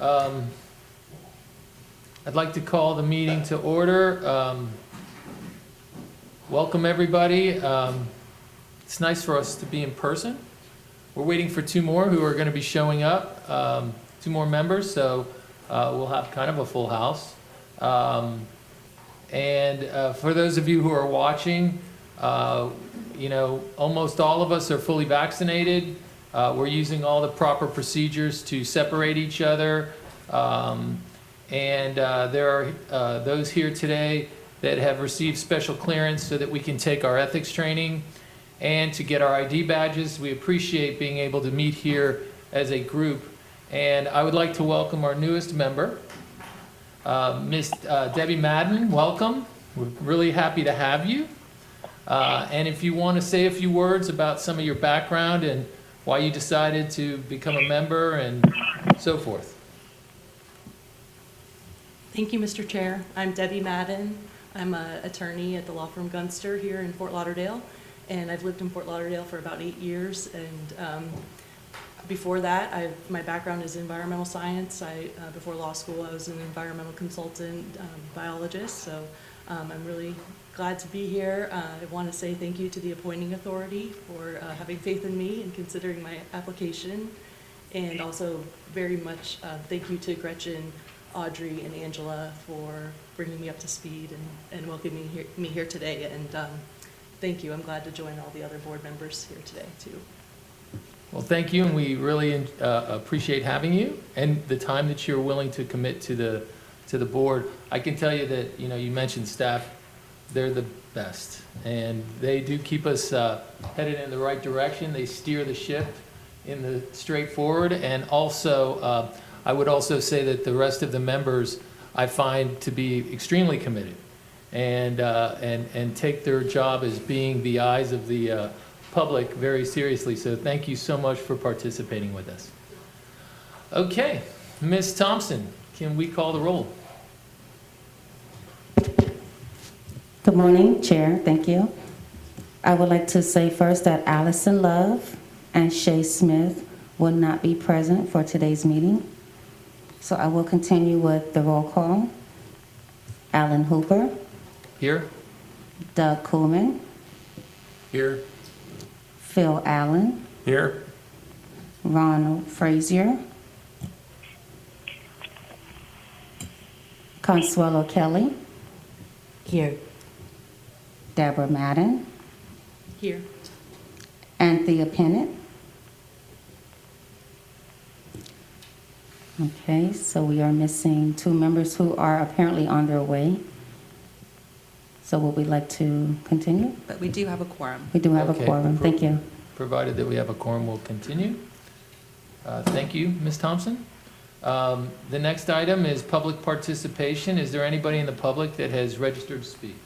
I'd like to call the meeting to order. Welcome, everybody. It's nice for us to be in person. We're waiting for two more who are going to be showing up, two more members, so we'll have kind of a full house. And for those of you who are watching, you know, almost all of us are fully vaccinated. We're using all the proper procedures to separate each other. And there are those here today that have received special clearance so that we can take our ethics training and to get our ID badges. We appreciate being able to meet here as a group. And I would like to welcome our newest member, Miss Debbie Madden. Welcome. We're really happy to have you. And if you want to say a few words about some of your background and why you decided to become a member and so forth. Thank you, Mr. Chair. I'm Debbie Madden. I'm an attorney at the law firm Gunster here in Fort Lauderdale, and I've lived in Fort Lauderdale for about 8 years. And before that, my background is environmental science. Before law school, I was an environmental consultant, biologist. So I'm really glad to be here. I want to say thank you to the appointing authority for having faith in me and considering my application, and also very much thank you to Gretchen, Audrey, and Angela for bringing me up to speed and welcoming me here today. And thank you. I'm glad to join all the other board members here today, too. Well, thank you, and we really appreciate having you and the time that you're willing to commit to the board. I can tell you that, you know, you mentioned staff, they're the best, and they do keep us headed in the right direction. They steer the ship in the straightforward, and also I would also say that the rest of the members I find to be extremely committed and take their job as being the eyes of the public very seriously. So thank you so much for participating with us. Okay, Ms. Thompson, can we call the roll? Good morning, Chair. Thank you. I would like to say first that Allison Love and Shay Smith will not be present for today's meeting. So I will continue with the roll call. Alan Hooper. Here. Doug Kuhlman. Here. Phil Allen. Here. Ronald Frazier. Consuelo Kelly. Here. Deborah Madden. Here. Anthea Pennant. Okay, so we are missing two members who are apparently on their way. So would we like to continue? But we do have a quorum. We do have Okay. a quorum. Thank you. Provided that we have a quorum, we'll continue. Thank you, Ms. Thompson. The next item is public participation. Is there anybody in the public that has registered to speak?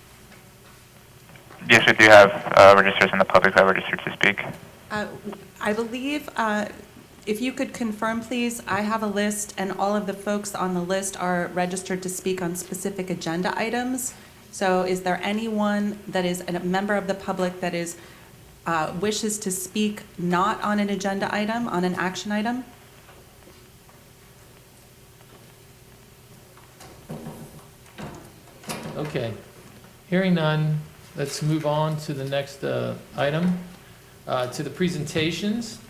Yes, we do have registers in the public that are registered to speak. I believe, if you could confirm, please, I have a list, and all of the folks on the list are registered to speak on specific agenda items. So is there anyone that is a member of the public that is wishes to speak not on an agenda item, on an action item? Okay. Hearing none, let's move on to the next item, to the presentations.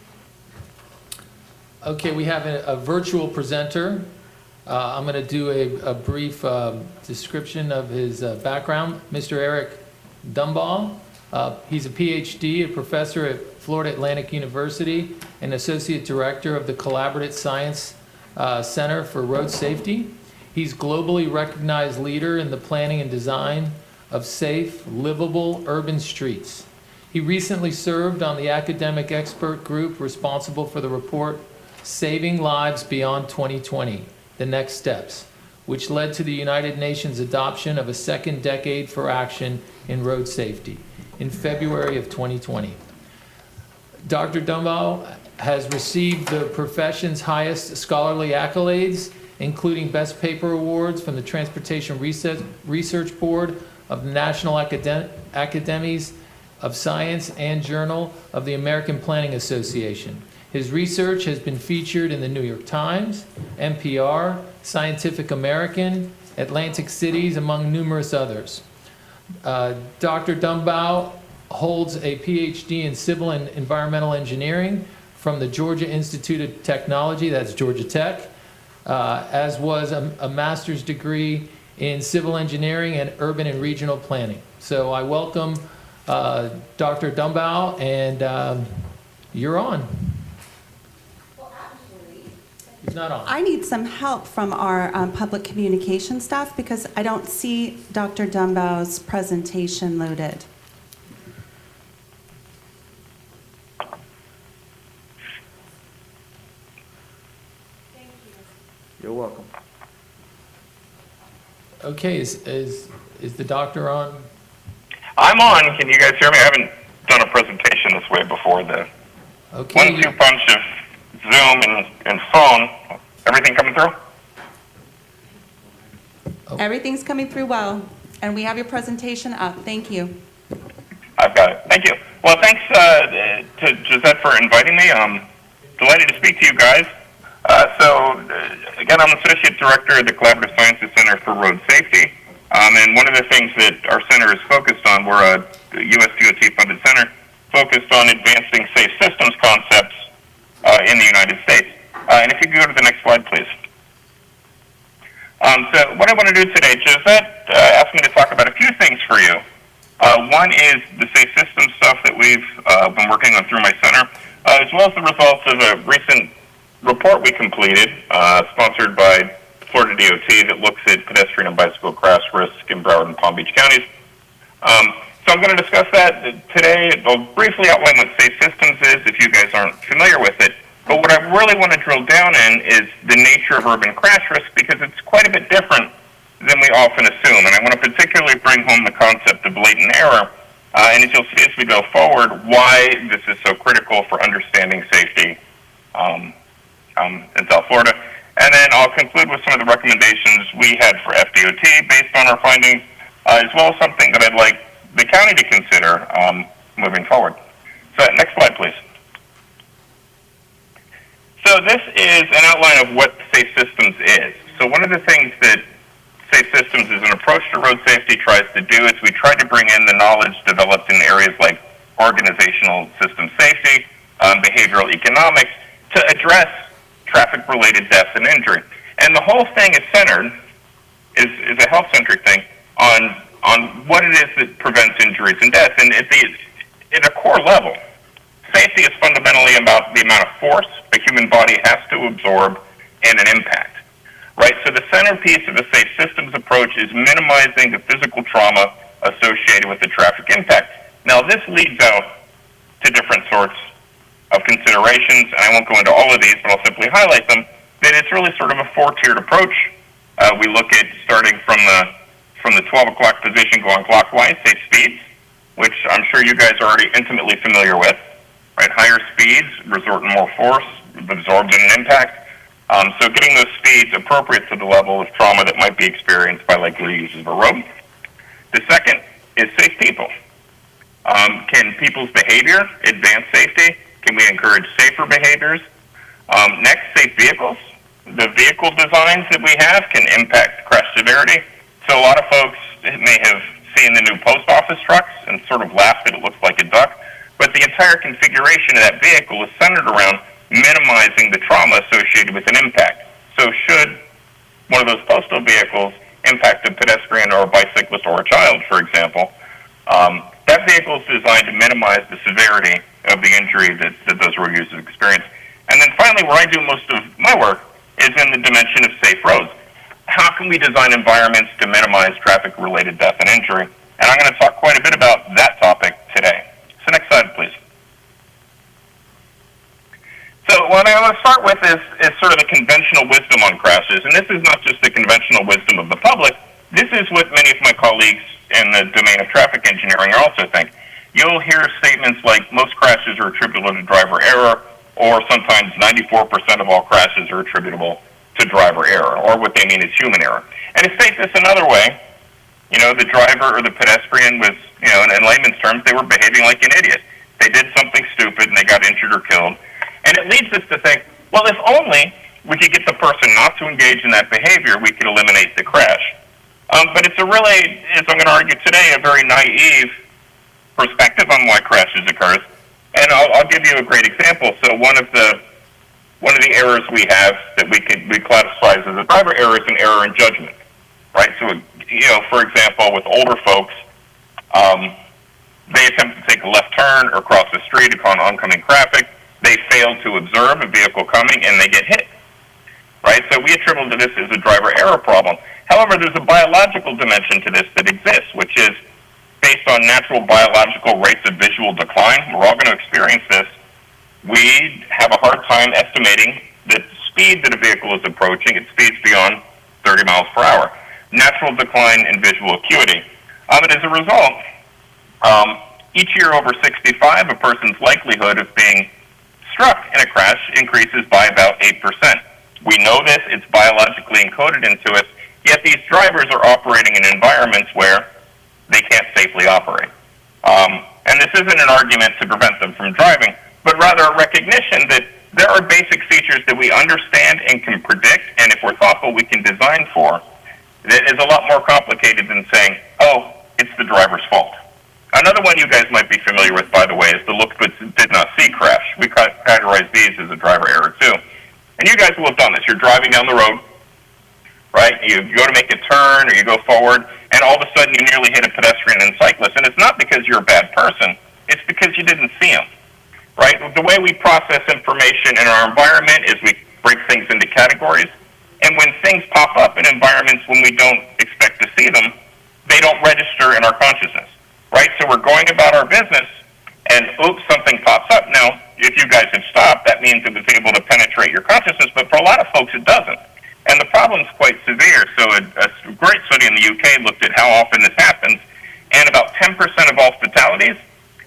Okay, we have a virtual presenter. I'm going to do a brief description of his background. Mr. Eric Dumbaugh. He's a Ph.D., a professor at Florida Atlantic University, and associate director of the Collaborative Science Center for Road Safety. He's globally recognized leader in the planning and design of safe, livable urban streets. He recently served on the academic expert group responsible for the report Saving Lives Beyond 2020, The Next Steps, which led to the United Nations adoption of a second decade for action in road safety in February of 2020. Dr. Dumbaugh has received the profession's highest scholarly accolades, including Best Paper Awards from the Transportation Research Board of the National Academies of Science and Journal of the American Planning Association. His research has been featured in the New York Times, NPR, Scientific American, Atlantic Cities, among numerous others. Dr. Dumbaugh holds a Ph.D. in Civil and Environmental Engineering from the Georgia Institute of Technology, that's Georgia Tech, as was a master's degree in Civil Engineering and Urban and Regional Planning. So I welcome Dr. Dumbaugh, and you're on. He's not on. I need some help from our public communication staff because I don't see Dr. Dumbaugh's presentation loaded. You're welcome. Okay, is the doctor on? I'm on. Can you guys hear me? I haven't done a presentation this way before. The Okay. 1-2 punch of Zoom and phone. Everything coming through? Oh. Everything's coming through well, and we have your presentation up. Thank you. I've got it. Thank you. Well, thanks to Gisette for inviting me. I'm delighted to speak to you guys. Again, I'm Associate Director of the Collaborative Sciences Center for Road Safety. And one of the things that our center is focused on, we're a U.S. DOT-funded center focused on advancing safe systems concepts in the United States. And if you could go to the next slide, please. So what I want to do today, Gisette asked me to talk about a few things for you. One is the safe systems stuff that we've been working on through my center, as well as the results of a recent report we completed, sponsored by Florida DOT, that looks at pedestrian and bicycle crash risk in Broward and Palm Beach counties. So I'm going to discuss that today. I'll briefly outline what safe systems is if you guys aren't familiar with it. But what I really want to drill down in is the nature of urban crash risk, because it's quite a bit different than we often assume. And I want to particularly bring home the concept of latent error. And as you'll see as we go forward, why this is so critical for understanding safety in South Florida. And then I'll conclude with some of the recommendations we had for FDOT based on our findings, as well as something that I'd like the county to consider moving forward. So next slide, please. So this is an outline of what safe systems is. So one of the things that safe systems as an approach to road safety tries to do is we try to bring in the knowledge developed in areas like organizational system safety, behavioral economics, to address traffic-related deaths and injury. And the whole thing is centered, is a health-centric thing, on what it is that prevents injuries and deaths. And at a core level, safety is fundamentally about the amount of force a human body has to absorb in an impact, right? So the centerpiece of a safe systems approach is minimizing the physical trauma associated with the traffic impact. Now, this leads out to different sorts of considerations, and I won't go into all of these, but I'll simply highlight them, that it's really sort of a four-tiered approach. We look at starting from the 12 o'clock position going clockwise, safe speeds, which I'm sure you guys are already intimately familiar with, right? Higher speeds result in more force absorbed in an impact. So getting those speeds appropriate to the level of trauma that might be experienced by likely users of a road. The second is safe people. Can people's behavior advance safety? Can we encourage safer behaviors? Next, safe vehicles. The vehicle designs that we have can impact crash severity. So a lot of folks may have seen the new post office trucks and sort of laughed that it looks like a duck, but the entire configuration of that vehicle is centered around minimizing the trauma associated with an impact. So should one of those postal vehicles impact a pedestrian or a bicyclist or a child, for example, that vehicle is designed to minimize the severity of the injury that those road users experience. And then finally, where I do most of my work is in the dimension of safe roads. How can we design environments to minimize traffic-related death and injury? And I'm going to talk quite a bit about that topic today. So next slide, please. So what I want to start with is sort of the conventional wisdom on crashes. And this is not just the conventional wisdom of the public. This is what many of my colleagues in the domain of traffic engineering also think. You'll hear statements like most crashes are attributable to driver error, or sometimes 94% of all crashes are attributable to driver error, or what they mean is human error. And to state this another way, the driver or the pedestrian was, in layman's terms, they were behaving like an idiot. They did something stupid and they got injured or killed. And it leads us to think, well, if only we could get the person not to engage in that behavior, we could eliminate the crash. But it's a really, as I'm going to argue today, a very naive perspective on why crashes occurs. And I'll give you a great example. So one of the errors we have that we classify as a driver error is an error in judgment, right? So, for example, with older folks, they attempt to take a left turn or cross the street upon oncoming traffic. They fail to observe a vehicle coming and they get hit, right? So we attribute to this as a driver error problem. However, there's a biological dimension to this that exists, which is based on natural biological rates of visual decline. We're all going to experience this. We have a hard time estimating the speed that a vehicle is approaching. It speeds beyond 30 miles per hour. Natural decline in visual acuity. And as a result, each year over 65, a person's likelihood of being struck in a crash increases by about 8%. We know this, it's biologically encoded into us, yet these drivers are operating in environments where they can't safely operate. And this isn't an argument to prevent them from driving, but rather a recognition that there are basic features that we understand and can predict, and if we're thoughtful, we can design for, that is a lot more complicated than saying, oh, it's the driver's fault. Another one you guys might be familiar with, by the way, is the look but did not see crash. We categorize these as a driver error too. And you guys will have done this. You're driving down the road, right? You go to make a turn or you go forward, and all of a sudden you nearly hit a pedestrian and cyclist. And it's not because you're a bad person. It's because you didn't see them, right? The way we process information in our environment is we break things into categories. And when things pop up in environments when we don't expect to see them, they don't register in our consciousness, right? So we're going about our business, and oops, something pops up. Now, if you guys have stopped, that means it was able to penetrate your consciousness, but for a lot of folks, it doesn't. And the problem's quite severe. So a great study in the UK looked at how often this happens, and about 10% of all fatalities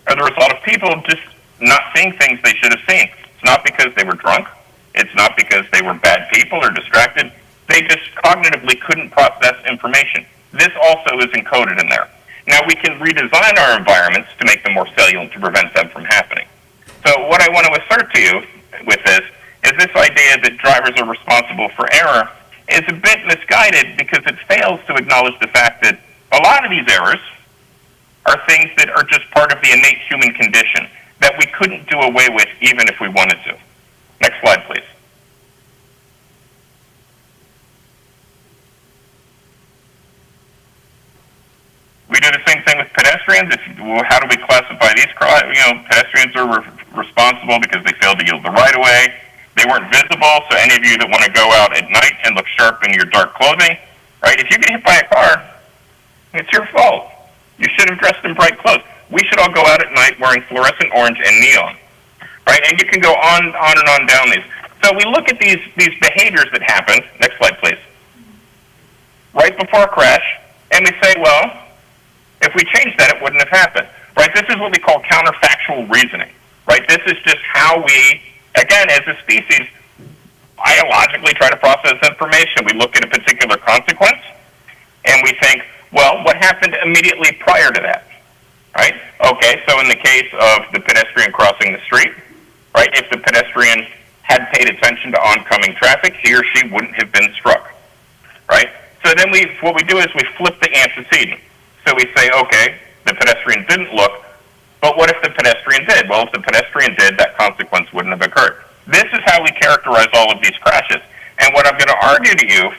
are the result of people just not seeing things they should have seen. It's not because they were drunk. It's not because they were bad people or distracted. They just cognitively couldn't process information. This also is encoded in there. Now, we can redesign our environments to make them more salient to prevent them from happening. So what I want to assert to you with this is this idea that drivers are responsible for error is a bit misguided because it fails to acknowledge the fact that a lot of these errors are things that are just part of the innate human condition that we couldn't do away with even if we wanted to. Next slide, please. We do the same thing with pedestrians. How do we classify these? Pedestrians are responsible because they failed to yield the right of way. They weren't visible, so any of you that want to go out at night and look sharp in your dark clothing, right? If you get hit by a car, it's your fault. You should have dressed in bright clothes. We should all go out at night wearing fluorescent orange and neon, right? And you can go on and on down these. So we look at these behaviors that happen. Next slide, please. Right before a crash, and we say, well, if we changed that, it wouldn't have happened, right? This is what we call counterfactual reasoning, right? This is just how we, again, as a species, biologically try to process information. We look at a particular consequence, and we think, well, what happened immediately prior to that, right? Okay, so in the case of the pedestrian crossing the street, right, if the pedestrian had paid attention to oncoming traffic, he or she wouldn't have been struck, right? So then what we do is we flip the antecedent. So we say, okay, the pedestrian didn't look, but what if the pedestrian did? Well, if the pedestrian did, that consequence wouldn't have occurred. This is how we characterize all of these crashes. And what I'm going to argue to you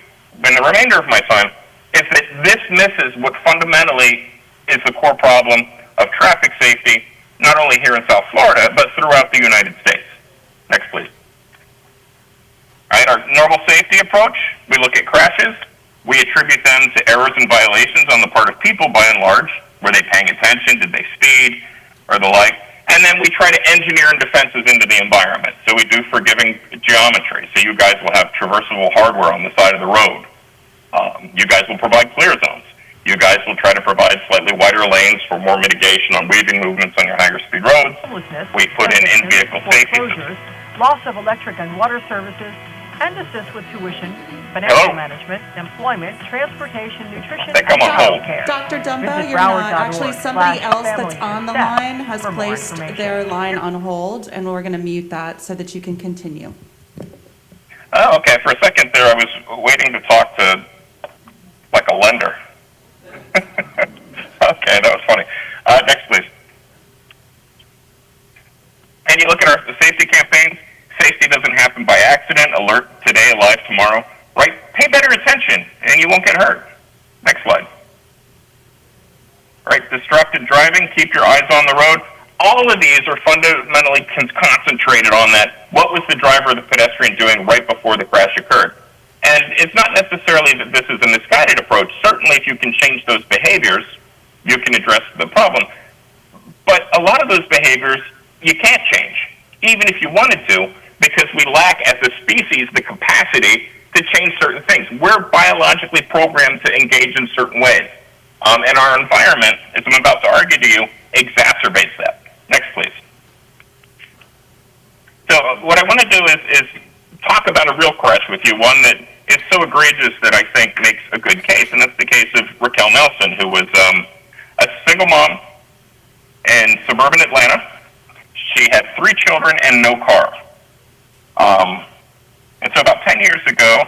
in the remainder of my time is that this misses what fundamentally is the core problem of traffic safety, not only here in South Florida, but throughout the United States. Next, please. All right, our normal safety approach, we look at crashes. We attribute them to errors and violations on the part of people by and large. Were they paying attention? Did they speed? Or the like? And then we try to engineer defenses into the environment. So we do forgiving geometry. So you guys will have traversable hardware on the side of the road. You guys will provide clear zones. You guys will try to provide slightly wider lanes for more mitigation on weaving movements on your higher speed roads. We put in vehicle safety systems. Loss of electric and water services, and assist with tuition, financial Hello? management, employment, transportation, nutrition, They come and on hold. childcare. Dr. Dumbaugh, Visit you're not. Broward.org Actually, somebody else that's /family on the success line has for more placed information. their line on hold, and we're going to mute that so that you can continue. Oh, okay. For a second there, I was waiting to talk to, like, a lender. Okay, that was funny. Next, please. And you look at our safety campaigns. Safety doesn't happen by accident. Alert today, alive tomorrow. Right? Pay better attention, and you won't get hurt. Next slide. Right? Distracted driving. Keep your eyes on the road. All of these are fundamentally concentrated on that. What was the driver or the pedestrian doing right before the crash occurred? And it's not necessarily that this is a misguided approach. Certainly, if you can change those behaviors, you can address the problem. But a lot of those behaviors you can't change, even if you wanted to, because we lack as a species the capacity to change certain things. We're biologically programmed to engage in certain ways. And our environment, as I'm about to argue to you, exacerbates that. Next, please. So what I want to do is talk about a real crash with you, one that is so egregious that I think makes a good case, and that's the case of Raquel Nelson, who was a single mom in suburban Atlanta. She had 3 children and no car. And so about 10 years ago,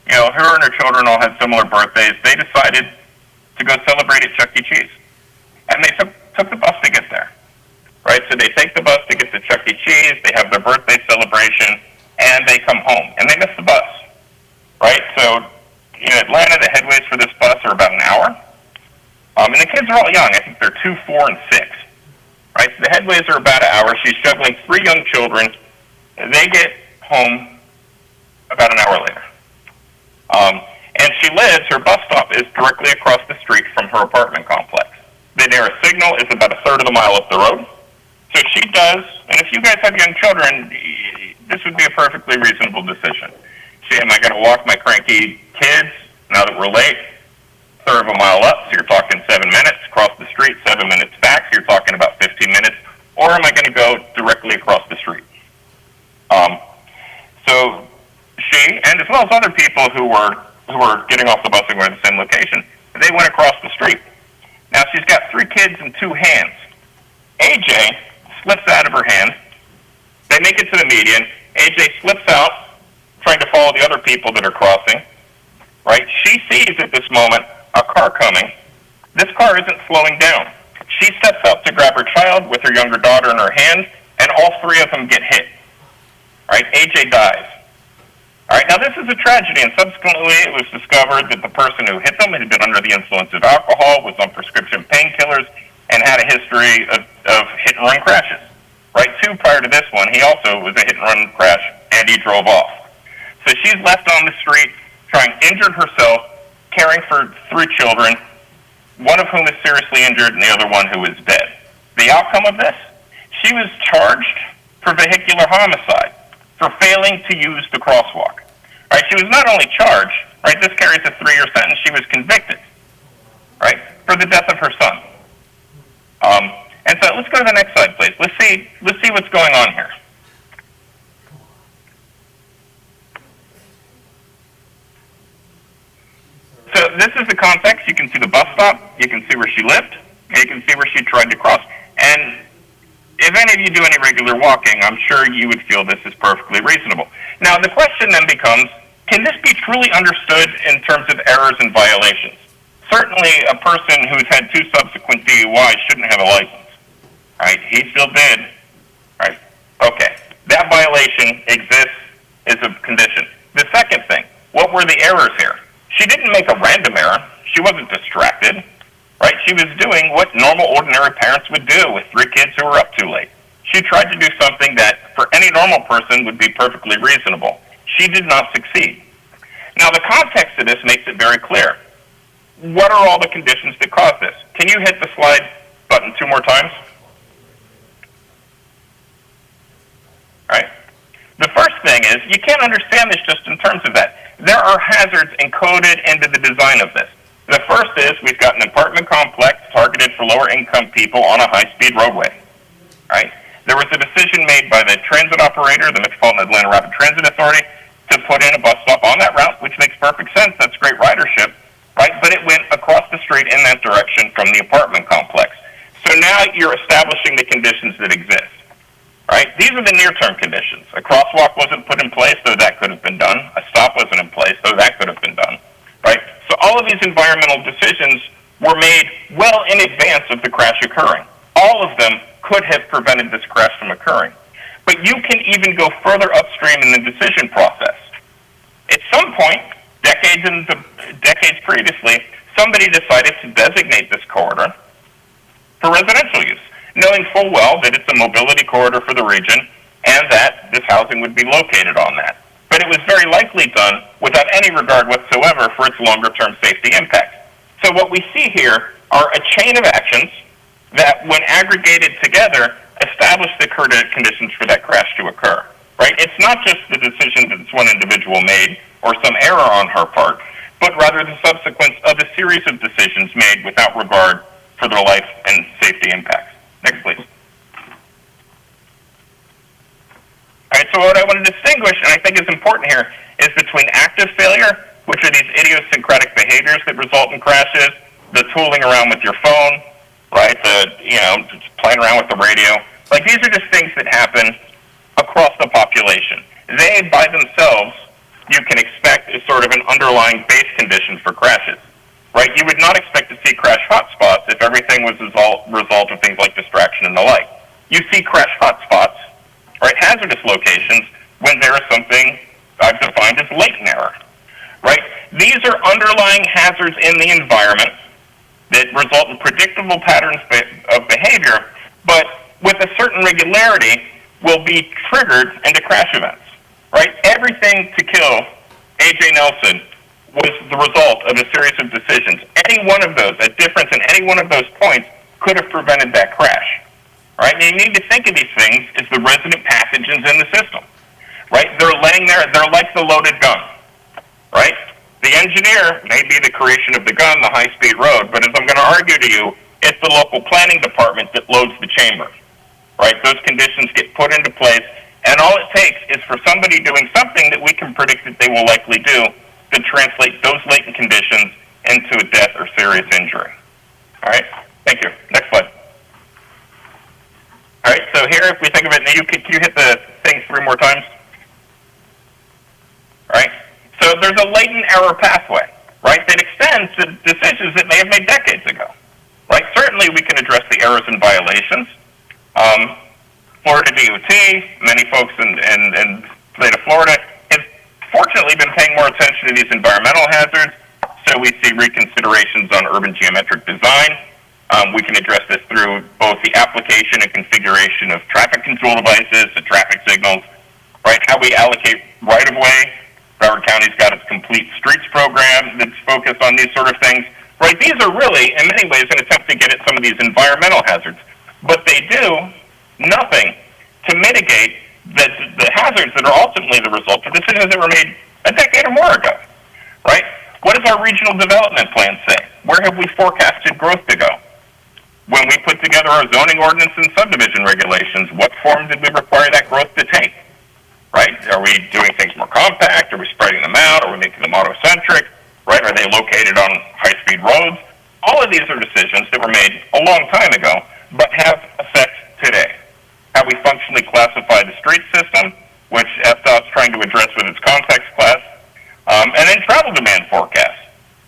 you know, her and her children all had similar birthdays. They decided to go celebrate at Chuck E. Cheese. And they took the bus to get there. Right? So they take the bus to get to Chuck E. Cheese, they have their birthday celebration, and they come home. And they miss the bus. Right? So in Atlanta, the headways for this bus are about an hour. And the kids are all young. I think they're 2, 4, and 6. Right? So the headways are about an hour. She's juggling 3 young children. They get home about an hour later. And she lives, her bus stop is directly across the street from her apartment complex. The nearest signal is about a third of the mile up the road. So she does, and if you guys have young children, this would be a perfectly reasonable decision. Am I going to walk my cranky kids now that we're late? Third of a mile up, so you're talking 7 minutes. Across the street, 7 minutes back, so you're talking about 15 minutes. Or am I going to go directly across the street? So she, and as well as other people who were getting off the bus and going to the same location, they went across the street. Now she's got 3 kids in 2 hands. AJ slips out of her hand. They make it to the median. AJ slips out, trying to follow the other people that are crossing. Right? She sees at this moment a car coming. This car isn't slowing down. She steps up to grab her child with her younger daughter in her hand, and all 3 of them get hit. Right? AJ dies. All right, now this is a tragedy, and subsequently it was discovered that the person who hit them had been under the influence of alcohol, was on prescription painkillers, and had a history of hit-and-run crashes. Right, 2 prior to this one, he also was a hit-and-run crash, and he drove off. So she's left on the street, injured herself, caring for 3 children, one of whom is seriously injured, and the other one who is dead. The outcome of this? She was charged for vehicular homicide, for failing to use the crosswalk. Right? She was not only charged, right, this carries a 3-year sentence, she was convicted, right, for the death of her son. And so let's go to the next slide, please. Let's see what's going on here. So this is the context. You can see the bus stop, you can see where she lived, and you can see where she tried to cross. And if any of you do any regular walking, I'm sure you would feel this is perfectly reasonable. Now, the question then becomes, can this be truly understood in terms of errors and violations? Certainly, a person who's had 2 subsequent DUIs shouldn't have a license. Right? He still did. Right? Okay. That violation exists as a condition. The second thing, what were the errors here? She didn't make a random error. She wasn't distracted. Right? She was doing what normal, ordinary parents would do with 3 kids who were up too late. She tried to do something that, for any normal person, would be perfectly reasonable. She did not succeed. Now, the context of this makes it very clear. What are all the conditions that cause this? Can you hit the slide button 2 more times? Right? The first thing is, you can't understand this just in terms of that. There are hazards encoded into the design of this. The first is, we've got an apartment complex targeted for lower-income people on a high-speed roadway. Right? There was a decision made by the transit operator, the Metropolitan Atlanta Rapid Transit Authority, to put in a bus stop on that route, which makes perfect sense. That's great ridership, right? But it went across the street in that direction from the apartment complex. So now you're establishing the conditions that exist, right? These are the near-term conditions. A crosswalk wasn't put in place, though that could have been done. A stop wasn't in place, though that could have been done, right? So all of these environmental decisions were made well in advance of the crash occurring. All of them could have prevented this crash from occurring. But you can even go further upstream in the decision process. At some point, decades previously, somebody decided to designate this corridor for residential use, knowing full well that it's a mobility corridor for the region and that this housing would be located on that. But it was very likely done without any regard whatsoever for its longer-term safety impact. So what we see here are a chain of actions that, when aggregated together, establish the conditions for that crash to occur, right? It's not just the decision that this one individual made or some error on her part, but rather the subsequence of a series of decisions made without regard for their life and safety impacts. Next, please. All right, so what I want to distinguish, and I think is important here, is between active failure, which are these idiosyncratic behaviors that result in crashes, the tooling around with your phone, right? Just playing around with the radio. Like, these are just things that happen across the population. They, by themselves, you can expect is sort of an underlying base condition for crashes, right? You would not expect to see crash hotspots if everything was a result of things like distraction and the like. You see crash hotspots, right, hazardous locations, when there is something I've defined as latent error, right? These are underlying hazards in the environment that result in predictable patterns of behavior, but with a certain regularity will be triggered into crash events, right? Everything to kill A.J. Nelson was the result of a series of decisions. Any one of those, a difference in any one of those points could have prevented that crash, right? And you need to think of these things as the resident pathogens in the system, right? They're laying there, they're like the loaded gun, right? The engineer may be the creation of the gun, the high-speed road, but as I'm going to argue to you, it's the local planning department that loads the chamber, right? Those conditions get put into place, and all it takes is for somebody doing something that we can predict that they will likely do to translate those latent conditions into a death or serious injury. All right? Thank you. Next slide. All right, so here, if we think of it, now can you hit the thing 3 more times? All right? So there's a latent error pathway, right, that extends to decisions that may have made decades ago, right? Certainly we can address the errors and violations. Florida DOT, many folks in the state of Florida have fortunately been paying more attention to these environmental hazards, so we see reconsiderations on urban geometric design. We can address this through both the application and configuration of traffic control devices, the traffic signals, right, how we allocate right-of-way. Broward County's got its complete streets program that's focused on these sort of things, right? These are really, in many ways, an attempt to get at some of these environmental hazards, but they do nothing to mitigate the hazards that are ultimately the result of decisions that were made a decade or more ago, right? What does our regional development plan say? Where have we forecasted growth to go? When we put together our zoning ordinance and subdivision regulations, what form did we require that growth to take? Right? Are we doing things more compact? Are we spreading them out? Are we making them auto-centric? Right? Are they located on high-speed roads? All of these are decisions that were made a long time ago, but have effect today. How we functionally classify the street system, which FDOT's trying to address with its context class, and then travel demand forecasts.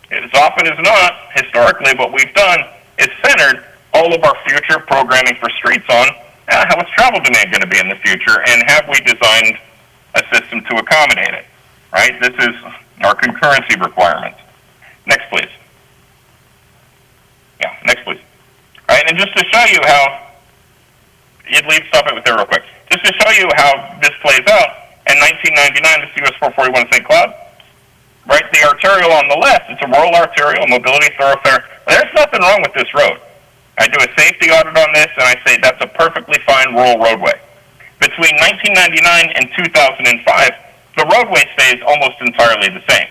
As often as not, historically, what we've done is centered all of our future programming for streets on how is travel demand going to be in the future, and have we designed a system to accommodate it, right? This is our concurrency requirements. Next, please. Yeah, next, please. All right, and just to show you how, stop it with there real quick. Just to show you how this plays out, in 1999, this US 441 St. Cloud, right, the arterial on the left, it's a rural arterial, mobility thoroughfare. There's nothing wrong with this road. I do a safety audit on this, and I say that's a perfectly fine rural roadway. Between 1999 and 2005, the roadway stays almost entirely the same.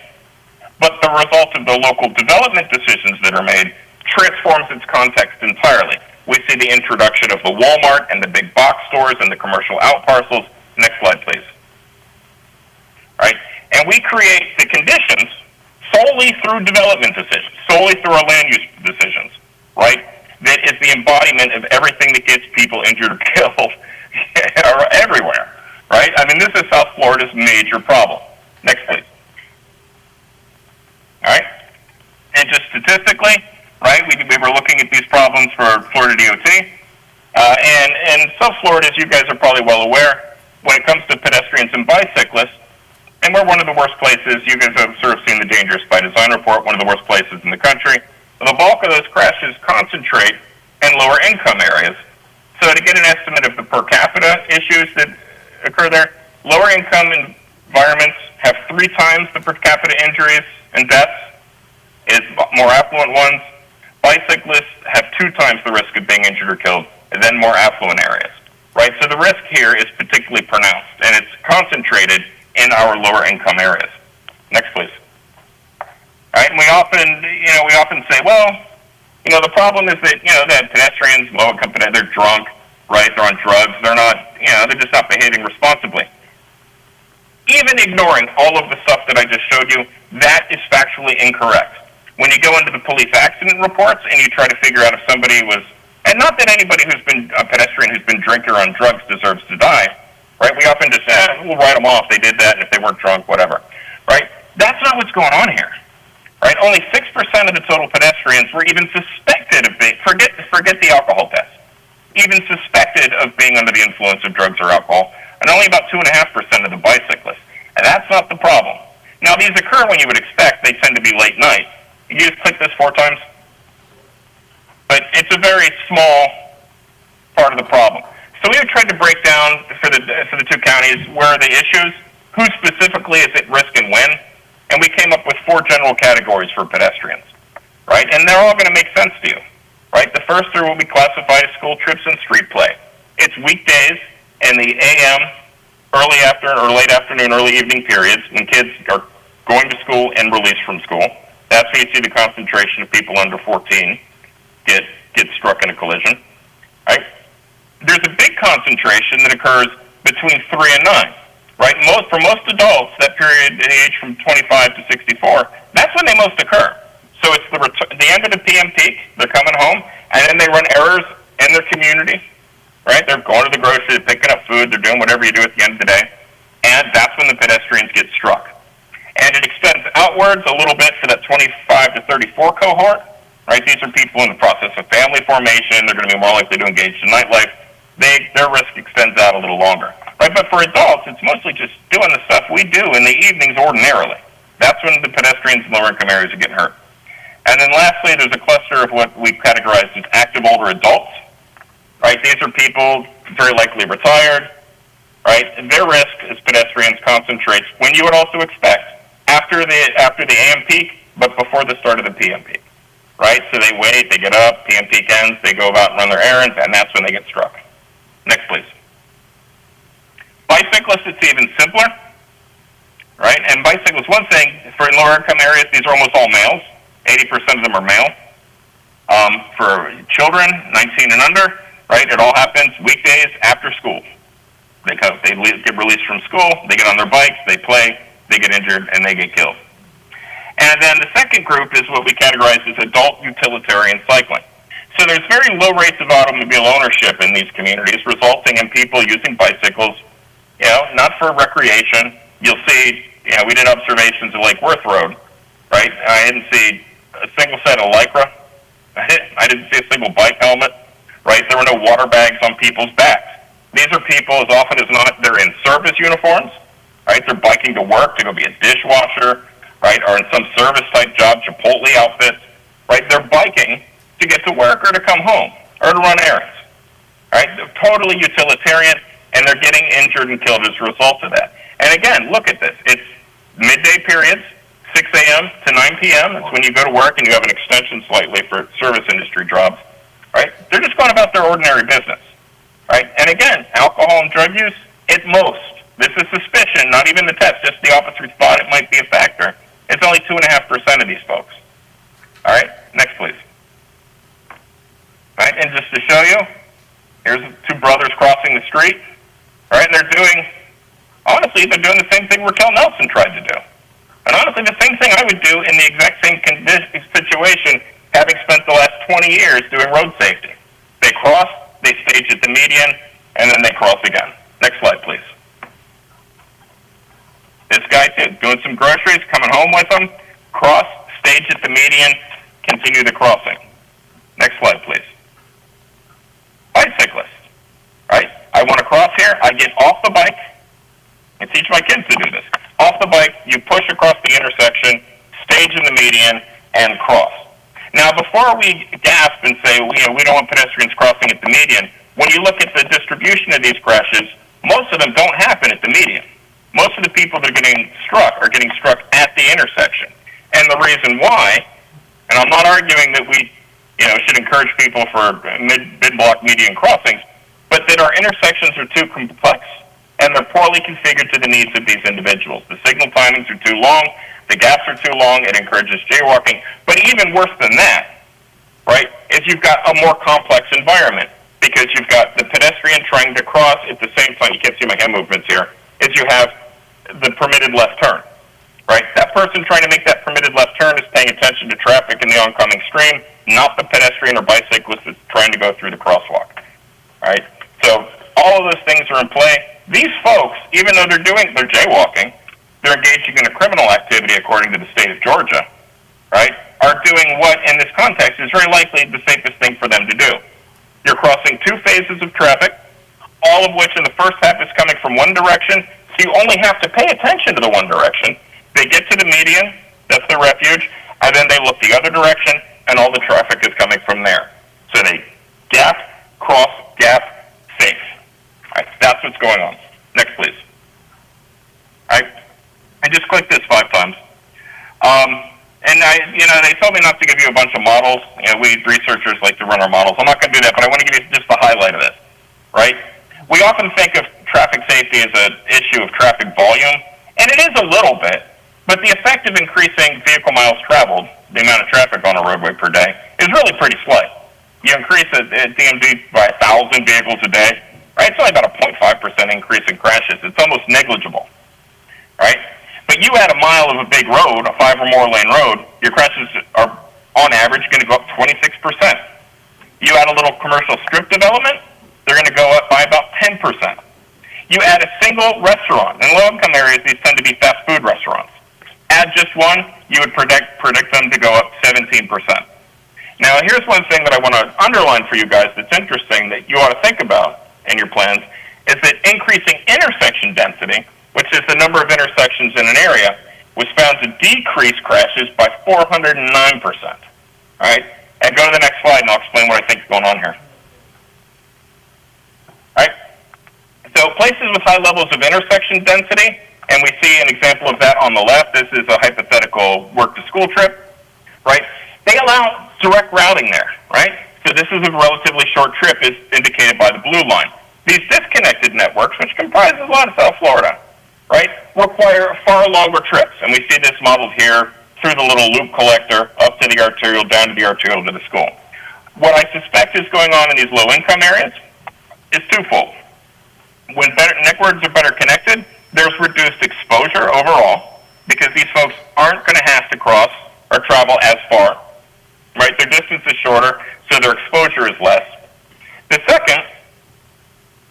But the result of the local development decisions that are made transforms its context entirely. We see the introduction of the Walmart and the big box stores and the commercial out parcels. Next slide, please. Right? And we create the conditions solely through development decisions, solely through our land use decisions, right? That is the embodiment of everything that gets people injured or killed everywhere, right? I mean, this is South Florida's major problem. Next, please. All right? And just statistically, right, we were looking at these problems for Florida DOT. And South Florida, as you guys are probably well aware, when it comes to pedestrians and bicyclists, and we're one of the worst places, you guys have sort of seen the Dangerous by Design report, one of the worst places in the country. The bulk of those crashes concentrate in lower income areas. So to get an estimate of the per capita issues that occur there, lower income environments have 3 times the per capita injuries and deaths as more affluent ones. Bicyclists have 2 times the risk of being injured or killed than more affluent areas, right? So the risk here is particularly pronounced, and it's concentrated in our lower income areas. Next, please. All right, and we often say, well, the problem is that, that pedestrians, low income pedestrians, they're drunk, right? They're on drugs. They're not, they're just not behaving responsibly. Even ignoring all of the stuff that I just showed you, that is factually incorrect. When you go into the police accident reports and you try to figure out if somebody was, and not that anybody who's been a pedestrian who's been drinking or on drugs deserves to die, right? We often just say, we'll write them off. They did that, and if they weren't drunk, whatever, right? That's not what's going on here, right? Only 6% of the total pedestrians were even suspected of being, forget the alcohol test, even suspected of being under the influence of drugs or alcohol, and only about 2.5% of the bicyclists. And that's not the problem. Now, these occur when you would expect. They tend to be late night. You just click this 4 times. But it's a very small part of the problem. So we have tried to break down for the 2 counties where are the issues, who specifically is at risk and when, and we came up with 4 general categories for pedestrians, right? And they're all going to make sense to you, right? The first are what we classify as school trips and street play. It's weekdays in the AM, early afternoon or late afternoon, early evening periods when kids are going to school and released from school. That's when you see the concentration of people under 14 get struck in a collision, right? There's a big concentration that occurs between 3 and 9, right? For most adults, that period, the age from 25 to 64, that's when they most occur. So it's the end of the PM peak, they're coming home, and then they run errors in their community, right? They're going to the grocery, they're picking up food, they're doing whatever you do at the end of the day, and that's when the pedestrians get struck. And it extends outwards a little bit for that 25 to 34 cohort, right? These are people in the process of family formation. They're going to be more likely to engage in nightlife. Their risk extends out a little longer, right? But for adults, it's mostly just doing the stuff we do in the evenings ordinarily. That's when the pedestrians in lower income areas are getting hurt. And then lastly, there's a cluster of what we've categorized as active older adults, right? These are people very likely retired, right? And their risk as pedestrians concentrates when you would also expect after the AM peak, but before the start of the PM peak, right? So they wait, they get up, PM peak ends, they go about and run their errands, and that's when they get struck. Next, please. Bicyclists, it's even simpler, right? And bicyclists, one thing, for in lower income areas, these are almost all males. 80% of them are male. For children, 19 and under, right, it all happens weekdays after school. They get released from school, they get on their bikes, they play, they get injured, and they get killed. And then the second group is what we categorize as adult utilitarian cycling. So there's very low rates of automobile ownership in these communities, resulting in people using bicycles, not for recreation. You'll see, we did observations of Lake Worth Road, right? I didn't see a single set of Lycra. I didn't see a single bike helmet, right? There were no water bags on people's backs. These are people, as often as not, they're in service uniforms, right? They're biking to work to go be a dishwasher, right? Or in some service-type job, Chipotle outfits, right? They're biking to get to work or to come home or to run errands, right? They're totally utilitarian, and they're getting injured and killed as a result of that. And again, look at this. It's midday periods, 6 a.m. to 9 p.m. That's when you go to work and you have an extension slightly for service industry jobs, right? They're just going about their ordinary business, right? And again, alcohol and drug use, at most, this is suspicion, not even the test, just the officers thought it might be a factor. It's only 2.5% of these folks. All right, next please. All right, and just to show you, here's 2 brothers crossing the street, all right, and they're doing the same thing Raquel Nelson tried to do. And honestly, the same thing I would do in the exact same situation, having spent the last 20 years doing road safety. They cross, they stage at the median, and then they cross again. Next slide, please. This guy, too, doing some groceries, coming home with them, cross, stage at the median, continue the crossing. Next slide, please. Bicyclist, right? I want to cross here. I get off the bike. I teach my kids to do this. Off the bike, you push across the intersection, stage in the median, and cross. Now, before we gasp and say, we don't want pedestrians crossing at the median, when you look at the distribution of these crashes, most of them don't happen at the median. Most of the people that are getting struck at the intersection. And the reason why, and I'm not arguing that we should encourage people for mid-block median crossings, but that our intersections are too complex and they're poorly configured to the needs of these individuals. The signal timings are too long, the gaps are too long, it encourages jaywalking. But even worse than that, right, is you've got a more complex environment because you've got the pedestrian trying to cross at the same time, you can't see my hand movements here, is you have the permitted left turn, right? That person trying to make that permitted left turn is paying attention to traffic in the oncoming stream, not the pedestrian or bicyclist that's trying to go through the crosswalk, right? So all of those things are in play. These folks, even though they're jaywalking, they're engaging in a criminal activity according to the state of Georgia, right, are doing what in this context is very likely the safest thing for them to do. You're crossing two phases of traffic, all of which in the first half is coming from one direction, so you only have to pay attention to the one direction. They get to the median, that's the refuge, and then they look the other direction, and all the traffic is coming from there. So they gap, cross, gap, safe. All right, that's what's going on. Next, please. All right, I just clicked this 5 times. And they told me not to give you a bunch of models. We researchers like to run our models. I'm not going to do that, but I want to give you just the highlight of this, right? We often think of traffic safety as an issue of traffic volume, and it is a little bit, but the effect of increasing vehicle miles traveled, the amount of traffic on a roadway per day, is really pretty slight. You increase a DMV by 1,000 vehicles a day, right? It's only about a 0.5% increase in crashes. It's almost negligible, right? But you add a mile of a big road, a 5 or more lane road, your crashes are, on average, going to go up 26%. You add a little commercial strip development, they're going to go up by about 10%. You add a single restaurant. In low-income areas, these tend to be fast food restaurants. Add just one, you would predict them to go up 17%. Now, here's one thing that I want to underline for you guys that's interesting that you ought to think about in your plans, is that increasing intersection density, which is the number of intersections in an area, was found to decrease crashes by 409%. All right? And go to the next slide, and I'll explain what I think is going on here. All right? So places with high levels of intersection density, and we see an example of that on the left. This is a hypothetical work-to-school trip, right? They allow direct routing there, right? So this is a relatively short trip, as indicated by the blue line. These disconnected networks, which comprise a lot of South Florida, right, require far longer trips. And we see this modeled here through the little loop collector up to the arterial, down to the arterial to the school. What I suspect is going on in these low-income areas is twofold. When networks are better connected, there's reduced exposure overall because these folks aren't going to have to cross or travel as far, right? Their distance is shorter, so their exposure is less. The second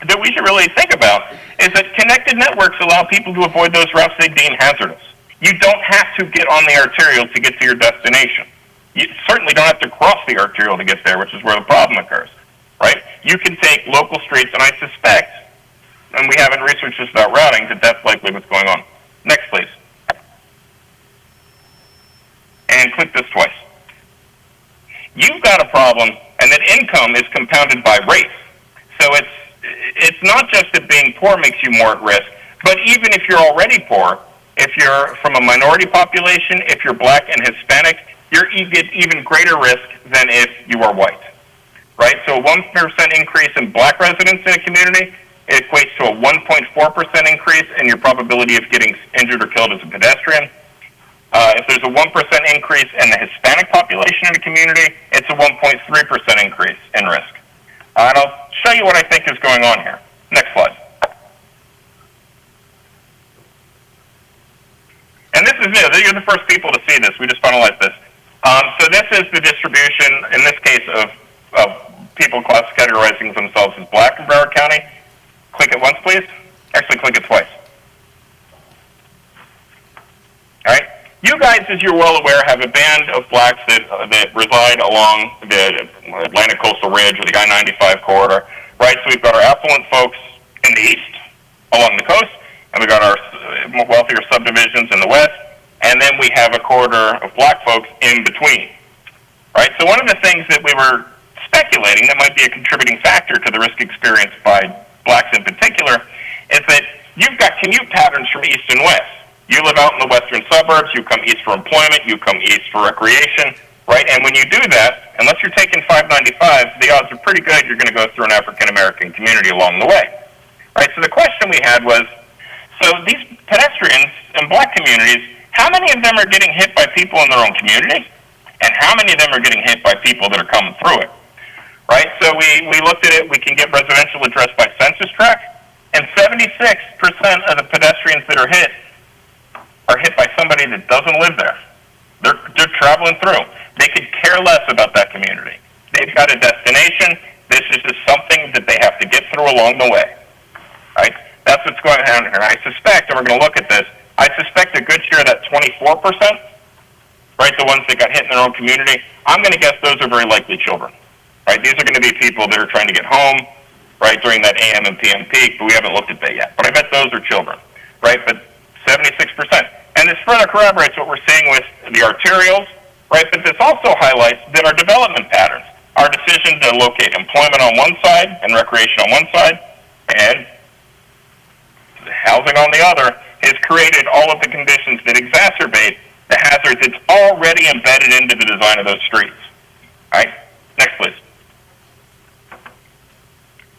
that we should really think about is that connected networks allow people to avoid those routes they deem hazardous. You don't have to get on the arterial to get to your destination. You certainly don't have to cross the arterial to get there, which is where the problem occurs, right? You can take local streets, and I suspect, and we haven't researched this about routing, that that's likely what's going on. Next, please. And click this twice. You've got a problem, and that income is compounded by race. So it's not just that being poor makes you more at risk, but even if you're already poor, if you're from a minority population, if you're black and Hispanic, you get even greater risk than if you are white, right? So a 1% increase in black residents in a community equates to a 1.4% increase in your probability of getting injured or killed as a pedestrian. If there's a 1% increase in the Hispanic population in a community, it's a 1.3% increase in risk. And I'll show you what I think is going on here. Next slide. is new. You're the first people to see this. We just finalized this. So this is the distribution, in this case, of people categorizing themselves as black in Broward County. Click it once, please. Actually, click it twice. All right. You guys, as you're well aware, have a band of blacks that reside along the Atlantic Coastal Ridge or the I-95 corridor, right? So we've got our affluent folks in the east along the coast, and we've got our wealthier subdivisions in the west, and then we have a corridor of black folks in between, right? So one of the things that we were speculating that might be a contributing factor to the risk experienced by blacks in particular is that you've got commute patterns from east and west. You live out in the western suburbs, you come east for employment, you come east for recreation, right? And when you do that, unless you're taking 595, the odds are pretty good you're going to go through an African-American community along the way, right? So the question we had was, so these pedestrians in black communities, how many of them are getting hit by people in their own community? And how many of them are getting hit by people that are coming through it, right? So we looked at it, we can get residential address by census tract, and 76% of the pedestrians that are hit by somebody that doesn't live there. They're traveling through. They could care less about that community. They've got a destination. This is just something that they have to get through along the way, right? That's what's going on here. I suspect, and we're going to look at this, I suspect a good share of that 24%, right, the ones that got hit in their own community, I'm going to guess those are very likely children, right? These are going to be people that are trying to get home, right, during that AM and PM peak, but we haven't looked at that yet. But I bet those are children, right? But 76%. And this further corroborates what we're seeing with the arterials, right? But this also highlights that our development patterns, our decision to locate employment on one side and recreation on one side and housing on the other has created all of the conditions that exacerbate the hazards that's already embedded into the design of those streets. All right, next please.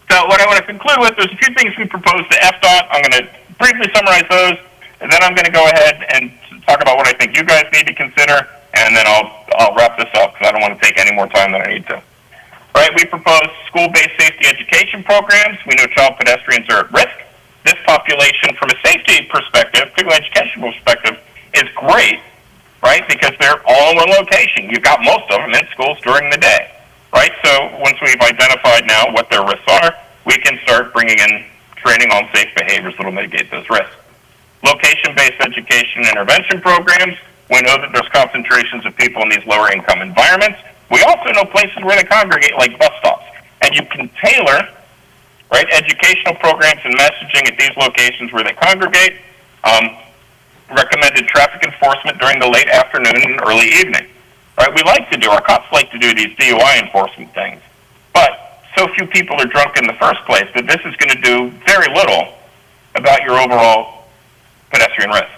So what I want to conclude with, there's a few things we proposed to FDOT. I'm going to briefly summarize those, and then I'm going to go ahead and talk about what I think you guys need to consider, and then I'll wrap this up because I don't want to take any more time than I need to. All right, we propose school-based safety education programs. We know child pedestrians are at risk. This population, from a safety perspective, particularly educational perspective, is great, right, because they're all in one location. You've got most of them in schools during the day, right? So once we've identified now what their risks are, we can start bringing in training on safe behaviors that will mitigate those risks. Location-based education intervention programs. We know that there's concentrations of people in these lower income environments. We also know places where they congregate, like bus stops. And you can tailor, right, educational programs and messaging at these locations where they congregate. Recommended traffic enforcement during the late afternoon and early evening. Right, our cops like to do these DUI enforcement things. But so few people are drunk in the first place that this is going to do very little about your overall pedestrian risk.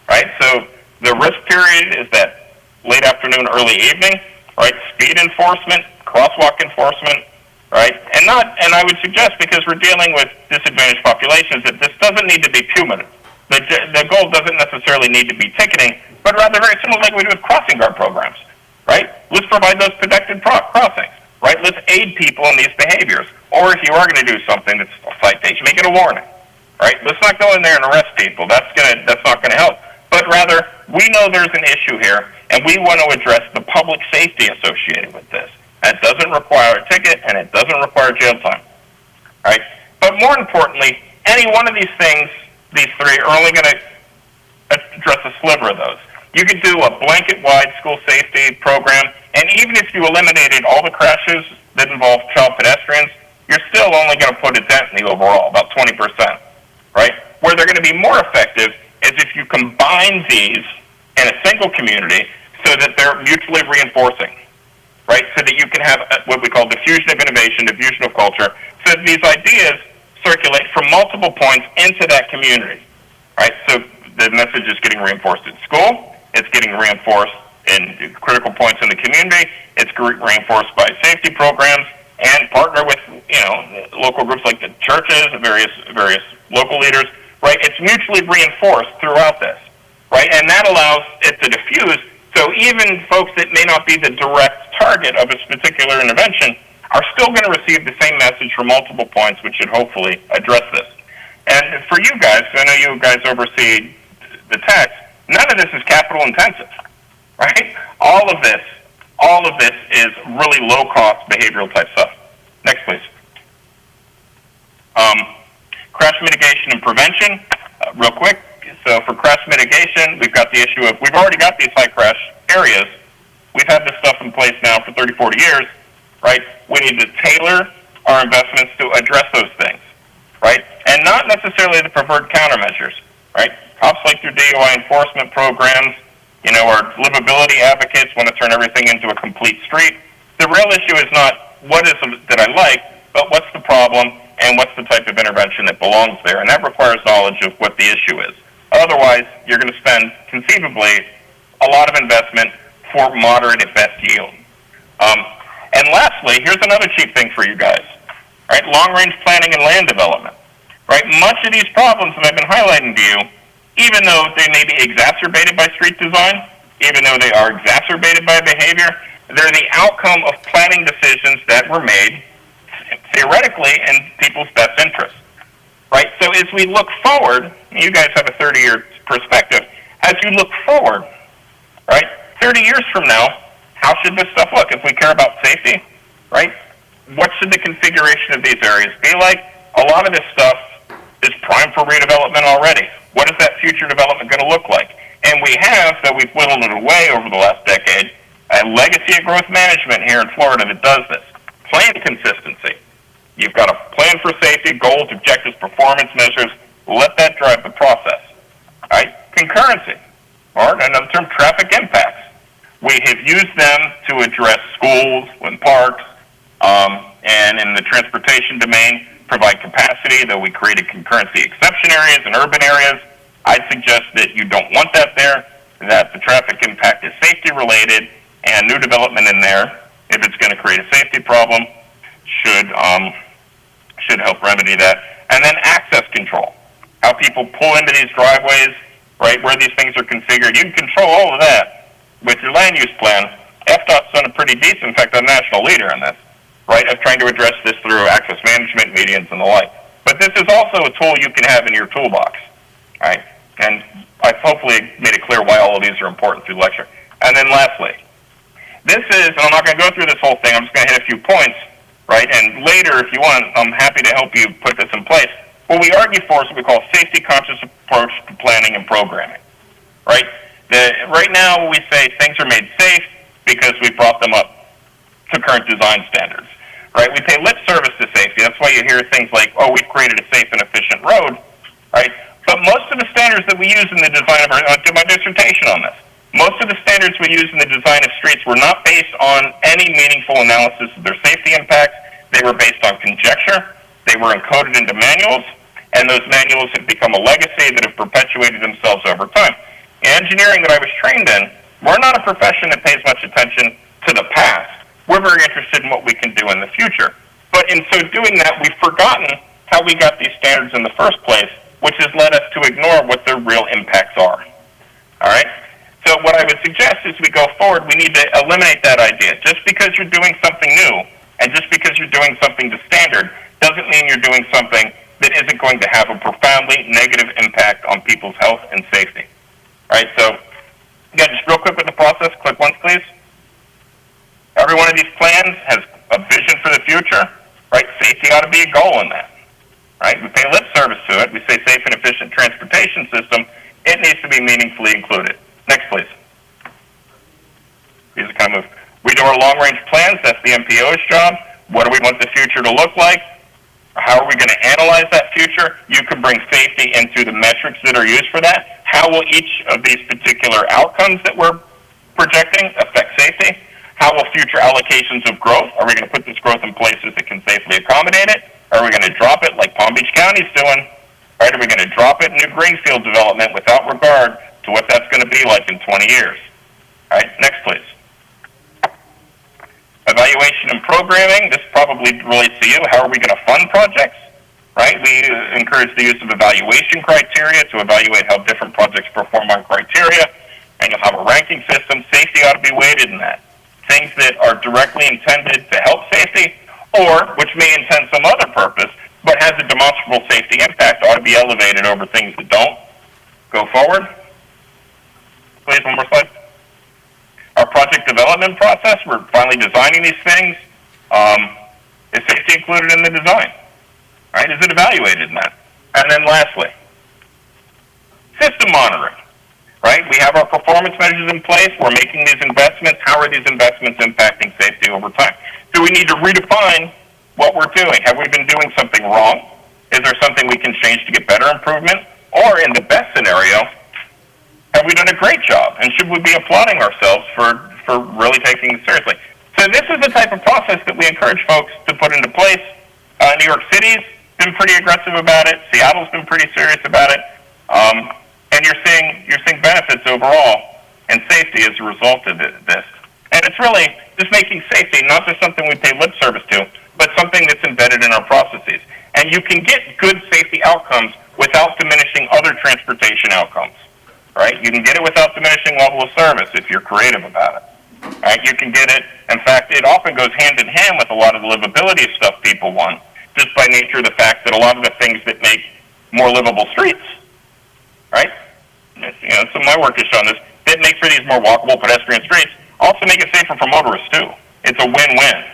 Right, so the risk period is that late afternoon, early evening. Right, speed enforcement, crosswalk enforcement. Right, and I would suggest, because we're dealing with disadvantaged populations, that this doesn't need to be punitive. The goal doesn't necessarily need to be ticketing, but rather very similar like we do with crossing guard programs, right? Let's provide those protected crossings, right? Let's aid people in these behaviors. Or if you are going to do something that's a citation, make it a warning, right? Let's not go in there and arrest people. That's not going to help. But rather, we know there's an issue here, and we want to address the public safety associated with this. That doesn't require a ticket, and it doesn't require jail time, right? But more importantly, any one of these things, these three, are only going to address a sliver of those. You could do a blanket-wide school safety program, and even if you eliminated all the crashes that involve child pedestrians, you're still only going to put a dent in the overall, about 20%, right? Where they're going to be more effective is if you combine these in a single community so that they're mutually reinforcing, right? So that you can have what we call diffusion of innovation, diffusion of culture, so that these ideas circulate from multiple points into that community, right? So the message is getting reinforced at school, it's getting reinforced in critical points in the community, it's reinforced by safety programs, and partner with, local groups like the churches, various local leaders, right? It's mutually reinforced throughout this, right? And that allows it to diffuse, so even folks that may not be the direct target of a particular intervention are still going to receive the same message from multiple points, which should hopefully address this. And for you guys, I know you guys oversee the tax, None of this is capital intensive, right? All of this is really low-cost behavioral type stuff. Next, please. Crash mitigation and prevention, real quick. So for crash mitigation, we've got the issue of, we've already got these high crash areas. We've had this stuff in place now for 30, 40 years, right? We need to tailor our investments to address those things, right? And not necessarily the preferred countermeasures, right? Cops like their DUI enforcement programs, you know, our livability advocates want to turn everything into a complete street. The real issue is not what is it that I like, but what's the problem and what's the type of intervention that belongs there. And that requires knowledge of what the issue is. Otherwise, you're going to spend, conceivably, a lot of investment for moderate at best yield. And lastly, here's another cheap thing for you guys, right? Long-range planning and land development, right? Much of these problems that I've been highlighting to you, even though they may be exacerbated by street design, even though they are exacerbated by behavior, they're the outcome of planning decisions that were made theoretically in people's best interest, right? So as we look forward, you guys have a 30-year perspective. As you look forward, right, 30 years from now, how should this stuff look? If we care about safety, right, what should the configuration of these areas be like? A lot of this stuff is primed for redevelopment already. What is that future development going to look like? And we have, though we've whittled it away over the last decade, a legacy of growth management here in Florida that does this. Plan consistency. You've got a plan for safety, goals, objectives, performance measures. Let that drive the process. Right? Concurrency, or another term, traffic impacts. We have used them to address schools and parks, and in the transportation domain, provide capacity, though we created concurrency exception areas in urban areas. I'd suggest that you don't want that there, that the traffic impact is safety related, and new development in there, if it's going to create a safety problem, should help remedy that. And then access control, how people pull into these driveways, right, where these things are configured. You can control all of that with your land use plan. FDOT's done a pretty decent, in fact, a national leader in this, right, of trying to address this through access management, medians, and the like. But this is also a tool you can have in your toolbox, right? And I've hopefully made it clear why all of these are important through lecture. And then lastly, this is, and I'm not going to go through this whole thing, I'm just going to hit a few points, right? And later, if you want, I'm happy to help you put this in place. What we argue for is what we call safety-conscious approach to planning and programming, right? Right now, we say things are made safe because we brought them up to current design standards, right? We pay lip service to safety. That's why you hear things like, oh, we've created a safe and efficient road, right? But most of the standards that we use in the design of I did my dissertation on this. Most of the standards we use in the design of streets were not based on any meaningful analysis of their safety impacts. They were based on conjecture. They were encoded into manuals, and those manuals have become a legacy that have perpetuated themselves over time. In engineering that I was trained in, we're not a profession that pays much attention to the past. We're very interested in what we can do in the future. But in so doing that, we've forgotten how we got these standards in the first place, which has led us to ignore what their real impacts are. All right? So what I would suggest is we go forward, we need to eliminate that idea. Just because you're doing something new, and just because you're doing something to standard, doesn't mean you're doing something that isn't going to have a profoundly negative impact on people's health and safety. All right, so again, just real quick with the process, click once please. Every one of these plans has a vision for the future, right? Safety ought to be a goal in that, right? We pay lip service to it. We say safe and efficient transportation system. It needs to be meaningfully included. Next, please. These are kind of, we do our long-range plans. That's the MPO's job. What do we want the future to look like? How are we going to analyze that future? You can bring safety into the metrics that are used for that. How will each of these particular outcomes that we're projecting affect safety? How will future allocations of growth? Are we going to put this growth in places that can safely accommodate it? Are we going to drop it like Palm Beach County's doing? Right? Are we going to drop it in new greenfield development without regard to what that's going to be like in 20 years? All right, next please. Evaluation and programming, this probably relates to you. How are we going to fund projects? Right? We encourage the use of evaluation criteria to evaluate how different projects perform on criteria, and you'll have a ranking system. Safety ought to be weighted in that. Things that are directly intended to help safety, or which may intend some other purpose, but has a demonstrable safety impact, ought to be elevated over things that don't. Go forward. please, one more slide. Our project development process, we're finally designing these things. Is safety included in the design? Right? Is it evaluated in that? And then lastly, system monitoring. Right? We have our performance measures in place. We're making these investments. How are these investments impacting safety over time? Do we need to redefine what we're doing? Have we been doing something wrong? Is there something we can change to get better improvement? Or in the best scenario, have we done a great job? And should we be applauding ourselves for really taking it seriously? So this is the type of process that we encourage folks to put into place. New York City's been pretty aggressive about it. Seattle's been pretty serious about it. And you're seeing benefits overall and safety as a result of this. And it's really just making safety not just something we pay lip service to, but something that's embedded in our processes. And you can get good safety outcomes without diminishing other transportation outcomes, right? You can get it without diminishing level of service if you're creative about it, right? You can get it, in fact, it often goes hand in hand with a lot of the livability stuff people want, just by nature of the fact that a lot of the things that make more livable streets, right? You know, some of my work has shown this, that make for these more walkable pedestrian streets, also make it safer for motorists too. It's a win-win,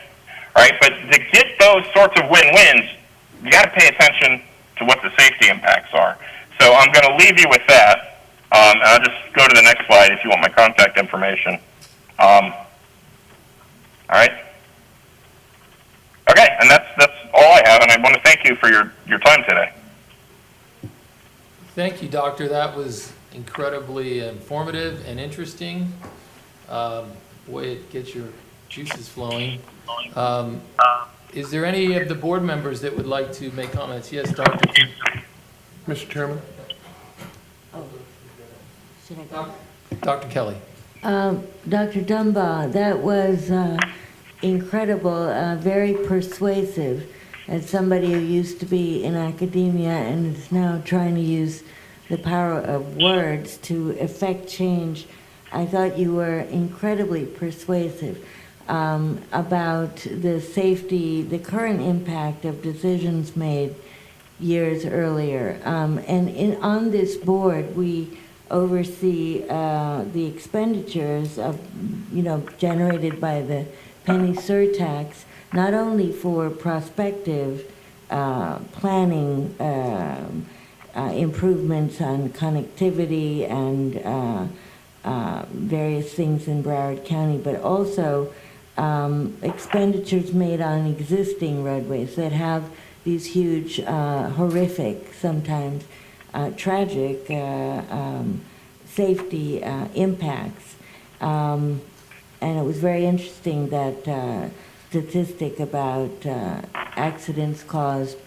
right? But to get those sorts of win-wins, you got to pay attention to what the safety impacts are. So I'm going to leave you with that. And I'll just go to the next slide if you want my contact information. All right. Okay, and that's all I have, and I want to thank you for your time today. Thank you, Doctor. That was incredibly informative and interesting. Boy, it gets your juices flowing. Is there any of the board members that would like to make comments? Yes, Doctor. Mr. Chairman? Should I go? Dr. Kelly. Dr. Dumbaugh, that was incredible, very persuasive. As somebody who used to be in academia and is now trying to use the power of words to effect change, I thought you were incredibly persuasive about the safety, the current impact of decisions made years earlier. And on this board, we oversee the expenditures of, generated by the penny surtax, not only for prospective planning improvements on connectivity and various things in Broward County, but also expenditures made on existing roadways that have these huge, horrific, sometimes tragic safety impacts. And it was very interesting that statistic about accidents caused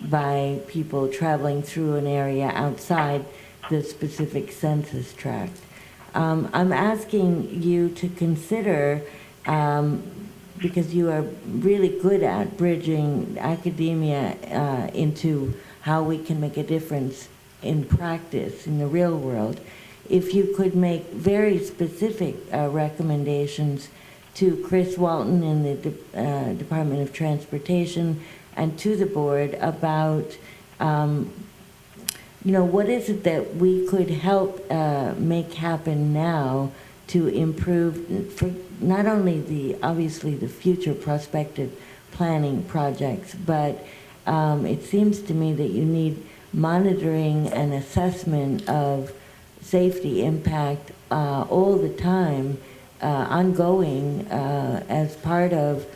by people traveling through an area outside the specific census tract. I'm asking you to consider, because you are really good at bridging academia into how we can make a difference in practice, in the real world, if you could make very specific recommendations to Chris Walton in the Department of Transportation and to the board about, what is it that we could help make happen now to improve for not only obviously the future prospective planning projects, but it seems to me that you need monitoring and assessment of safety impact all the time, ongoing, as part of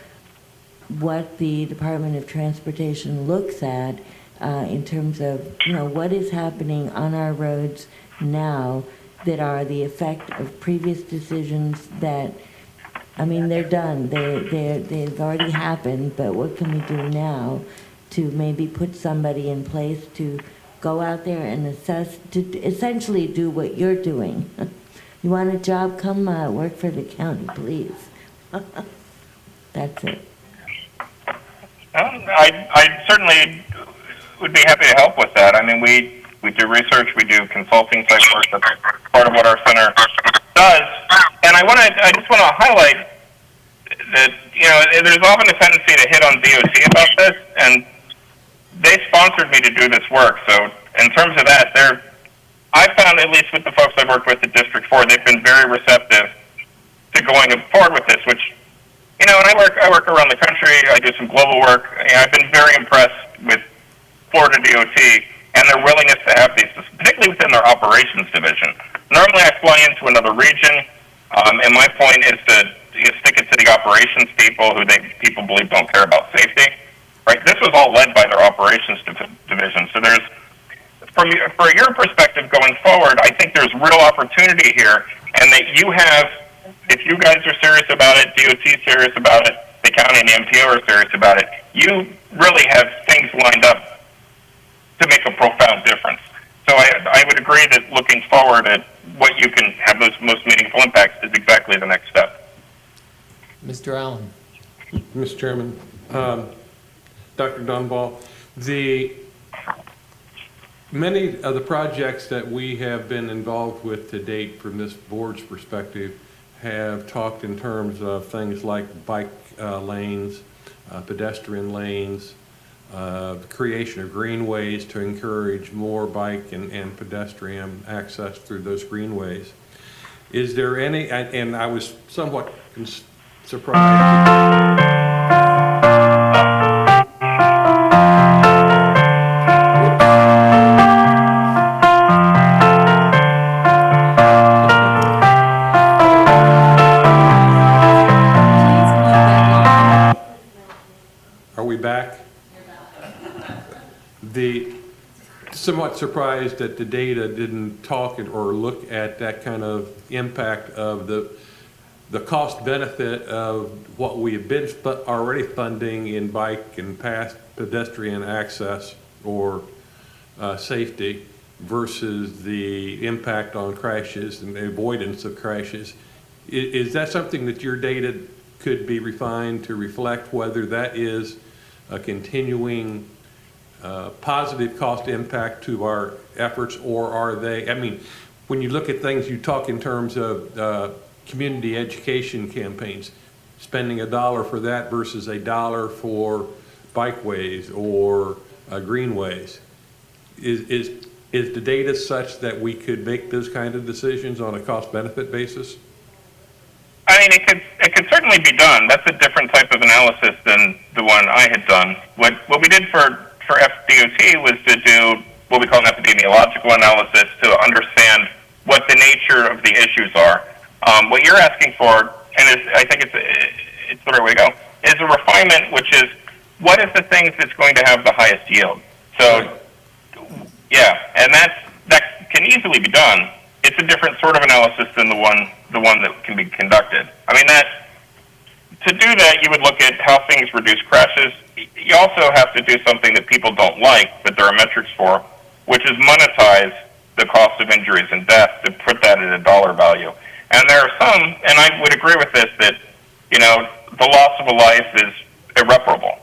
what the Department of Transportation looks at in terms of, what is happening on our roads now that are the effect of previous decisions that, they're done. They've already happened, but what can we do now to maybe put somebody in place to go out there and assess, to essentially do what you're doing. You want a job? Come work for the county, please. That's it. I certainly would be happy to help with that. We do research, we do consulting type work. That's part of what our center does. And I just want to highlight that, there's often a tendency to hit on DOT about this, and they sponsored me to do this work. So in terms of that, I found, at least with the folks I've worked with at District 4, they've been very receptive to going forward with this, which, and I work around the country, I do some global work, and I've been very impressed with Florida DOT and their willingness to have these, particularly within their operations division. Normally I fly into another region, and my point is to stick it to the operations people who people believe don't care about safety. Right? This was all led by their operations division. So there's, for your perspective going forward, I think there's real opportunity here, and that you have, if you guys are serious about it, DOT is serious about it, the county and the MPO are serious about it, you really have things lined up to make a profound difference. So I would agree that looking forward at what you can have those most meaningful impacts is exactly the next step. Mr. Allen. Mr. Chairman, Dr. Dumbaugh, many of the projects that we have been involved with to date from this board's perspective have talked in terms of things like bike lanes, pedestrian lanes, creation of greenways to encourage more bike and pedestrian access through those greenways. Is there any, and I was somewhat surprised. Are we back? Somewhat surprised that the data didn't talk or look at that kind of impact of the cost benefit of what we have been already funding in bike and past pedestrian access or safety versus the impact on crashes and the avoidance of crashes. Is that something that your data could be refined to reflect whether that is a continuing positive cost impact to our efforts, or are they, I mean, when you look at things, you talk in terms of community education campaigns, spending $1 for that versus $1 for bikeways or greenways. Is the data such that we could make those kind of decisions on a cost-benefit basis? I mean, it could certainly be done. That's a different type of analysis than the one I had done. What we did for FDOT was to do what we call an epidemiological analysis to understand what the nature of the issues are. What you're asking for, and I think it's the right way to go, is a refinement, which is what is the things that's going to have the highest yield. So, yeah, and that can easily be done. It's a different sort of analysis than the one that can be conducted. I mean, to do that, you would look at how things reduce crashes. You also have to do something that people don't like, but there are metrics for, which is monetize the cost of injuries and death to put that at a dollar value. And there are some, and I would agree with this, that, the loss of a life is irreparable,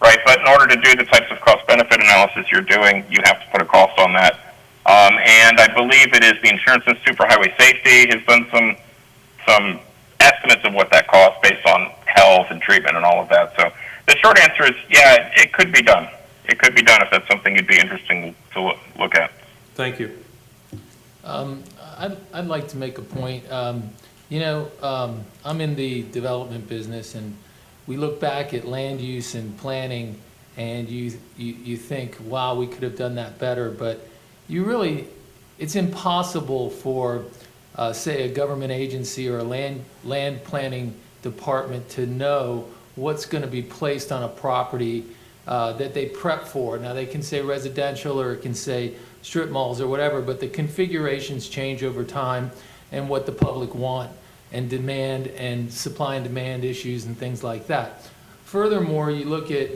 right? But in order to do the types of cost-benefit analysis you're doing, you have to put a cost on that. And I believe it is the Insurance Institute for Highway Safety has done some estimates of what that costs based on health and treatment and all of that. So the short answer is, yeah, it could be done. It could be done if that's something you'd be interesting to look at. Thank you. I'd like to make a point. I'm in the development business, and we look back at land use and planning, and you think, wow, we could have done that better. But it's impossible for, say, a government agency or a land planning department to know what's going to be placed on a property that they prep for. Now, they can say residential, or it can say strip malls or whatever, but the configurations change over time, and what the public want and demand, and supply and demand issues and things like that. Furthermore, you look at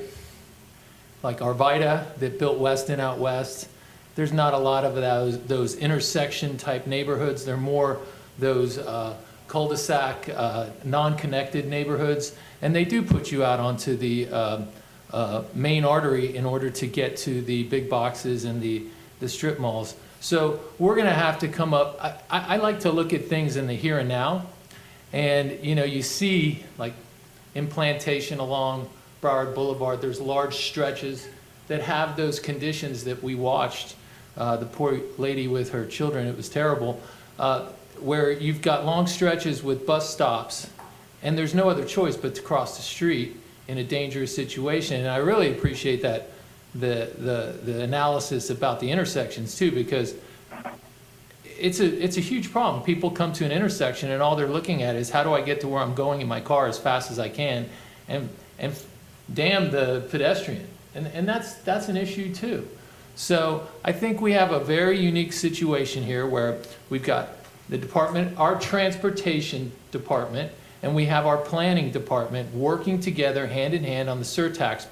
like Arvida that built Weston out west. There's not a lot of those intersection type neighborhoods. They're more those cul-de-sac, non-connected neighborhoods, and they do put you out onto the main artery in order to get to the big boxes and the strip malls. So we're going to have to come up. I like to look at things in the here and now, and you see like implantation along Broward Boulevard. There's large stretches that have those conditions that we watched the poor lady with her children, it was terrible, where you've got long stretches with bus stops, and there's no other choice but to cross the street in a dangerous situation. And I really appreciate that, the analysis about the intersections too, because it's a huge problem. People come to an intersection and all they're looking at is, how do I get to where I'm going in my car as fast as I can, and damn the pedestrian. And that's an issue too. So I think we have a very unique situation here where we've got the department, our transportation department, and we have our planning department working together hand in hand on the surtax,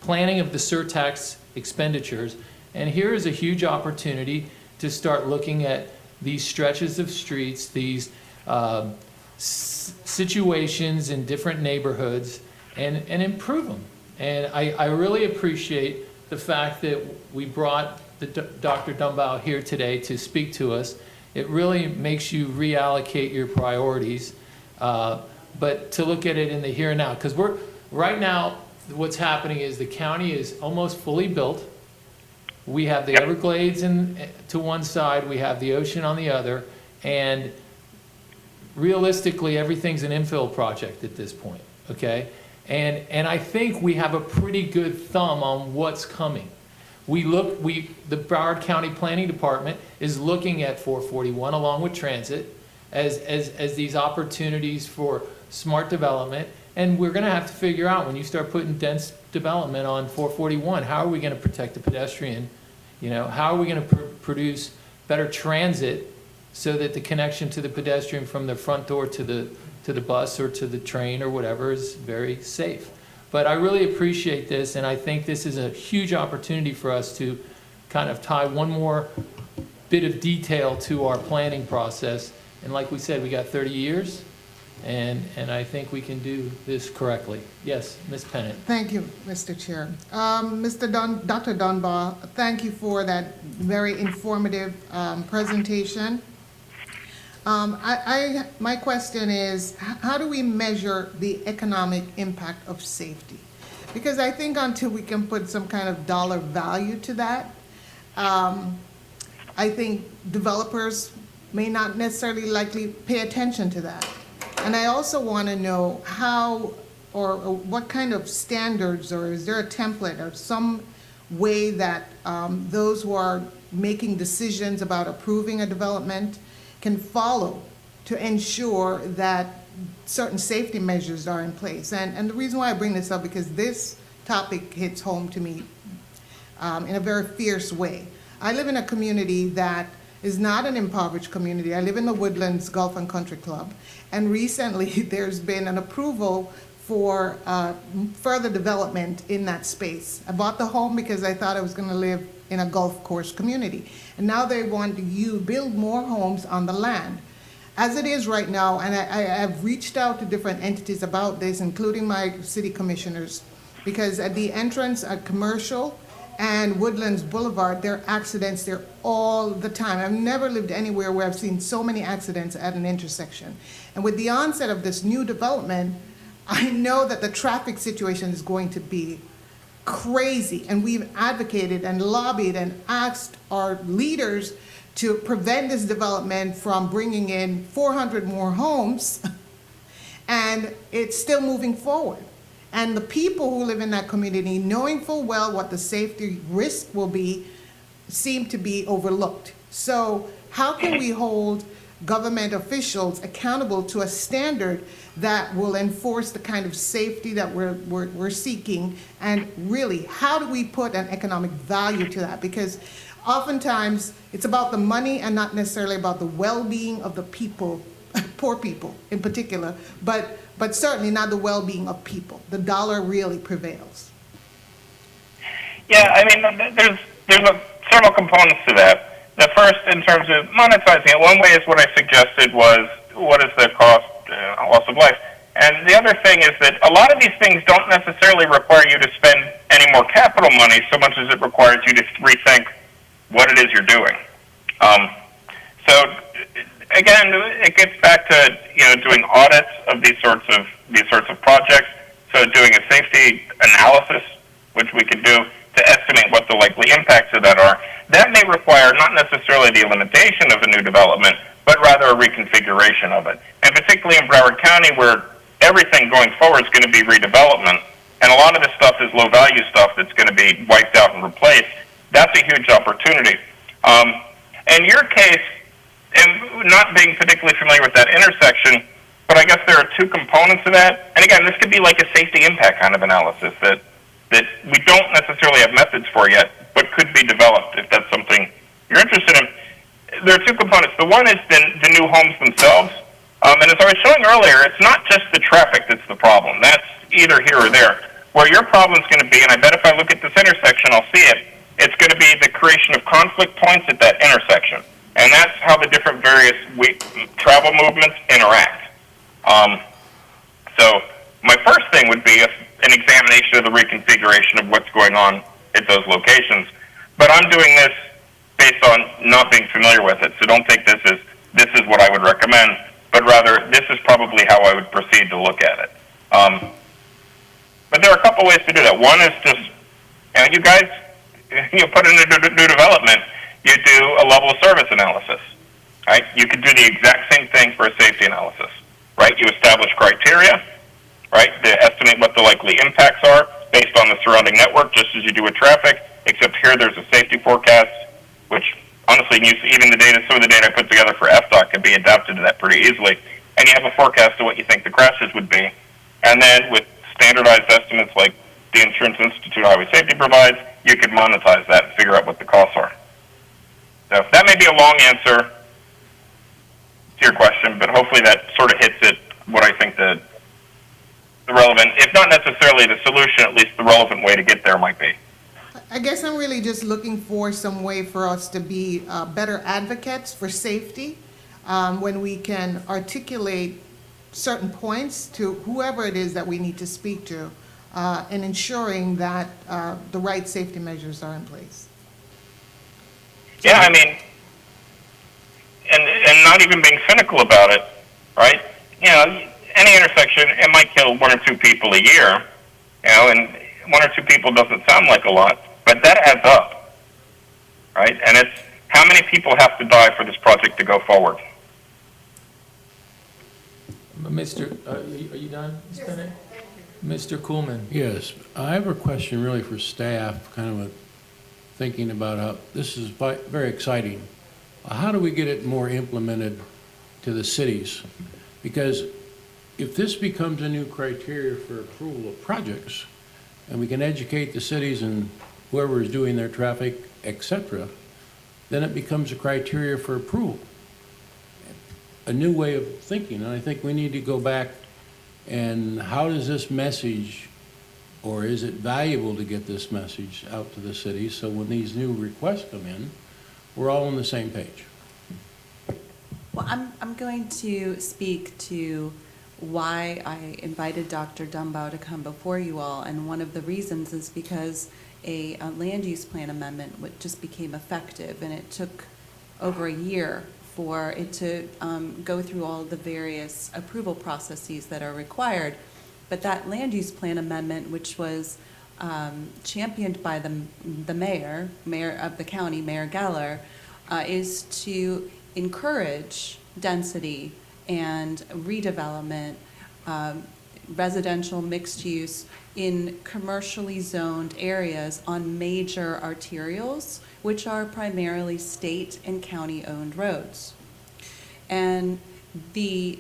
planning of the surtax expenditures. And here is a huge opportunity to start looking at these stretches of streets, these situations in different neighborhoods, and improve them. And I really appreciate the fact that we brought Dr. Dumbaugh here today to speak to us. It really makes you reallocate your priorities, but to look at it in the here and now. Because right now, what's happening is the county is almost fully built. We have the Everglades to one side, we have the ocean on the other, and realistically, everything's an infill project at this point, okay? And I think we have a pretty good thumb on what's coming. The Broward County Planning Department is looking at 441 along with transit as these opportunities for smart development. And we're going to have to figure out, when you start putting dense development on 441, how are we going to protect the pedestrian? You know, how are we going to produce better transit so that the connection to the pedestrian from the front door to the bus or to the train or whatever is very safe? But I really appreciate this, and I think this is a huge opportunity for us to kind of tie one more bit of detail to our planning process. And like we said, we got 30 years. And I think we can do this correctly. Yes, Ms. Pennant. Thank you, Mr. Chair. Dr. Dumbaugh, thank you for that very informative presentation. My question is, how do we measure the economic impact of safety? Because I think until we can put some kind of dollar value to that, I think developers may not necessarily likely pay attention to that. And I also want to know how or what kind of standards, or is there a template or some way that those who are making decisions about approving a development can follow to ensure that certain safety measures are in place. And the reason why I bring this up, because this topic hits home to me in a very fierce way. I live in a community that is not an impoverished community. I live in the Woodlands Golf and Country Club, and recently there's been an approval for further development in that space. I bought the home because I thought I was going to live in a golf course community, and now they want to build more homes on the land. As it is right now, and I have reached out to different entities about this, including my city commissioners, because at the entrance at Commercial and Woodlands Boulevard, there are accidents there all the time. I've never lived anywhere where I've seen so many accidents at an intersection. And with the onset of this new development, I know that the traffic situation is going to be crazy. And we've advocated and lobbied and asked our leaders to prevent this development from bringing in 400 more homes, and it's still moving forward. And the people who live in that community, knowing full well what the safety risk will be, seem to be overlooked. So how can we hold government officials accountable to a standard that will enforce the kind of safety that we're seeking? And really, how do we put an economic value to that? Because oftentimes it's about the money and not necessarily about the well-being of the people, poor people in particular, but certainly not the well-being of people. The dollar really prevails. Yeah, I mean, there's several components to that. The first, in terms of monetizing it, one way is what I suggested was, what is the cost, loss of life? And the other thing is that a lot of these things don't necessarily require you to spend any more capital money so much as it requires you to rethink what it is you're doing. So again, it gets back to doing audits of these sorts of projects. So doing a safety analysis, which we can do to estimate what the likely impacts of that are. that may require not necessarily the elimination of a new development, but rather a reconfiguration of it. And particularly in Broward County, where everything going forward is going to be redevelopment, and a lot of this stuff is low-value stuff that's going to be wiped out and replaced, that's a huge opportunity. In your case, and not being particularly familiar with that intersection, but I guess there are two components of that. And again, this could be like a safety impact kind of analysis that we don't necessarily have methods for yet, but could be developed if that's something you're interested in. There are two components. The one is the new homes themselves. And as I was showing earlier, it's not just the traffic that's the problem. That's either here or there. Where your problem is going to be, and I bet if I look at this intersection, I'll see it, it's going to be the creation of conflict points at that intersection. And that's how the different various travel movements interact. So my first thing would be an examination of the reconfiguration of what's going on at those locations. But I'm doing this based on not being familiar with it, so don't take this as this is what I would recommend, but rather this is probably how I would proceed to look at it. But there are a couple ways to do that. One is just, you guys, you put in a new development, you do a level of service analysis, right? You could do the exact same thing for a safety analysis, right? You establish criteria, right, to estimate what the likely impacts are based on the surrounding network, just as you do with traffic, except here there's a safety forecast, which honestly, even the data, some of the data I put together for FDOT can be adapted to that pretty easily. And you have a forecast of what you think the crashes would be. And then with standardized estimates like the Insurance Institute of Highway Safety provides, you could monetize that and figure out what the costs are. So that may be a long answer to your question, but hopefully that sort of hits it, what I think the relevant, if not necessarily the solution, at least the relevant way to get there might be. I guess I'm really just looking for some way for us to be better advocates for safety when we can articulate certain points to whoever it is that we need to speak to and ensuring that the right safety measures are in place. Yeah, I mean, and not even being cynical about it, right? You know, any intersection, it might kill 1 or 2 people a year, you know, and 1 or 2 people doesn't sound like a lot, but that adds up, right? And it's how many people have to die for this project to go forward. Mr., are you done, Ms. Bennett? Mr. Kuhlman. Yes, I have a question really for staff, kind of thinking about how this is very exciting. How do we get it more implemented to the cities? Because if this becomes a new criteria for approval of projects, and we can educate the cities and whoever is doing their traffic, etc., then it becomes a criteria for approval. A new way of thinking, and I think we need to go back and how does this message, or is it valuable to get this message out to the cities so when these new requests come in, we're all on the same page? Well, I'm going to speak to why I invited Dr. Dumbaugh to come before you all, and one of the reasons is because a land use plan amendment just became effective, and it took over a year for it to go through all the various approval processes that are required. But that land use plan amendment, which was championed by the mayor of the county, Mayor Geller, is to encourage density and redevelopment, residential mixed use in commercially zoned areas on major arterials, which are primarily state and county owned roads. And the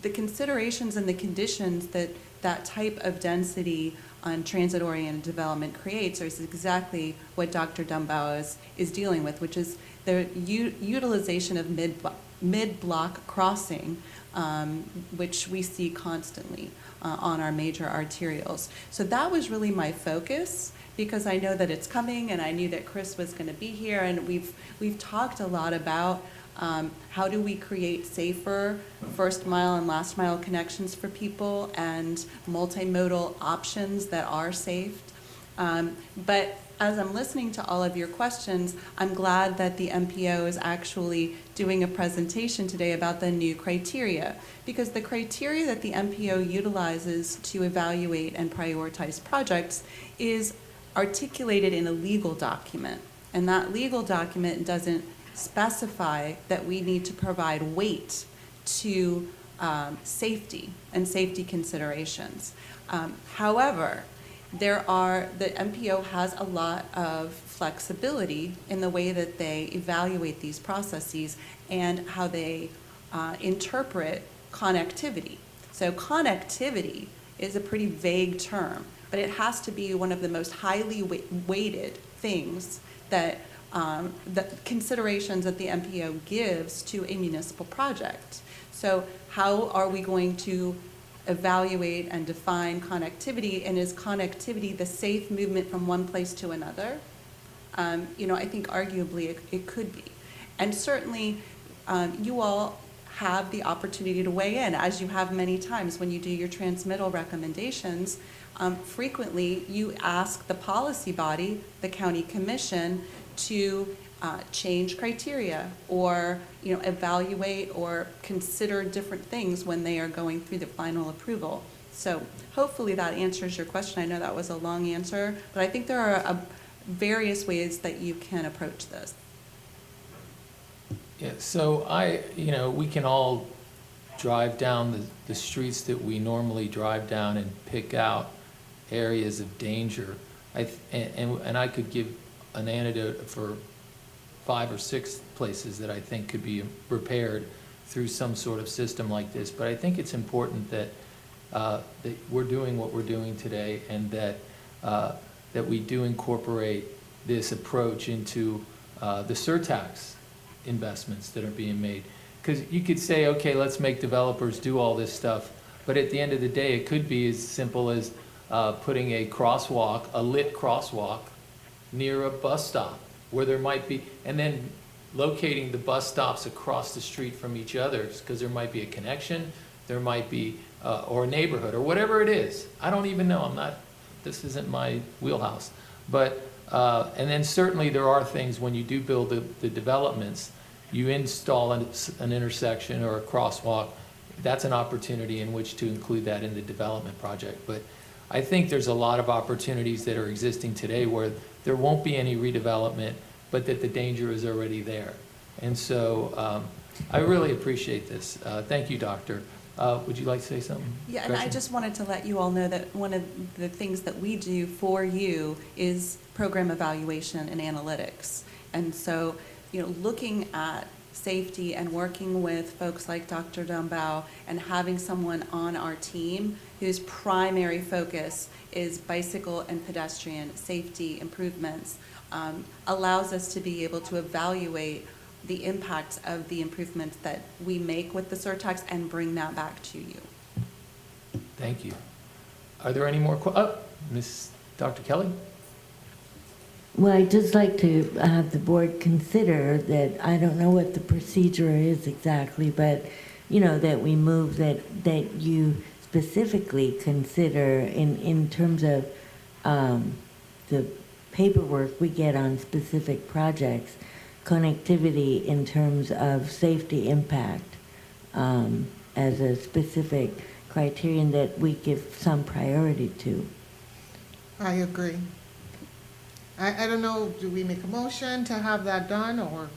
considerations and the conditions that that type of density on transit-oriented development creates is exactly what Dr. Dumbaugh is dealing with, which is the utilization of mid-block crossing, which we see constantly on our major arterials. So that was really my focus, because I know that it's coming, and I knew that Chris was going to be here, and we've talked a lot about how do we create safer first mile and last mile connections for people and multimodal options that are safe. But as I'm listening to all of your questions, I'm glad that the MPO is actually doing a presentation today about the new criteria, because the criteria that the MPO utilizes to evaluate and prioritize projects is articulated in a legal document. And that legal document doesn't specify that we need to provide weight to safety and safety considerations. However, the MPO has a lot of flexibility in the way that they evaluate these processes and how they interpret connectivity. So connectivity is a pretty vague term, but it has to be one of the most highly weighted things that the considerations that the MPO gives to a municipal project. So how are we going to evaluate and define connectivity, and is connectivity the safe movement from one place to another? I think arguably it could be. And certainly you all have the opportunity to weigh in, as you have many times when you do your transmittal recommendations. Frequently you ask the policy body, the county commission, to change criteria or evaluate or consider different things when they are going through the final approval. So hopefully that answers your question. I know that was a long answer, but I think there are various ways that you can approach this. Yeah, so we can all drive down the streets that we normally drive down and pick out areas of danger. And I could give an antidote for 5 or 6 places that I think could be repaired through some sort of system like this. But I think it's important that we're doing what we're doing today, and that we do incorporate this approach into the surtax investments that are being made. Because you could say, okay, let's make developers do all this stuff, but at the end of the day, it could be as simple as putting a crosswalk, a lit crosswalk, near a bus stop where there might be, and then locating the bus stops across the street from each other, because there might be a connection, there might be, or a neighborhood, or whatever it is. I don't even know. This isn't my wheelhouse. But, and then certainly there are things when you do build the developments, you install an intersection or a crosswalk, that's an opportunity in which to include that in the development project. But I think there's a lot of opportunities that are existing today where there won't be any redevelopment, but that the danger is already there. And so I really appreciate this. Thank you, Doctor. Would you like to say something? Yeah, and I just wanted to let you all know that one of the things that we do for you is program evaluation and analytics. And so, looking at safety and working with folks like Dr. Dumbaugh and having someone on our team whose primary focus is bicycle and pedestrian safety improvements allows us to be able to evaluate the impacts of the improvements that we make with the surtax and bring that back to you. Thank you. Are there any more Miss Dr. Kelly? Well, I'd just like to have the board consider that, I don't know what the procedure is exactly, but, that we move that you specifically consider in terms of the paperwork we get on specific projects, connectivity in terms of safety impact as a specific criterion that we give some priority to. I agree. I don't know, do we make a motion to have that done, or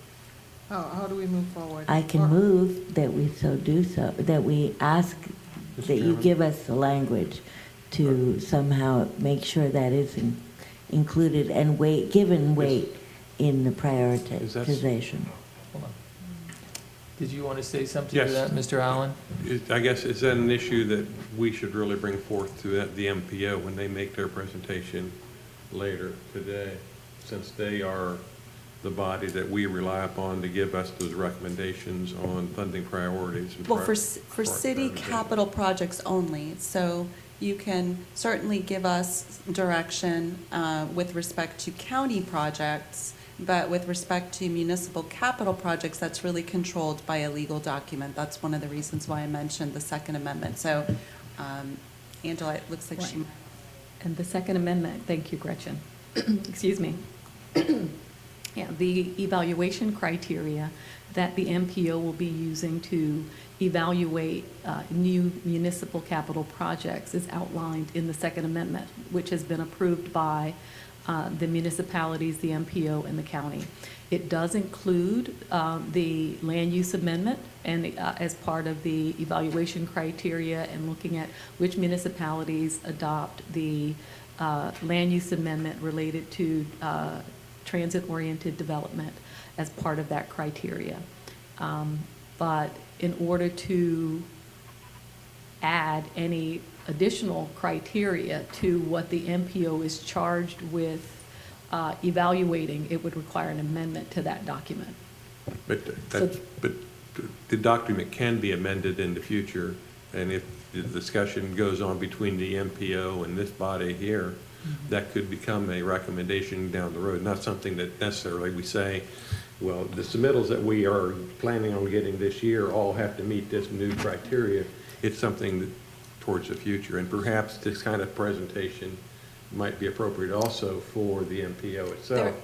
how do we move forward? I can move that we that we ask that you give us the language to somehow make sure that is included and given weight in the prioritization. Hold on. Did you want to say something to that, Mr. Allen? I guess is that an issue that we should really bring forth to the MPO when they make their presentation later today, since they are the body that we rely upon to give us those recommendations on funding priorities. Well, for city capital projects only, so you can certainly give us direction with respect to county projects, but with respect to municipal capital projects, that's really controlled by a legal document. That's one of the reasons why I mentioned the Second Amendment. So, Angela, it looks like she... And the Second Amendment, thank you, Gretchen. Excuse me. Yeah, the evaluation criteria that the MPO will be using to evaluate new municipal capital projects is outlined in the Second Amendment, which has been approved by the municipalities, the MPO, and the county. It does include the land use amendment and as part of the evaluation criteria and looking at which municipalities adopt the land use amendment related to transit-oriented development as part of that criteria. But in order to add any additional criteria to what the MPO is charged with evaluating, it would require an amendment to that document. But the document can be amended in the future, and if the discussion goes on between the MPO and this body here, that could become a recommendation down the road, not something that necessarily we say, well, the submittals that we are planning on getting this year all have to meet this new criteria. It's something that, towards the future, and perhaps this kind of presentation might be appropriate also for the MPO itself.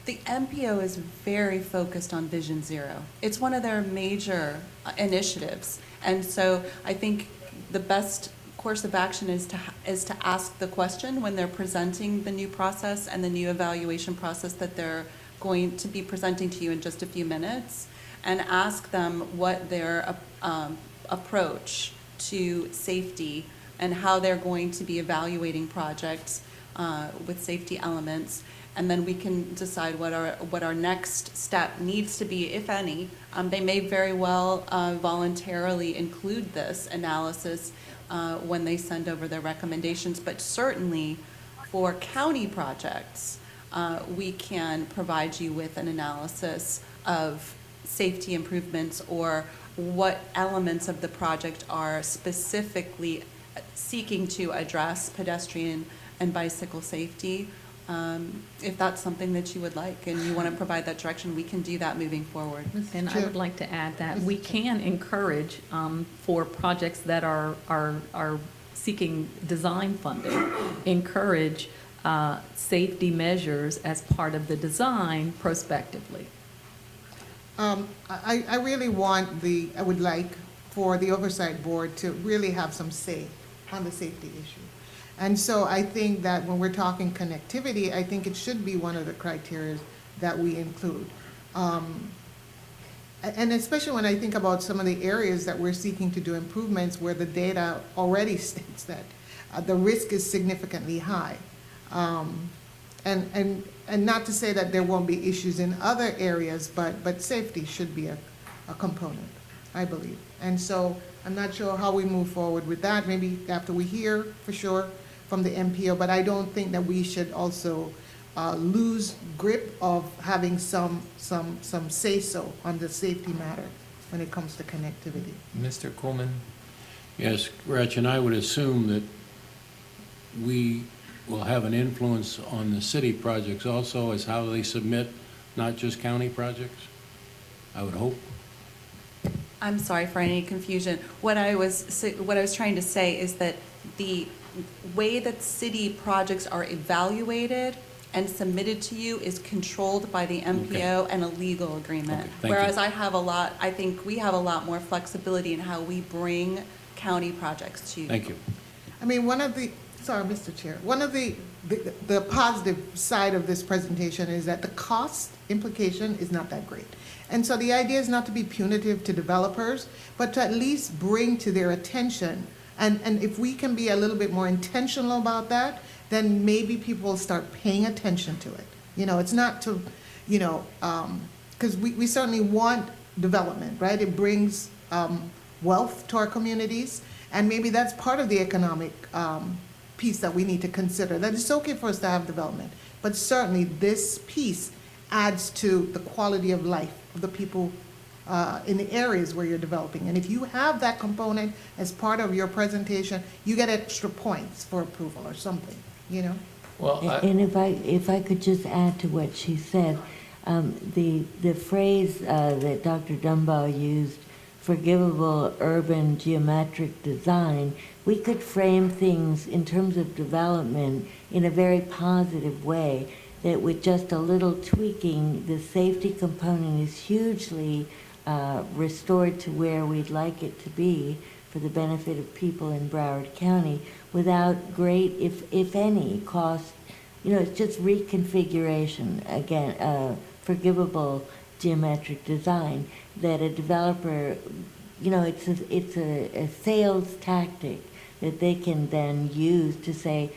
The MPO is very focused on Vision Zero. It's one of their major initiatives. And so I think the best course of action is to ask the question when they're presenting the new process and the new evaluation process that they're going to be presenting to you in just a few minutes, and ask them what their approach to safety and how they're going to be evaluating projects with safety elements, and then we can decide what our next step needs to be, if any. They may very well voluntarily include this analysis when they send over their recommendations, but certainly for county projects, we can provide you with an analysis of safety improvements or what elements of the project are specifically seeking to address pedestrian and bicycle safety. If that's something that you would like and you want to provide that direction, we can do that moving forward. And I would like to add that we can encourage for projects that are seeking design funding, encourage safety measures as part of the design prospectively. I really want I would like for the Oversight Board to really have some say on the safety issue. And so I think that when we're talking connectivity, I think it should be one of the criteria that we include. And especially when I think about some of the areas that we're seeking to do improvements where the data already states that the risk is significantly high. And not to say that there won't be issues in other areas, but safety should be a component, I believe. And so I'm not sure how we move forward with that, maybe after we hear for sure from the MPO, but I don't think that we should also lose grip of having some say-so on the safety matter when it comes to connectivity. Mr. Coleman? Yes, Gretchen, I would assume that we will have an influence on the city projects also as how they submit, not just county projects, I would hope. I'm sorry for any confusion. What I was trying to say is that the way that city projects are evaluated and submitted to you is controlled by the MPO and a legal agreement. Okay, whereas I think we have a lot more flexibility in how we bring county projects to you. Thank you. I mean, sorry, Mr. Chair, one of the positive side of this presentation is that the cost implication is not that great. And so the idea is not to be punitive to developers, but to at least bring to their attention. And if we can be a little bit more intentional about that, then maybe people will start paying attention to it. You know, it's not to, because we certainly want development, right? It brings wealth to our communities, and maybe that's part of the economic piece that we need to consider. That it's okay for us to have development, but certainly this piece adds to the quality of life of the people in the areas where you're developing. And if you have that component as part of your presentation, you get extra points for approval or something, Well, And if I could just add to what she said, the phrase that Dr. Dumbaugh used, forgivable urban geometric design, we could frame things in terms of development in a very positive way, that with just a little tweaking, the safety component is hugely restored to where we'd like it to be for the benefit of people in Broward County without great, if any, cost it's just reconfiguration, again, forgivable geometric design that a developer, it's a sales tactic that they can then use to say,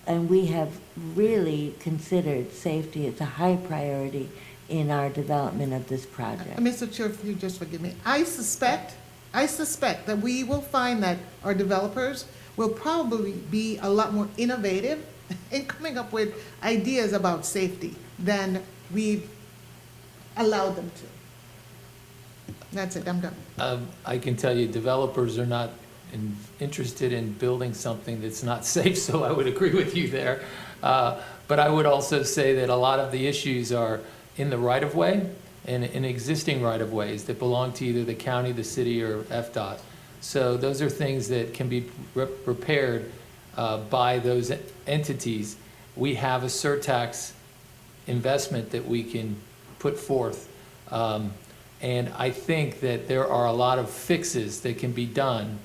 and we have really considered safety as a high priority in our development of this project. Mr. Chair, if you just forgive me, I suspect that we will find that our developers will probably be a lot more innovative in coming up with ideas about safety than we've allowed them to. That's it, I'm done. I can tell you, developers are not interested in building something that's not safe, so I would agree with you there. But I would also say that a lot of the issues are in the right-of-way and in existing right-of-ways that belong to either the county, the city, or FDOT. So those are things that can be repaired by those entities. We have a surtax investment that we can put forth. And I think that there are a lot of fixes that can be done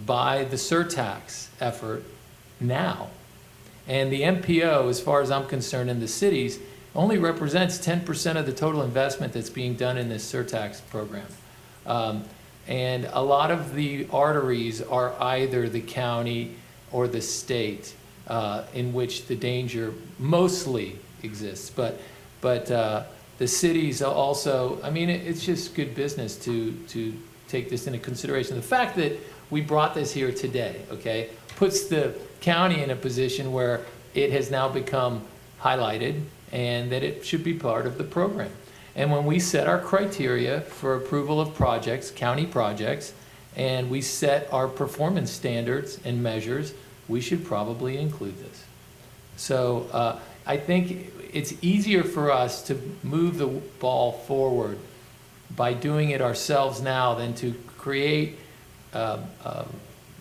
by the surtax effort now. And the MPO, as far as I'm concerned, in the cities, only represents 10% of the total investment that's being done in this surtax program. And a lot of the arteries are either the county or the state in which the danger mostly exists. But the cities also, I mean, it's just good business to take this into consideration. The fact that we brought this here today, okay, puts the county in a position where it has now become highlighted and that it should be part of the program. And when we set our criteria for approval of projects, county projects, and we set our performance standards and measures, we should probably include this. So I think it's easier for us to move the ball forward by doing it ourselves now than to create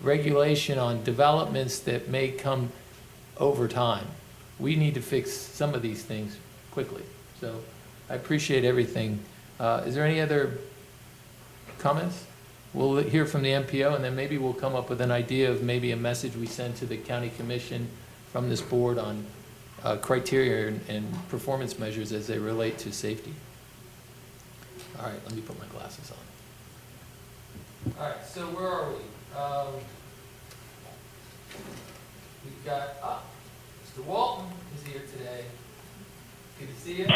regulation on developments that may come over time. We need to fix some of these things quickly. So I appreciate everything. Is there any other comments? We'll hear from the MPO, and then maybe we'll come up with an idea of maybe a message we send to the county commission from this board on criteria and performance measures as they relate to safety. All right, let me put my glasses on. All right, so where are we? We've got, Mr. Walton is here today. Good to see you.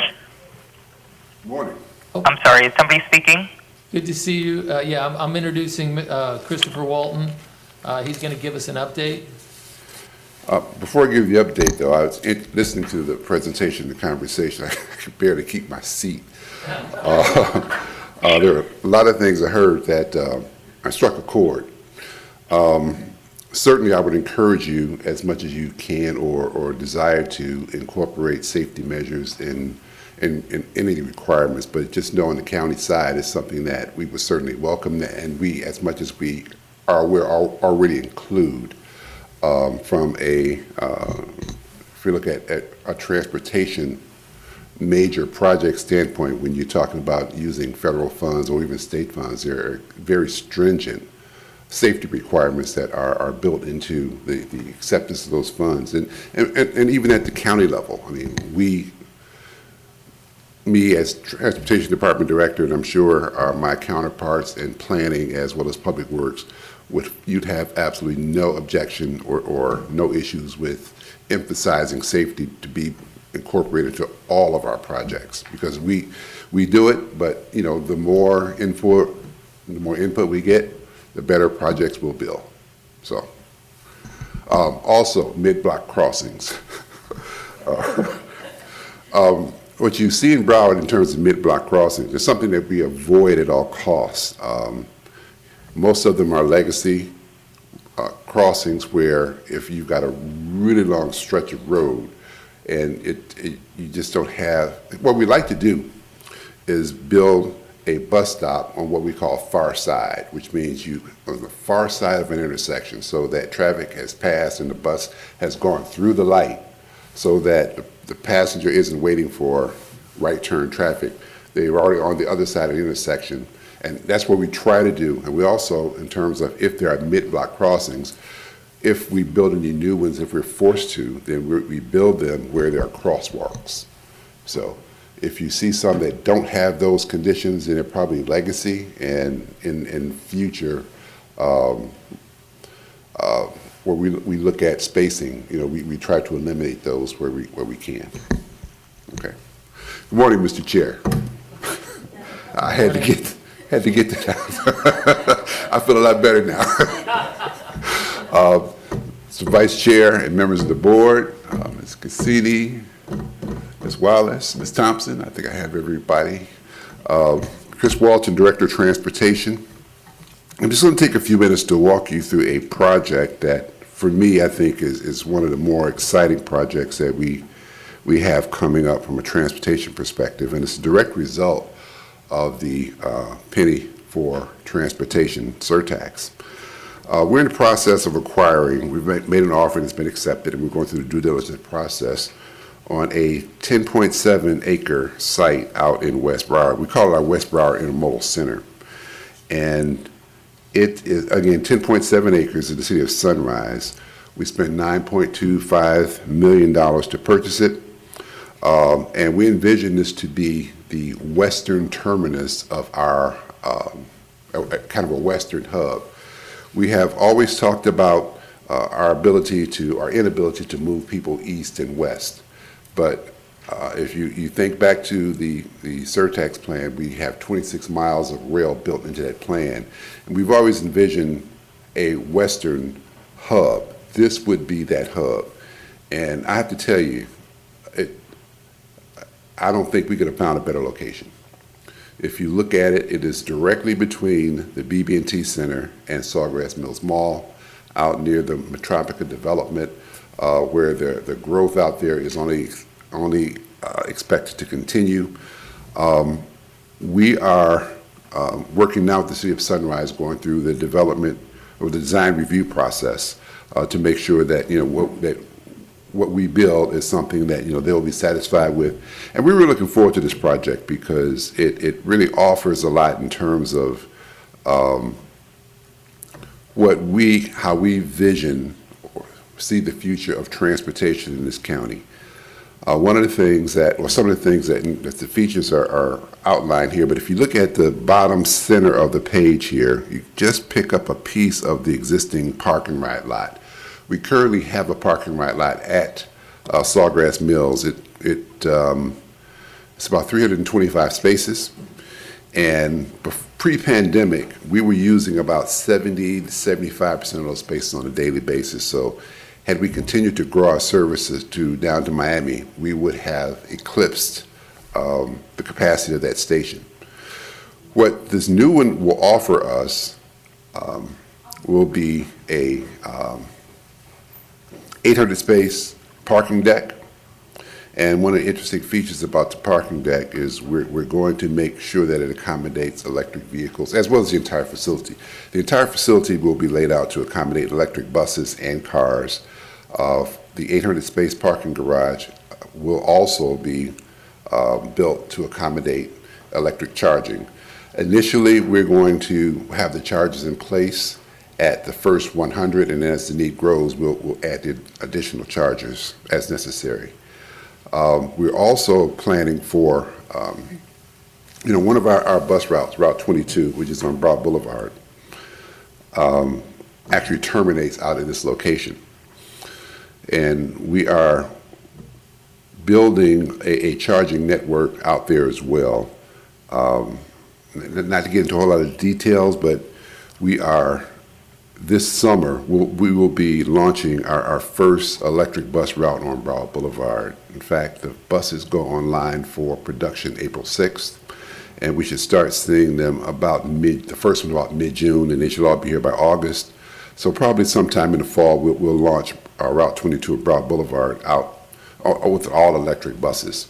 Morning. I'm sorry, is somebody speaking? Good to see you. Yeah, I'm introducing Christopher Walton. He's going to give us an update. Before I give you the update, though, I was listening to the presentation, the conversation. I could barely keep my seat. There are a lot of things I heard that I struck a chord. Certainly, I would encourage you, as much as you can or desire to, incorporate safety measures in any requirements, but just know on the county side is something that we would certainly welcome, and we, as much as we are aware, already include from a, if you look at a transportation major project standpoint, when you're talking about using federal funds or even state funds, there are very stringent safety requirements that are built into the acceptance of those funds. And even at the county level, I mean, me as Transportation Department Director, and I'm sure my counterparts in planning as well as Public Works, you'd have absolutely no objection or no issues with emphasizing safety to be incorporated to all of our projects, because we do it, but the more input we get, the better projects we'll build. So also mid-block crossings. What you see in Broward in terms of mid-block crossings is something that we avoid at all costs. Most of them are legacy crossings where if you've got a really long stretch of road and you just don't have, what we like to do is build a bus stop on what we call far side, which means you on the far side of an intersection, so that traffic has passed and the bus has gone through the light, so that the passenger isn't waiting for right turn traffic. They're already on the other side of the intersection, and that's what we try to do. And we also, in terms of if there are mid-block crossings, if we build any new ones, if we're forced to, then we build them where there are crosswalks. So if you see some that don't have those conditions, then they're probably legacy, and in future, where we look at spacing, we try to eliminate those where we can. Okay. Good morning, Mr. Chair. I had to get that out. I feel a lot better now. So Vice Chair and members of the board, Ms. Cassini, Ms. Wallace, Ms. Thompson, I think I have everybody. Chris Walton, Director of Transportation. I'm just going to take a few minutes to walk you through a project that, for me, I think is one of the more exciting projects that we have coming up from a transportation perspective, and it's a direct result of the penny for transportation surtax. We're in the process of acquiring, we've made an offer and it's been accepted, and we're going through the due diligence process on a 10.7 acre site out in West Broward. We call it our West Broward Intermodal Center. And it is, again, 10.7 acres in the city of Sunrise. We spent $9.25 million to purchase it. And we envision this to be the western terminus of our, kind of a western hub. We have always talked about our inability to move people east and west. But if you think back to the Surtax plan, we have 26 miles of rail built into that plan. And we've always envisioned a western hub. This would be that hub. And I have to tell you, I don't think we could have found a better location. If you look at it, it is directly between the BB&T Center and Sawgrass Mills Mall, out near the Metropica development, where the growth out there is only expected to continue. We are working now with the City of Sunrise, going through the development or the design review process to make sure that what we build is something that they'll be satisfied with. And we're really looking forward to this project because it really offers a lot in terms of how we vision or see the future of transportation in this county. One of the things some of the things that the features are outlined here, but if you look at the bottom center of the page here, you just pick up a piece of the existing parking ride lot. We currently have a parking ride lot at Sawgrass Mills. It's about 325 spaces, and pre-pandemic, we were using about 70 to 75% of those spaces on a daily basis. So had we continued to grow our services down to Miami, we would have eclipsed the capacity of that station. What this new one will offer us will be a 800 space parking deck. And one of the interesting features about the parking deck is we're going to make sure that it accommodates electric vehicles as well as the entire facility. The entire facility will be laid out to accommodate electric buses and cars. The 800 space parking garage will also be built to accommodate electric charging. Initially, we're going to have the chargers in place at the first 100, and as the need grows, we'll add the additional chargers as necessary. We're also planning for, one of our bus routes, Route 22, which is on Broad Boulevard, actually terminates out in this location. And we are building a charging network out there as well. Not to get into a whole lot of details, but this summer, we will be launching our first electric bus route on Broad Boulevard. In fact, the buses go online for production April 6th, and we should start seeing them the first one about mid-June, and they should all be here by August. So probably sometime in the fall, we'll launch our Route 22 at Broad Boulevard out with all electric buses.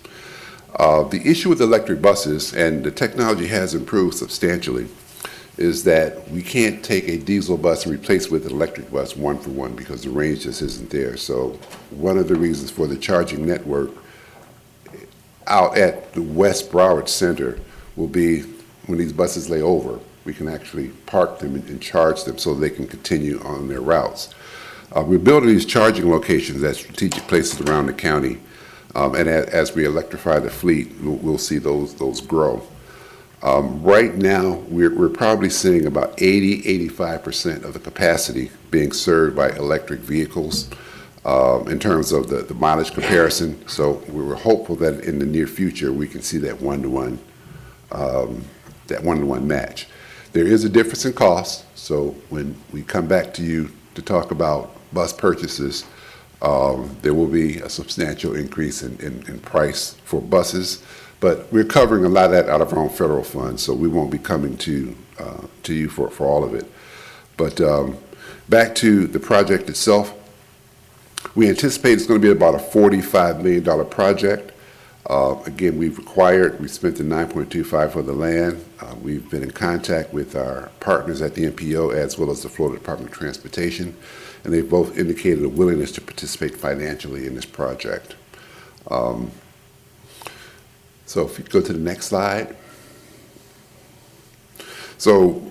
The issue with electric buses, and the technology has improved substantially, is that we can't take a diesel bus and replace it with an electric bus one for one because the range just isn't there. So one of the reasons for the charging network out at the West Broward Center will be when these buses lay over, we can actually park them and charge them so they can continue on their routes. We're building these charging locations at strategic places around the county. And as we electrify the fleet, we'll see those grow. Right now, we're probably seeing about 85% of the capacity being served by electric vehicles in terms of the mileage comparison. So we were hopeful that in the near future, we can see that one-to-one match. There is a difference in cost. So when we come back to you to talk about bus purchases, there will be a substantial increase in price for buses, but we're covering a lot of that out of our own federal funds, so we won't be coming to you for all of it. But back to the project itself, we anticipate it's going to be about a $45 million project. Again, we spent the $9.25 for the land. We've been in contact with our partners at the MPO as well as the Florida Department of Transportation, and they've both indicated a willingness to participate financially in this project. So if you go to the next slide. So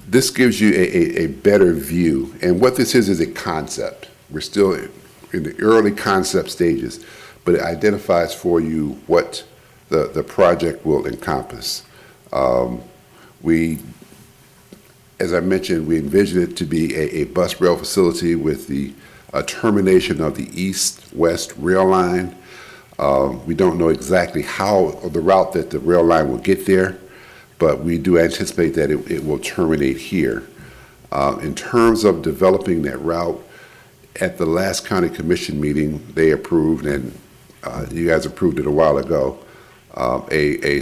this gives you a better view, and what this is a concept. We're still in the early concept stages, but it identifies for you what the project will encompass. As I mentioned, we envision it to be a bus rail facility with the termination of the east-west rail line. We don't know exactly how or the route that the rail line will get there, but we do anticipate that it will terminate here. In terms of developing that route, at the last county commission meeting, they approved, and you guys approved it a while ago, what we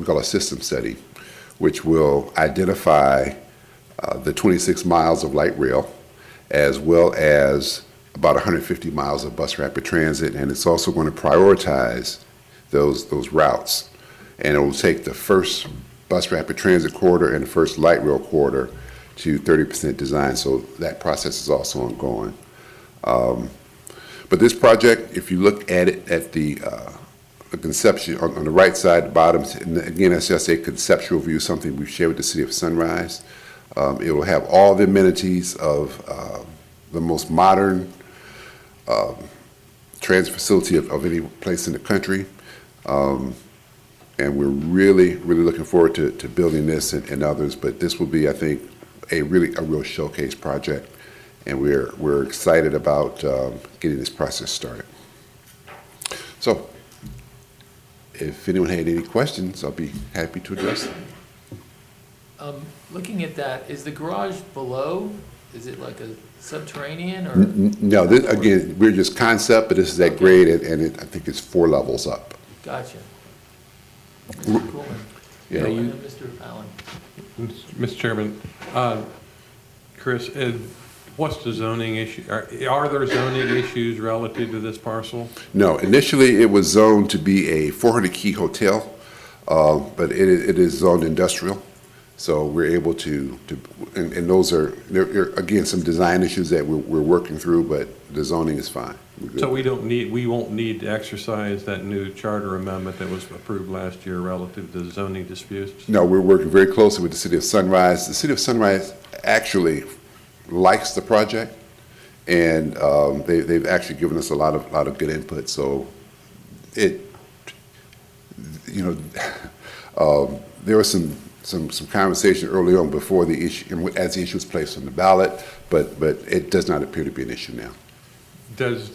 call a system study, which will identify the 26 miles of light rail, as well as about 150 miles of bus rapid transit, and it's also going to prioritize those routes. And it will take the first bus rapid transit corridor and the first light rail corridor to 30% design, so that process is also ongoing. But this project, if you look at it at the conception, on the right side, the bottom, and again, that's just a conceptual view, something we've shared with the City of Sunrise. It will have all the amenities of the most modern transit facility of any place in the country. And we're really looking forward to building this and others, but this will be, I think, a real showcase project, and we're excited about getting this process started. So, if anyone had any questions, I'll be happy to address them. Looking at that, is the garage below? Is it like a subterranean or? No, again, we're just concept, but this is at grade, and I think it's 4 levels up. Gotcha. Mr. Coleman. Yeah. And then Mr. Allen. Mr. Chairman, Chris, what's the zoning issue? Are there zoning issues relative to this parcel? No, initially it was zoned to be a 400-key hotel, but it is zoned industrial. So we're able to and those are, there are, again, some design issues that we're working through, but the zoning is fine. So we won't need to exercise that new charter amendment that was approved last year relative to zoning disputes? No, we're working very closely with the City of Sunrise. The City of Sunrise actually likes the project, and they've actually given us a lot of good input. So there was some conversation early on before the issue, as the issue was placed on the ballot, but it does not appear to be an issue now. Does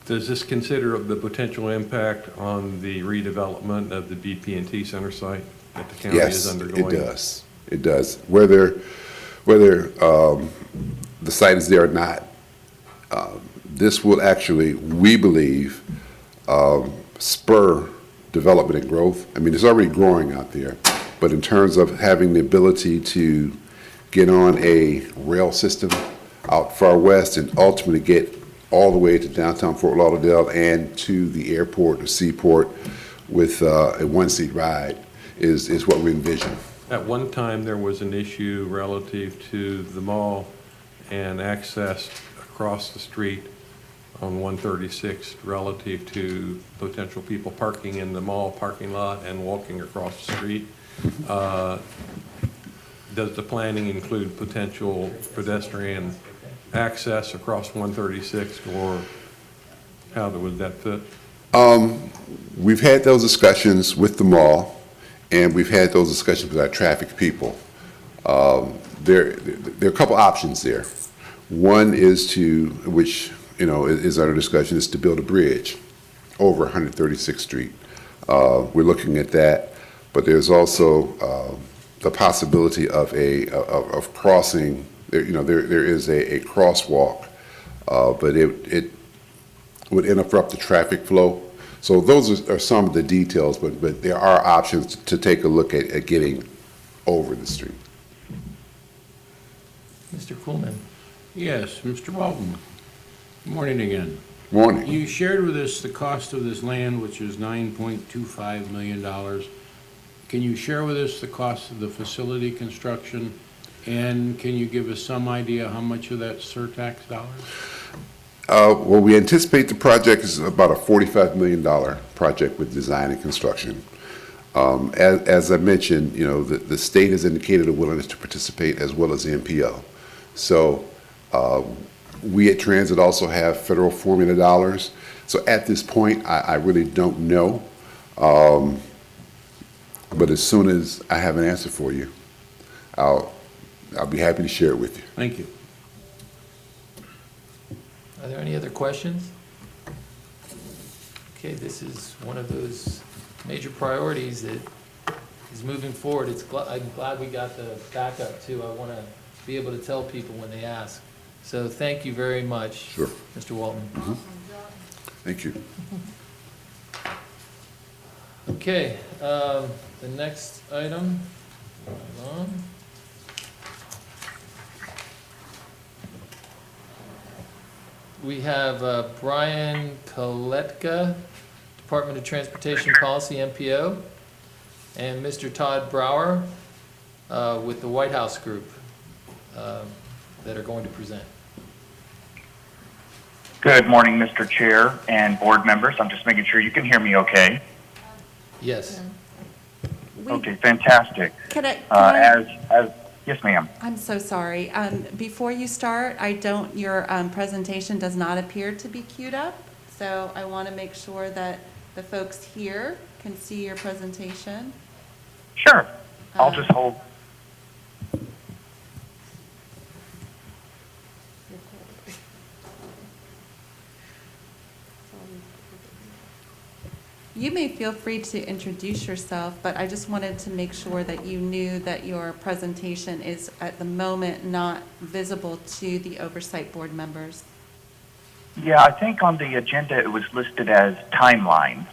this consider the potential impact on the redevelopment of the BP&T Center site that the county is undergoing? Yes, it does. Whether the site is there or not, this will actually, we believe, spur development and growth. I mean, it's already growing out there, but in terms of having the ability to get on a rail system out far west and ultimately get all the way to downtown Fort Lauderdale and to the airport or seaport with a one-seat ride is what we envision. At one time, there was an issue relative to the mall and access across the street on 136 relative to potential people parking in the mall parking lot and walking across the street. Does the planning include potential pedestrian access across 136, or how would that fit? We've had those discussions with the mall, and we've had those discussions with our traffic people. There are a couple options there. One is to, which, you know, is under discussion, is to build a bridge over 136th Street. We're looking at that, but there's also the possibility of crossing. There is a crosswalk, but it would interrupt the traffic flow. So those are some of the details, but there are options to take a look at getting over the street. Mr. Coolman. Yes, Mr. Walton. Good morning again. Morning. You shared with us the cost of this land, which is $9.25 million. Can you share with us the cost of the facility construction? And can you give us some idea how much of that surtax dollars? Well, we anticipate the project is about a $45 million project with design and construction. As I mentioned, you know, the state has indicated a willingness to participate as well as the MPO. So we at Transit also have federal formula dollars. So at this point, I really don't know. But as soon as I have an answer for you, I'll be happy to share it with you. Thank you. Are there any other questions? Okay, this is one of those major priorities that is moving forward. I'm glad we got the backup too. I want to be able to tell people when they ask. So thank you very much, Sure. Mr. Walton. Mm-hmm. Thank you. Okay, the next item. Hold on. We have Brian Koletka, Department of Transportation Policy, MPO, and Mr. Todd Brower with the White House Group that are going to present. Good morning, Mr. Chair and board members. I'm just making sure you can hear me okay. Yes. Okay, fantastic. Can I? Yes, ma'am. I'm so sorry. Before you start, your presentation does not appear to be queued up. So I want to make sure that the folks here can see your presentation. Sure. I'll just hold. You may feel free to introduce yourself, but I just wanted to make sure that you knew that your presentation is at the moment not visible to the Oversight Board members. Yeah, I think on the agenda it was listed as timeline.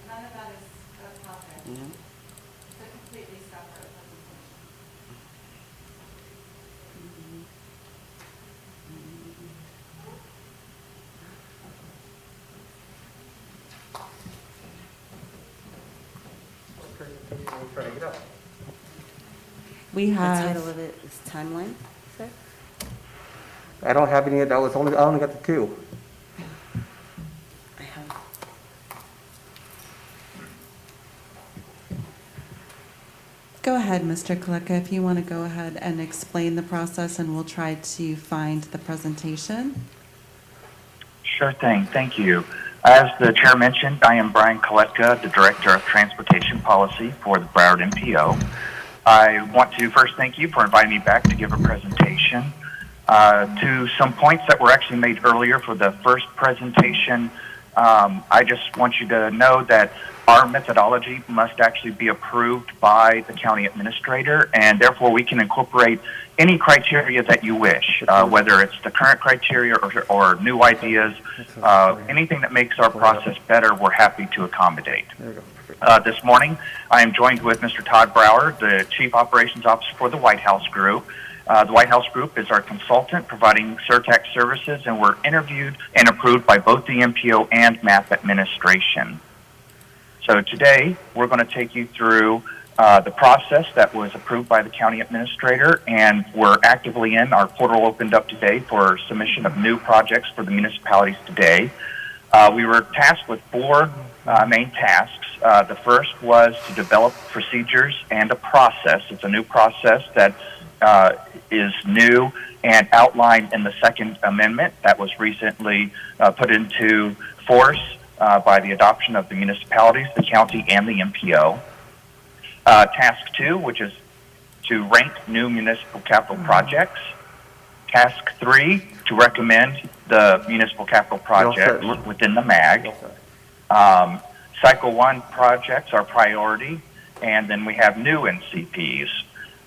None of that is a topic. No. It's a completely separate presentation. We have. The title of it is Timeline, sir? I don't have any, I only got the two. I have. Go ahead, Mr. Kaleka, if you want to go ahead and explain the process, and we'll try to find the presentation. Sure thing. Thank you. As the chair mentioned, I am Brian Koletka, the Director of Transportation Policy for the Broward MPO. I want to first thank you for inviting me back to give a presentation. To some points that were actually made earlier for the first presentation, I just want you to know that our methodology must actually be approved by the county administrator, and therefore we can incorporate any criteria that you wish, whether it's the current criteria or new ideas, anything that makes our process better, we're happy to accommodate. There we go. This morning, I am joined with Mr. Todd Brower, the Chief Operations Officer for the White House Group. The White House Group is our consultant providing Surtax services, and we're interviewed and approved by both the MPO and MAP administration. So today, we're going to take you through the process that was approved by the county administrator, and we're actively in. Our portal opened up today for submission of new projects for the municipalities today. We were tasked with four main tasks. The first was to develop procedures and a process. It's a new process that is new and outlined in the Second Amendment that was recently put into force by the adoption of the municipalities, the county, and the MPO. Task 2, which is to rank new municipal capital projects. Task 3, to recommend the municipal capital projects within the MAG. Cycle 1 projects are priority, and then we have new NCPs.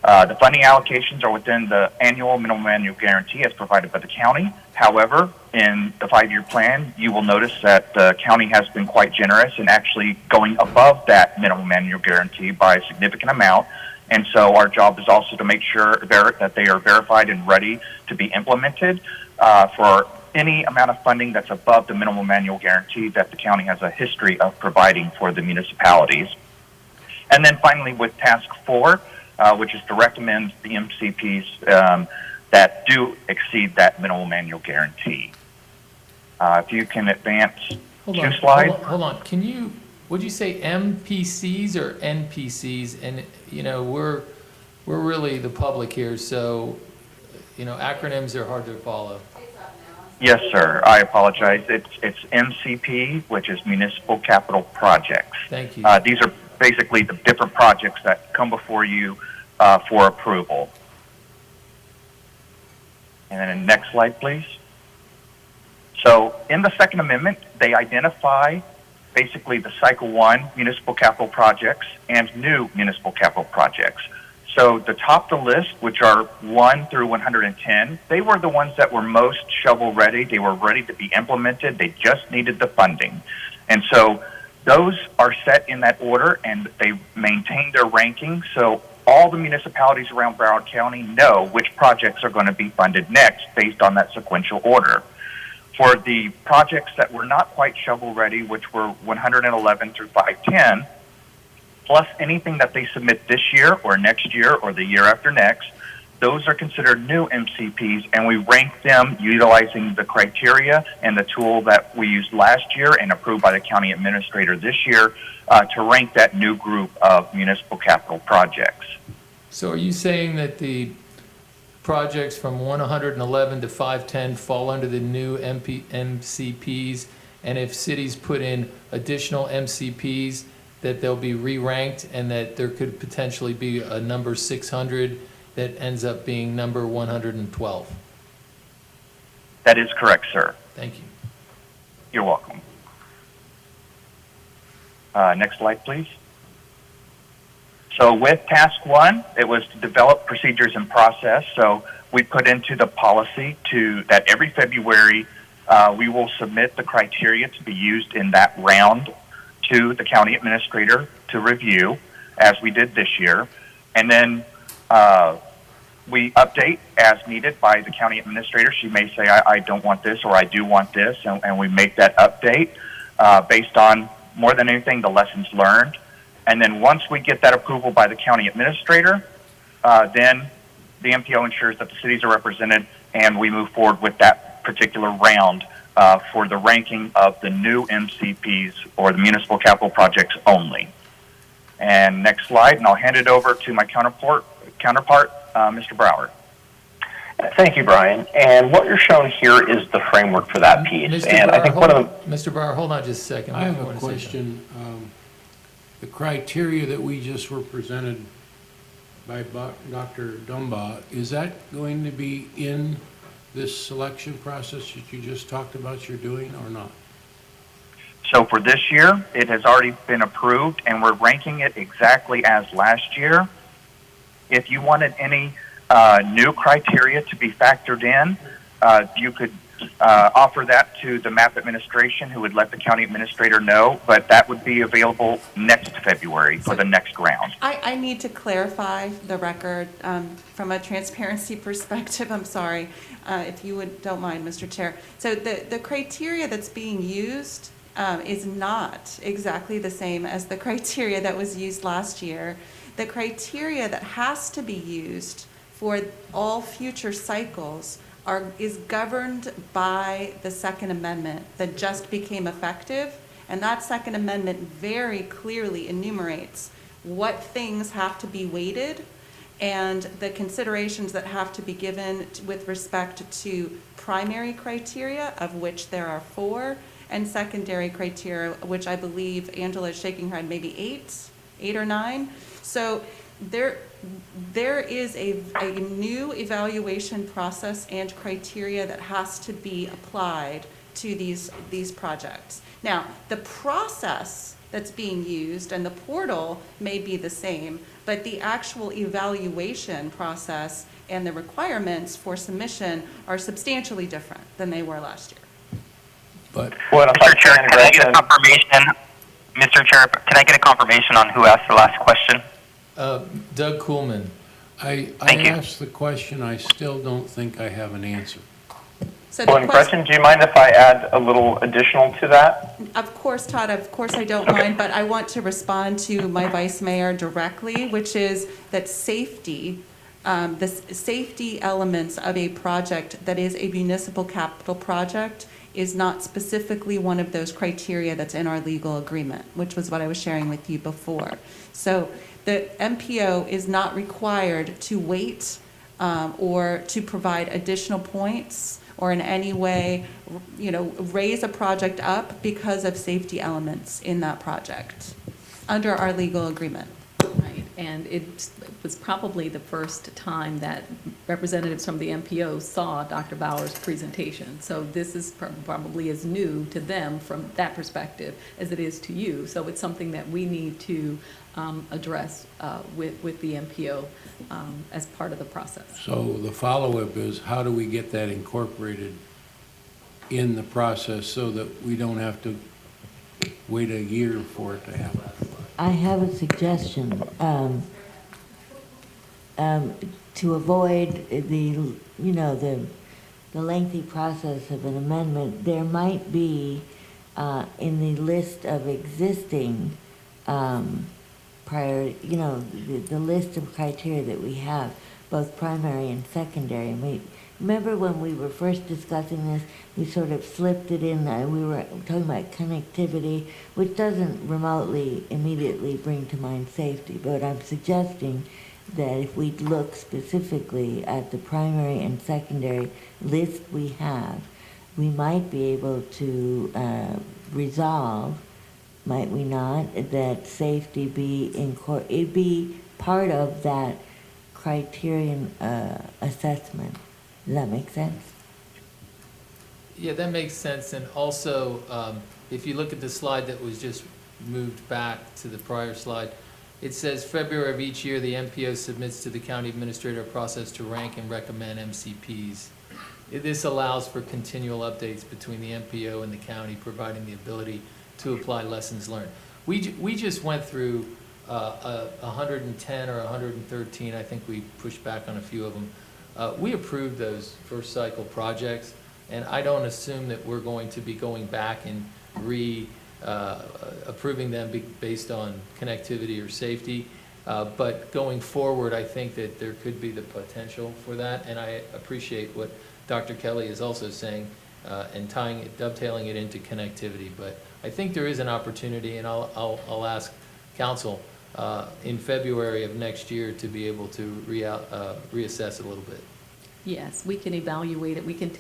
The funding allocations are within the annual minimum annual guarantee as provided by the county. However, in the 5-year plan, you will notice that the county has been quite generous in actually going above that minimum annual guarantee by a significant amount. And so our job is also to make sure that they are verified and ready to be implemented for any amount of funding that's above the minimum annual guarantee that the county has a history of providing for the municipalities. And then finally with task 4, which is to recommend the MCPs that do exceed that minimum annual guarantee. If you can advance two slides. Hold on. Can you, would you say MPCs or NPCs? And, you know, we're really the public here, so, you know, acronyms are hard to follow. Yes, sir. I apologize. It's MCP, which is Municipal Capital Projects. Thank you. These are basically the different projects that come before you for approval. And then next slide, please. So in the Second Amendment, they identify basically the Cycle 1 municipal capital projects and new municipal capital projects. So the top of the list, which are 1 through 110, they were the ones that were most shovel-ready. They were ready to be implemented. They just needed the funding. And so those are set in that order, and they maintain their ranking. So all the municipalities around Broward County know which projects are going to be funded next based on that sequential order. For the projects that were not quite shovel-ready, which were 111 through 510, plus anything that they submit this year or next year or the year after next, those are considered new MCPs, and we rank them utilizing the criteria and the tool that we used last year and approved by the county administrator this year to rank that new group of municipal capital projects. So are you saying that the projects from 111 to 510 fall under the new MCPs, and if cities put in additional MCPs, that they'll be re-ranked, and that there could potentially be a number 600 that ends up being number 112? That is correct, sir. Thank you. You're welcome. Next slide, please. So with task 1, it was to develop procedures and process. So we put into the policy that every February we will submit the criteria to be used in that round to the county administrator to review, as we did this year. And then we update as needed by the county administrator. She may say, I don't want this, or I do want this, and we make that update based on, more than anything, the lessons learned. And then once we get that approval by the county administrator, then the MPO ensures that the cities are represented, and we move forward with that particular round for the ranking of the new MCPs, or the municipal capital projects only. And next slide, and I'll hand it over to my counterpart, Mr. Brower. Thank you, Brian. And what you're showing here is the framework for that piece. Mr. Brower, hold on just a second. I have a question. The criteria that we just were presented by Dr. Dumbaugh, is that going to be in this selection process that you just talked about you're doing, or not? So for this year, it has already been approved, and we're ranking it exactly as last year. If you wanted any new criteria to be factored in, you could offer that to the MAP administration, who would let the county administrator know, but that would be available next February for the next round. I need to clarify the record from a transparency perspective. I'm sorry, if you don't mind, Mr. Chair. So the criteria that's being used is not exactly the same as the criteria that was used last year. The criteria that has to be used for all future cycles is governed by the Second Amendment that just became effective, and that Second Amendment very clearly enumerates what things have to be weighted and the considerations that have to be given with respect to primary criteria, of which there are 4, and secondary criteria, which I believe Angela is shaking her head, maybe 8 or 9. So there is a new evaluation process and criteria that has to be applied to these projects. Now, the process that's being used and the portal may be the same, but the actual evaluation process and the requirements for submission are substantially different than they were last year. Mr. Chair, can I get a confirmation? Mr. Chair, can I get a confirmation on who asked the last question? Doug Kuhlman. I asked the question, I still don't think I have an answer. So Well, and Gretchen, do you mind if I add a little additional to that? Of course, Todd, of course I don't mind, but I want to respond to my vice mayor directly, which is that safety, the safety elements of a project that is a municipal capital project is not specifically one of those criteria that's in our legal agreement, which was what I was sharing with you before. So the MPO is not required to wait or to provide additional points or in any way, raise a project up because of safety elements in that project under our legal agreement. Right, and it was probably the first time that representatives from the MPO saw Dr. Bauer's presentation. So this is probably as new to them from that perspective as it is to you. So it's something that we need to address with the MPO as part of the process. So the follow-up is, how do we get that incorporated in the process so that we don't have to wait a year for it to happen? I have a suggestion. To avoid the lengthy process of an amendment, there might be in the list of existing the list of criteria that we have, both primary and secondary. Remember when we were first discussing this, we sort of slipped it in, we were talking about connectivity, which doesn't remotely immediately bring to mind safety, but I'm suggesting that if we look specifically at the primary and secondary list we have, we might be able to resolve, might we not, that safety be part of that criterion assessment. Does that make sense? Yeah, that makes sense. And also, if you look at the slide that was just moved back to the prior slide, it says February of each year, the MPO submits to the county administrator a process to rank and recommend MCPs. This allows for continual updates between the MPO and the county, providing the ability to apply lessons learned. We just went through 110 or 113. I think we pushed back on a few of them. We approved those first cycle projects, and I don't assume that we're going to be going back and approving them based on connectivity or safety. But going forward, I think that there could be the potential for that, and I appreciate what Dr. Kelly is also saying and dovetailing it into connectivity. But I think there is an opportunity, and I'll ask Council in February of next year to be able to reassess it a little bit. Yes, we can evaluate it. We can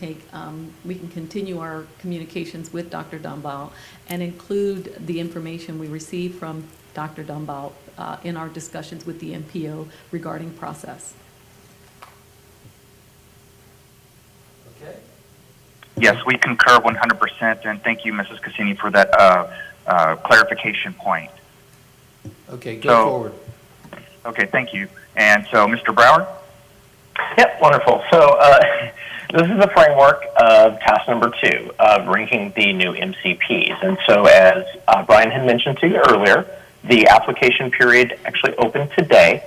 we can continue our communications with Dr. Dumbaugh and include the information we receive from Dr. Dumbaugh in our discussions with the MPO regarding process. Okay. Yes, we concur 100%, and thank you, Mrs. Cassini, for that clarification point. Okay, go forward. Okay, thank you. And so, Mr. Brower? Yep, wonderful. So This is the framework of task number 2 of ranking the new MCPs. And so as Brian had mentioned to you earlier, the application period actually opened today,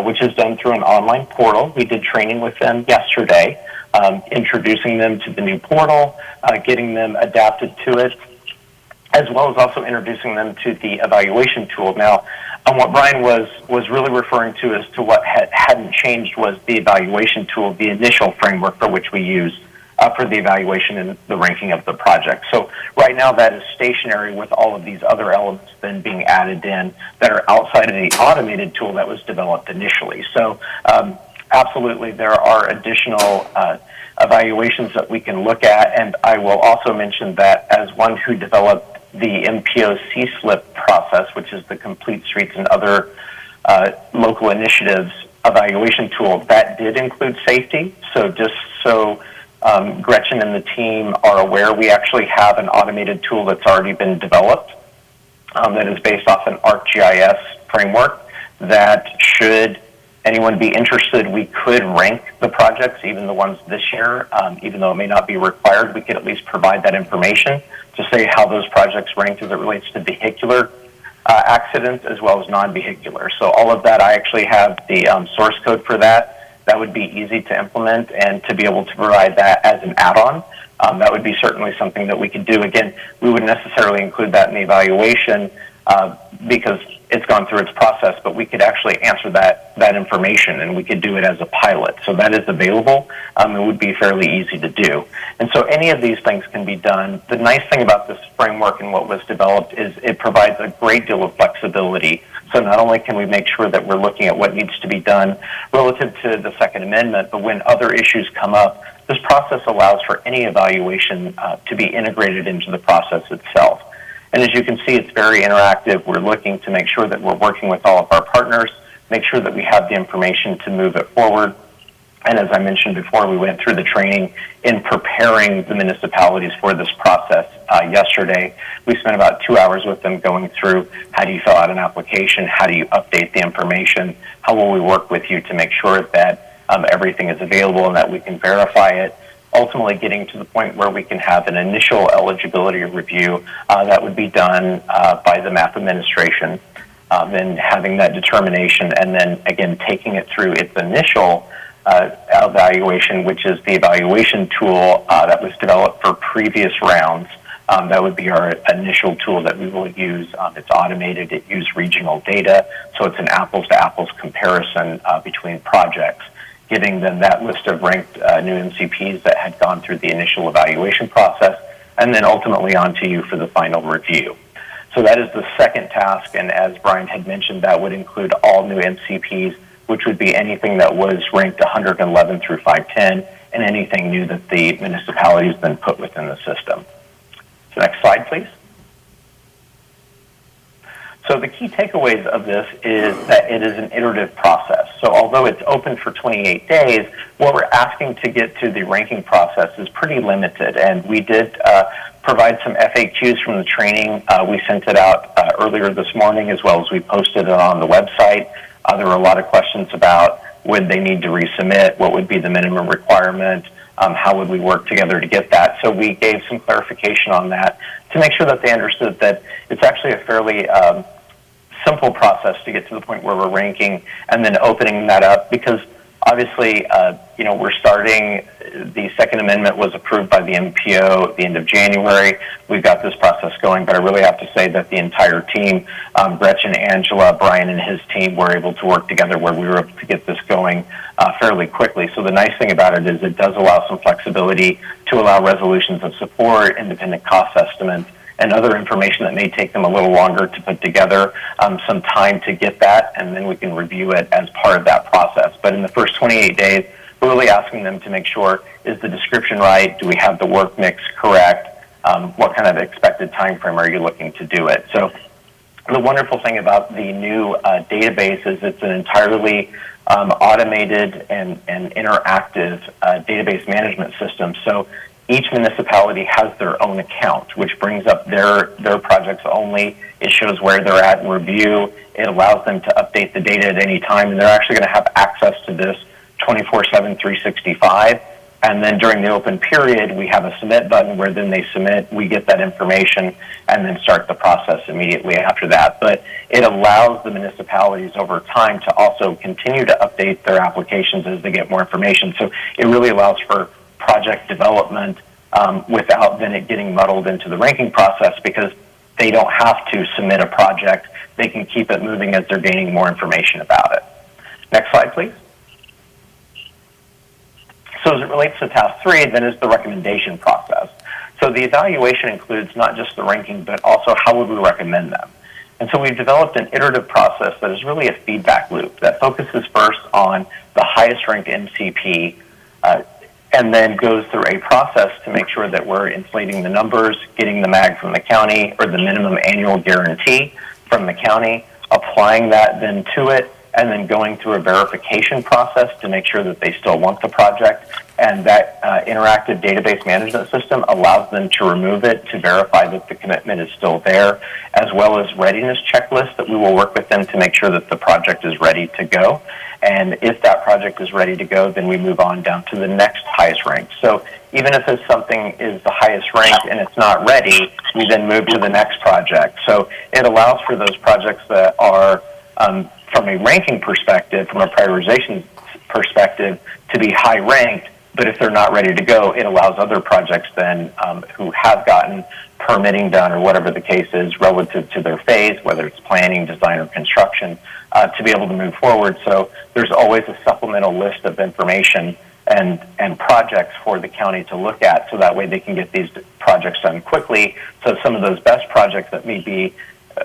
which is done through an online portal. We did training with them yesterday, introducing them to the new portal, getting them adapted to it, as well as also introducing them to the evaluation tool. Now, what Brian was really referring to as to what hadn't changed was the evaluation tool, the initial framework for which we use for the evaluation and the ranking of the project. So right now that is stationary with all of these other elements then being added in that are outside of the automated tool that was developed initially. So absolutely there are additional evaluations that we can look at, and I will also mention that as one who developed the MPO C-SLIP process, which is the Complete Streets and Other Local Initiatives evaluation tool, that did include safety. So just so Gretchen and the team are aware, we actually have an automated tool that's already been developed that is based off an ArcGIS framework that, should anyone be interested, we could rank the projects, even the ones this year. Even though it may not be required, we could at least provide that information to say how those projects ranked as it relates to vehicular accidents as well as non-vehicular. So all of that, I actually have the source code for that. That would be easy to implement, and to be able to provide that as an add-on, that would be certainly something that we could do. Again, we wouldn't necessarily include that in the evaluation because it's gone through its process, but we could actually answer that information, and we could do it as a pilot. So that is available. It would be fairly easy to do. And so any of these things can be done. The nice thing about this framework and what was developed is it provides a great deal of flexibility. So not only can we make sure that we're looking at what needs to be done relative to the Second Amendment, but when other issues come up, this process allows for any evaluation to be integrated into the process itself. And as you can see, it's very interactive. We're looking to make sure that we're working with all of our partners, make sure that we have the information to move it forward. And as I mentioned before, we went through the training in preparing the municipalities for this process yesterday. We spent about 2 hours with them going through how do you fill out an application, how do you update the information, how will we work with you to make sure that everything is available and that we can verify it. Ultimately getting to the point where we can have an initial eligibility review that would be done by the MAP administration, then having that determination, and then again taking it through its initial evaluation, which is the evaluation tool that was developed for previous rounds. That would be our initial tool that we will use. It's automated, it uses regional data, so it's an apples-to-apples comparison between projects, giving them that list of ranked new MCPs that had gone through the initial evaluation process, and then ultimately on to you for the final review. So that is the second task, and as Brian had mentioned, that would include all new MCPs, which would be anything that was ranked 111 through 510, and anything new that the municipalities then put within the system. So next slide, please. So the key takeaways of this is that it is an iterative process. So although it's open for 28 days, what we're asking to get to the ranking process is pretty limited. And we did provide some FAQs from the training. We sent it out earlier this morning, as well as we posted it on the website. There were a lot of questions about would they need to resubmit, what would be the minimum requirement, how would we work together to get that. So we gave some clarification on that to make sure that they understood that it's actually a fairly simple process to get to the point where we're ranking and then opening that up, because obviously, we're starting, the Second Amendment was approved by the MPO at the end of January. We've got this process going, but I really have to say that the entire team, Gretchen, Angela, Brian, and his team were able to work together where we were able to get this going fairly quickly. So the nice thing about it is it does allow some flexibility to allow resolutions of support, independent cost estimates, and other information that may take them a little longer to put together, some time to get that, and then we can review it as part of that process. But in the first 28 days, we're really asking them to make sure, is the description right? Do we have the work mix correct? What kind of expected time frame are you looking to do it? So the wonderful thing about the new database is it's an entirely automated and interactive database management system. So each municipality has their own account, which brings up their projects only. It shows where they're at in review. It allows them to update the data at any time, and they're actually going to have access to this 24/7, 365. And then during the open period, we have a submit button where then they submit, we get that information, and then start the process immediately after that. But it allows the municipalities over time to also continue to update their applications as they get more information. So it really allows for project development without then it getting muddled into the ranking process, because they don't have to submit a project. They can keep it moving as they're gaining more information about it. Next slide, please. So as it relates to task 3, then is the recommendation process. So the evaluation includes not just the ranking, but also how would we recommend them. And so we've developed an iterative process that is really a feedback loop that focuses first on the highest ranked MCP, and then goes through a process to make sure that we're inflating the numbers, getting the MAG from the county, or the minimum annual guarantee from the county, applying that then to it, and then going through a verification process to make sure that they still want the project. And that interactive database management system allows them to remove it to verify that the commitment is still there, as well as readiness checklists that we will work with them to make sure that the project is ready to go. And if that project is ready to go, then we move on down to the next highest rank. So even if it's something is the highest ranked and it's not ready, we then move to the next project. So it allows for those projects that are, from a ranking perspective, from a prioritization perspective, to be high ranked, but if they're not ready to go, it allows other projects then who have gotten permitting done or whatever the case is relative to their phase, whether it's planning, design, or construction, to be able to move forward. So there's always a supplemental list of information and projects for the county to look at, so that way they can get these projects done quickly. So some of those best projects that may be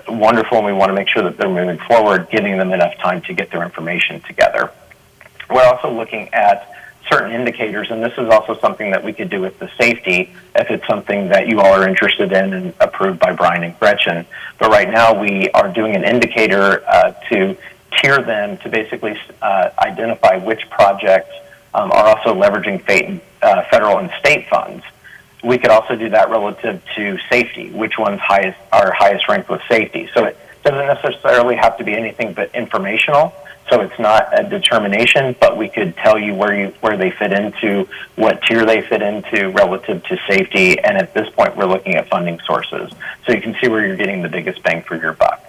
wonderful and we want to make sure that they're moving forward, giving them enough time to get their information together. We're also looking at certain indicators, and this is also something that we could do with the safety if it's something that you all are interested in and approved by Brian and Gretchen. But right now we are doing an indicator to tier them to basically identify which projects are also leveraging federal and state funds. We could also do that relative to safety, which ones are highest ranked with safety. So it doesn't necessarily have to be anything but informational. So it's not a determination, but we could tell you where they fit into, what tier they fit into relative to safety, and at this point we're looking at funding sources. So you can see where you're getting the biggest bang for your buck.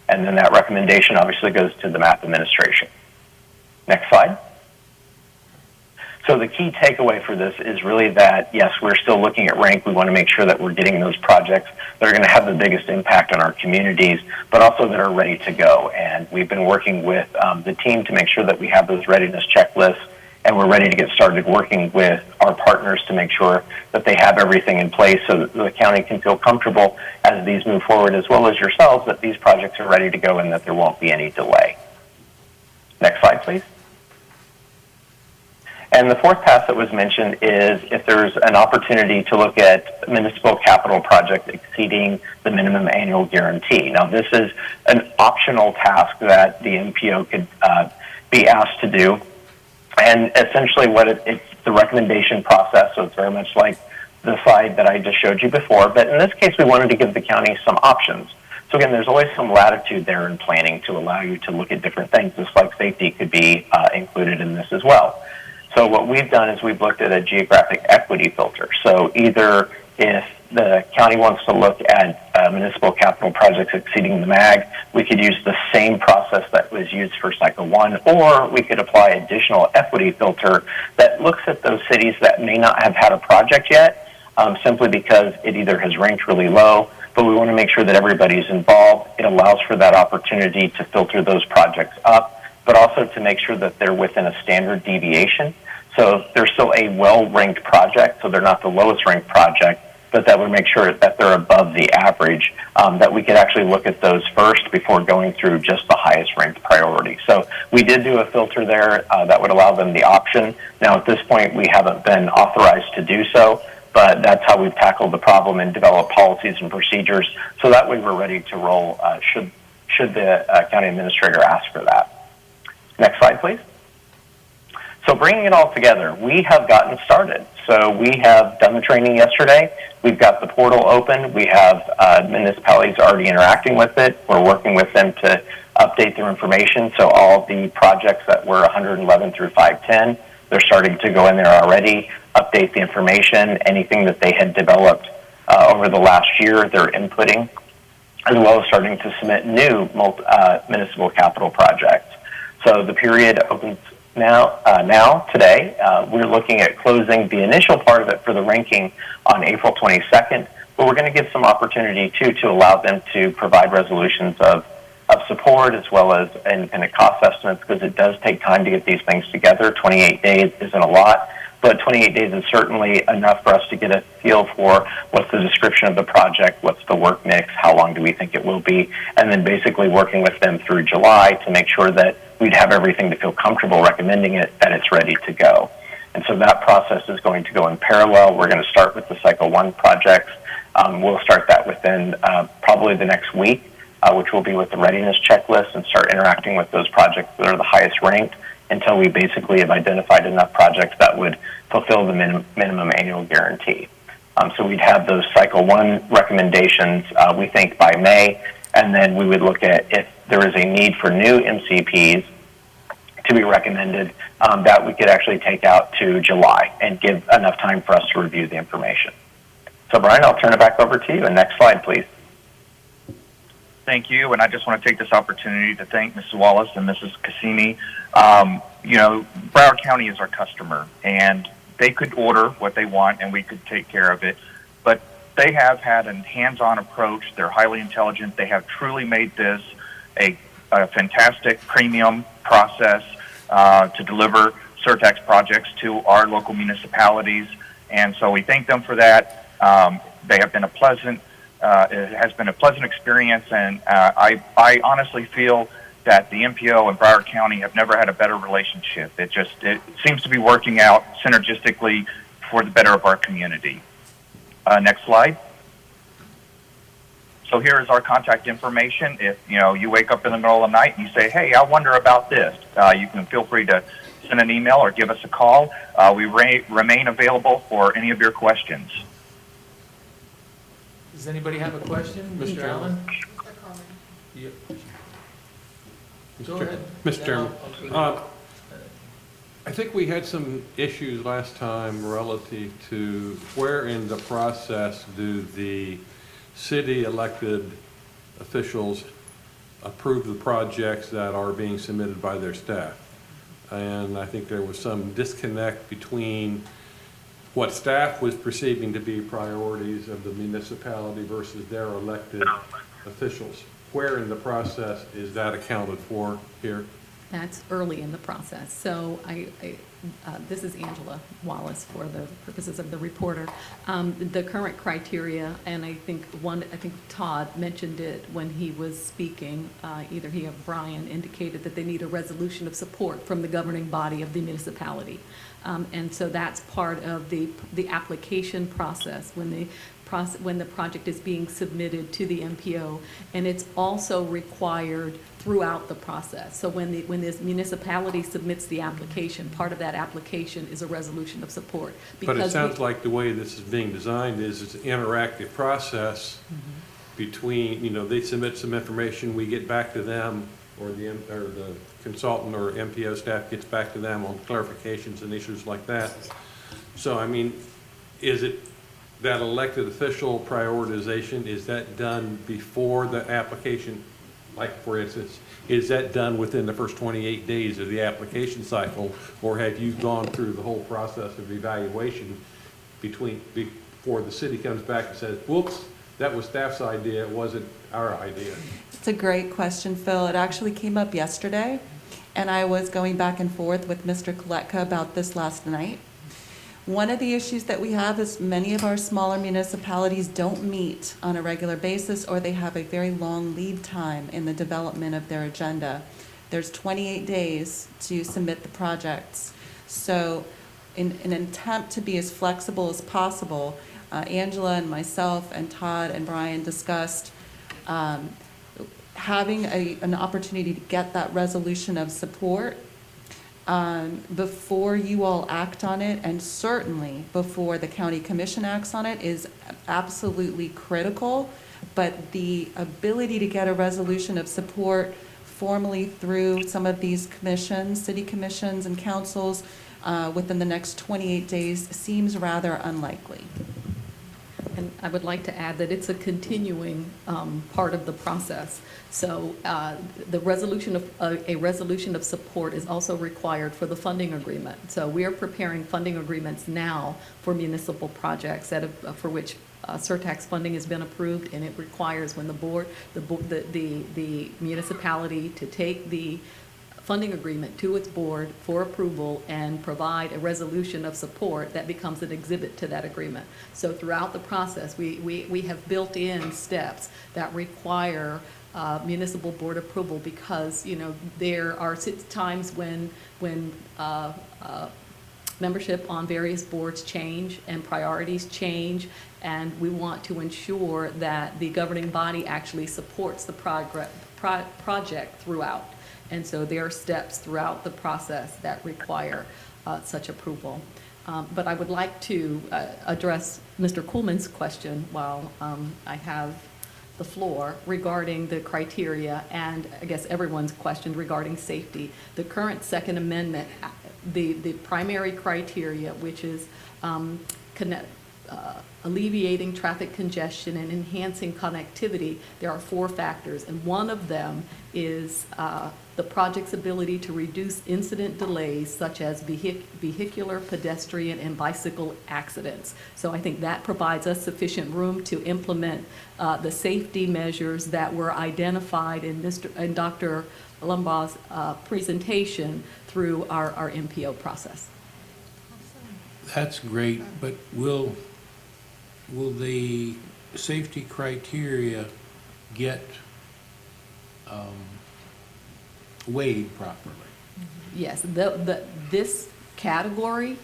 And then that recommendation obviously goes to the MAP administration. Next slide. So the key takeaway for this is really that, yes, we're still looking at rank. We want to make sure that we're getting those projects that are going to have the biggest impact on our communities, but also that are ready to go. And we've been working with the team to make sure that we have those readiness checklists, and we're ready to get started working with our partners to make sure that they have everything in place so that the county can feel comfortable as these move forward, as well as yourselves, that these projects are ready to go and that there won't be any delay. Next slide, please. And the fourth path that was mentioned is if there's an opportunity to look at municipal capital projects exceeding the minimum annual guarantee. Now, this is an optional task that the MPO could be asked to do. And essentially it's the recommendation process, so it's very much like the slide that I just showed you before. But in this case, we wanted to give the county some options. So again, there's always some latitude there in planning to allow you to look at different things, just like safety could be included in this as well. So what we've done is we've looked at a geographic equity filter. So either if the county wants to look at municipal capital projects exceeding the MAG, we could use the same process that was used for Cycle 1, or we could apply additional equity filter that looks at those cities that may not have had a project yet, simply because it either has ranked really low, but we want to make sure that everybody's involved. It allows for that opportunity to filter those projects up, but also to make sure that they're within a standard deviation. So they're still a well-ranked project, so they're not the lowest ranked project, but that would make sure that they're above the average, that we could actually look at those first before going through just the highest ranked priority. So we did do a filter there that would allow them the option. Now at this point we haven't been authorized to do so, but that's how we've tackled the problem and developed policies and procedures, so that way we're ready to roll should the county administrator ask for that. Next slide, please. So bringing it all together, we have gotten started. So we have done the training yesterday. We've got the portal open. We have municipalities already interacting with it. We're working with them to update their information. So all the projects that were 111 through 510 They're starting to go in there already, update the information, anything that they had developed over the last year, they're inputting, as well as starting to submit new municipal capital projects. So the period opens now today. We're looking at closing the initial part of it for the ranking on April 22nd, but we're going to give some opportunity too to allow them to provide resolutions of support as well as independent cost estimates, because it does take time to get these things together. 28 days isn't a lot, but 28 days is certainly enough for us to get a feel for what's the description of the project, what's the work mix, how long do we think it will be, and then basically working with them through July to make sure that we'd have everything to feel comfortable recommending it, that it's ready to go. And so that process is going to go in parallel. We're going to start with the Cycle 1 projects. We'll start that within probably the next week, which will be with the readiness checklist, and start interacting with those projects that are the highest ranked until we basically have identified enough projects that would fulfill the minimum annual guarantee. So we'd have those Cycle 1 recommendations, we think, by May, and then we would look at if there is a need for new MCPs to be recommended, that we could actually take out to July and give enough time for us to review the information. So Brian, I'll turn it back over to you. And next slide, please. Thank you, and I just want to take this opportunity to thank Mrs. Wallace and Mrs. Cassini. You know, Broward County is our customer, and they could order what they want and we could take care of it, but they have had a hands-on approach. They're highly intelligent. They have truly made this a fantastic premium process to deliver Surtax projects to our local municipalities, and so we thank them for that. They have been it has been a pleasant experience, and I honestly feel that the MPO and Broward County have never had a better relationship. It seems to be working out synergistically for the better of our community. Next slide. So here is our contact information. If you wake up in the middle of the night and you say, "Hey, I wonder about this," you can feel free to send an email or give us a call. We remain available for any of your questions. Does anybody have a question? Mr. Allen? Yeah. Go ahead. Mr. Chairman, I think we had some issues last time relative to where in the process do the city elected officials approve the projects that are being submitted by their staff. And I think there was some disconnect between what staff was perceiving to be priorities of the municipality versus their elected officials. Where in the process is that accounted for here? That's early in the process. So this is Angela Wallace for the purposes of the reporter. The current criteria, and I think Todd mentioned it when he was speaking, either he or Brian indicated that they need a resolution of support from the governing body of the municipality. And so that's part of the application process when the project is being submitted to the MPO, and it's also required throughout the process. So when this municipality submits the application, part of that application is a resolution of support. But it sounds like the way this is being designed is it's an interactive process between, they submit some information, we get back to them, or the consultant or MPO staff gets back to them on clarifications and issues like that. So, is it that elected official prioritization, is that done before the application? Like, for instance, is that done within the first 28 days of the application cycle, or have you gone through the whole process of evaluation before the city comes back and says, whoops, that was staff's idea, it wasn't our idea? It's a great question, Phil. It actually came up yesterday, and I was going back and forth with Mr. Koletka about this last night. One of the issues that we have is many of our smaller municipalities don't meet on a regular basis, or they have a very long lead time in the development of their agenda. There's 28 days to submit the projects. So in an attempt to be as flexible as possible, Angela and myself and Todd and Brian discussed having an opportunity to get that resolution of support before you all act on it, and certainly before the county commission acts on it, is absolutely critical. But the ability to get a resolution of support formally through some of these commissions, city commissions and councils, within the next 28 days seems rather unlikely. And I would like to add that it's a continuing part of the process. So the resolution of a resolution of support is also required for the funding agreement. So we are preparing funding agreements now for municipal projects that have, for which surtax funding has been approved, and it requires when the municipality to take the funding agreement to its board for approval and provide a resolution of support that becomes an exhibit to that agreement. So throughout the process, we have built in steps that require municipal board approval because, you know, there are times when membership on various boards change and priorities change, and we want to ensure that the governing body actually supports the project throughout. And so there are steps throughout the process that require such approval. But I would like to address Mr. Kuhlman's question while I have the floor regarding the criteria and I guess everyone's question regarding safety. The current Second Amendment, the primary criteria, which is alleviating traffic congestion and enhancing connectivity, there are 4 factors, and one of them is the project's ability to reduce incident delays such as vehicular, pedestrian, and bicycle accidents. So I think that provides us sufficient room to implement the safety measures that were identified in Dr. Dumbaugh's presentation through our MPO process. That's great, but will the safety criteria get weighed properly? Yes, this category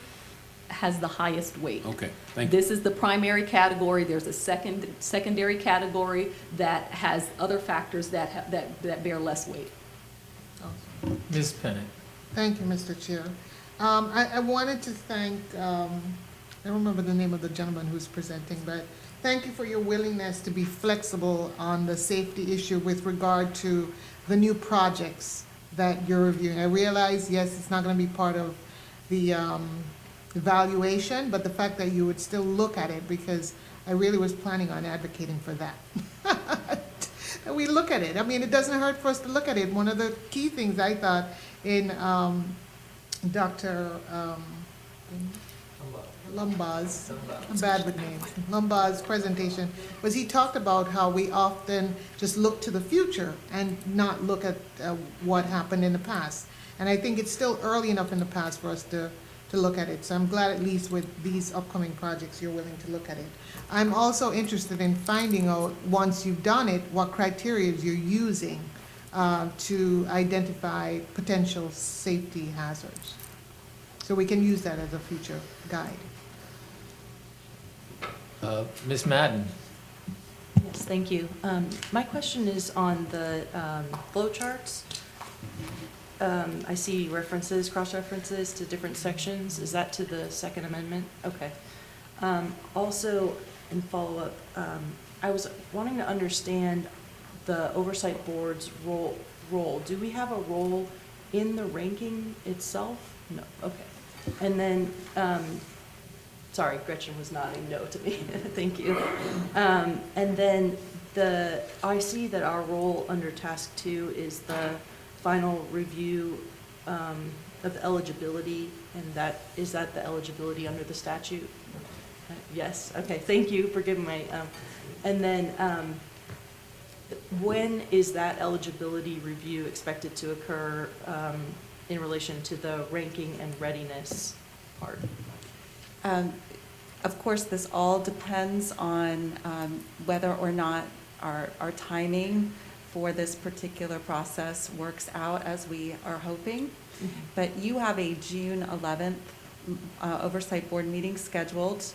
has the highest weight. Okay, thank you. This is the primary category. There's a secondary category that has other factors that bear less weight. Ms. Pennant. Thank you, Mr. Chair. I wanted to thank, I don't remember the name of the gentleman who's presenting, but thank you for your willingness to be flexible on the safety issue with regard to the new projects that you're reviewing. I realize, yes, it's not going to be part of the evaluation, but the fact that you would still look at it, because I really was planning on advocating for that. We look at it. I mean, it doesn't hurt for us to look at it. One of the key things I thought in Dr. Dumbaugh's, I'm bad with names, Dumbaugh's presentation, was he talked about how we often just look to the future and not look at what happened in the past. And I think it's still early enough in the past for us to look at it. So I'm glad at least with these upcoming projects you're willing to look at it. I'm also interested in finding out, once you've done it, what criteria you're using to identify potential safety hazards. So we can use that as a future guide. Ms. Madden. Yes, thank you. My question is on the flow charts. I see references, cross-references to different sections. Is that to the Second Amendment? Okay. Also, in follow-up, I was wanting to understand the Oversight Board's role. Do we have a role in the ranking itself? No. Okay. And then, sorry, Gretchen was nodding no to me. Thank you. And then I see that our role under Task 2 is the final review of eligibility, and is that the eligibility under the statute? Yes. Okay. Thank you for giving my. And then, when is that eligibility review expected to occur in relation to the ranking and readiness part? Of course, this all depends on whether or not our timing for this particular process works out as we are hoping. Mm-hmm. But you have a June 11th Oversight Board meeting scheduled,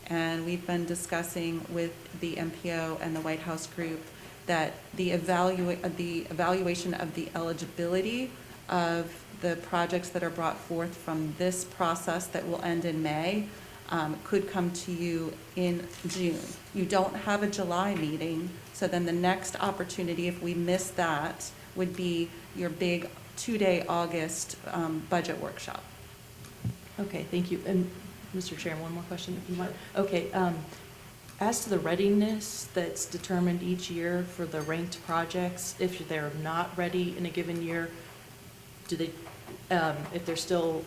and we've been discussing with the MPO and the White House group that the evaluation of the eligibility of the projects that are brought forth from this process that will end in May could come to you in June. You don't have a July meeting, so then the next opportunity, if we miss that, would be your big 2-day August budget workshop. Okay, thank you. And Mr. Chair, one more question if you want. Okay, as to the readiness that's determined each year for the ranked projects, if they're not ready in a given year, do they, if they're still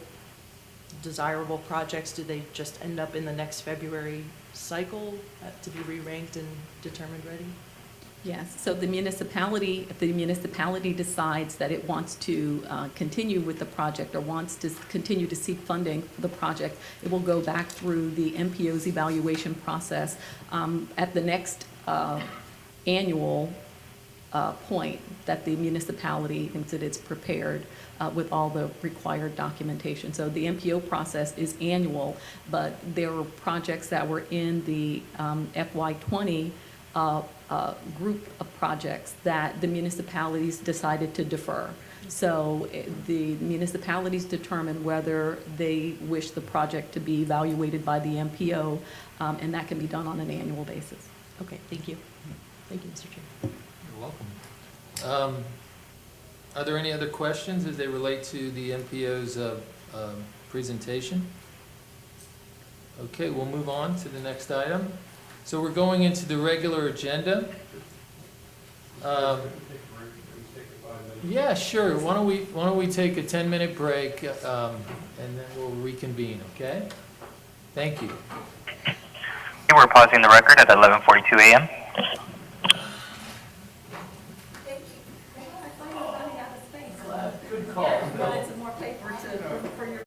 desirable projects, do they just end up in the next February cycle to be re-ranked and determined ready? Yes, so the municipality, if the municipality decides that it wants to continue with the project or wants to continue to seek funding for the project, it will go back through the MPO's evaluation process at the next annual point that the municipality thinks that it's prepared with all the required documentation. So the MPO process is annual, but there were projects that were in the FY20 group of projects that the municipalities decided to defer. So the municipalities determine whether they wish the project to be evaluated by the MPO, and that can be done on an annual basis. Okay, thank you. Thank you, Mr. Chair. You're welcome. Are there any other questions as they relate to the MPO's presentation? Okay, we'll move on to the next item. So we're going into the regular agenda. Yeah, sure. Why don't we take a 10-minute break and then we'll reconvene, okay? Thank you. We're pausing the record at 11:42 a.m. Good call. Some more paper for your